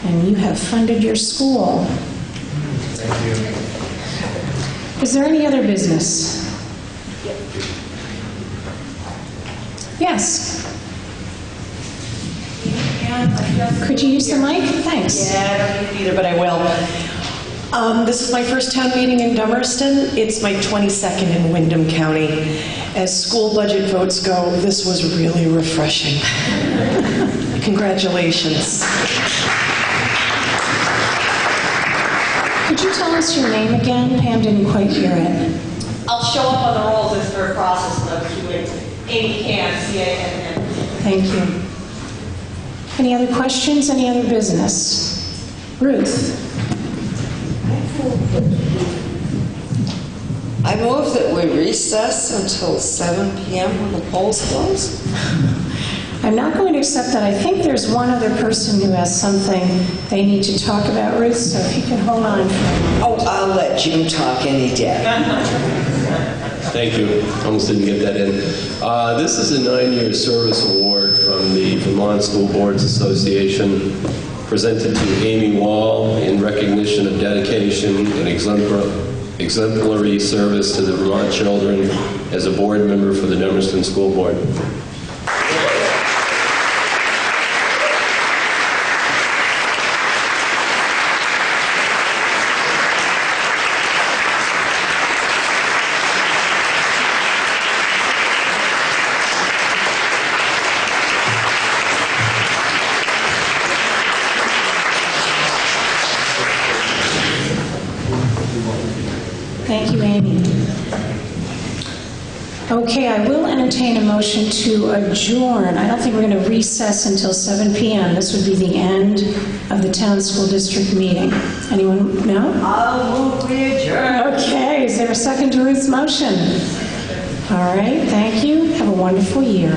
And you have funded your school. Thank you. Is there any other business? Yes. Could you use the mic? Thanks. Yeah, I don't need it either, but I will. This is my first town meeting in Dummerston. It's my 22nd in Windham County. As school budget votes go, this was really refreshing. Congratulations. Could you tell us your name again? Pam didn't quite hear it. I'll show up on the rolls as for a process of Q8. Amy Can, C-A-N-N. Thank you. Any other questions? Any other business? Ruth? I move that we recess until 7 p.m. when the polls close. I'm not going to accept that. I think there's one other person who has something they need to talk about, Ruth, so if you can hold on for a moment. Oh, I'll let Jim talk any day. Thank you. Almost didn't get that in. This is a 9-year service award from the Vermont School Boards Association, presented to Amy Wall in recognition of dedication and exemplary service to the Vermont children as a board member for the Dummerston School Board. Thank you, Amy. Okay, I will entertain a motion to adjourn. I don't think we're going to recess until 7 p.m. This would be the end of the town school district meeting. Anyone? No? I'll move we adjourn. Okay, is there a second to Ruth's motion? All right, thank you. Have a wonderful year.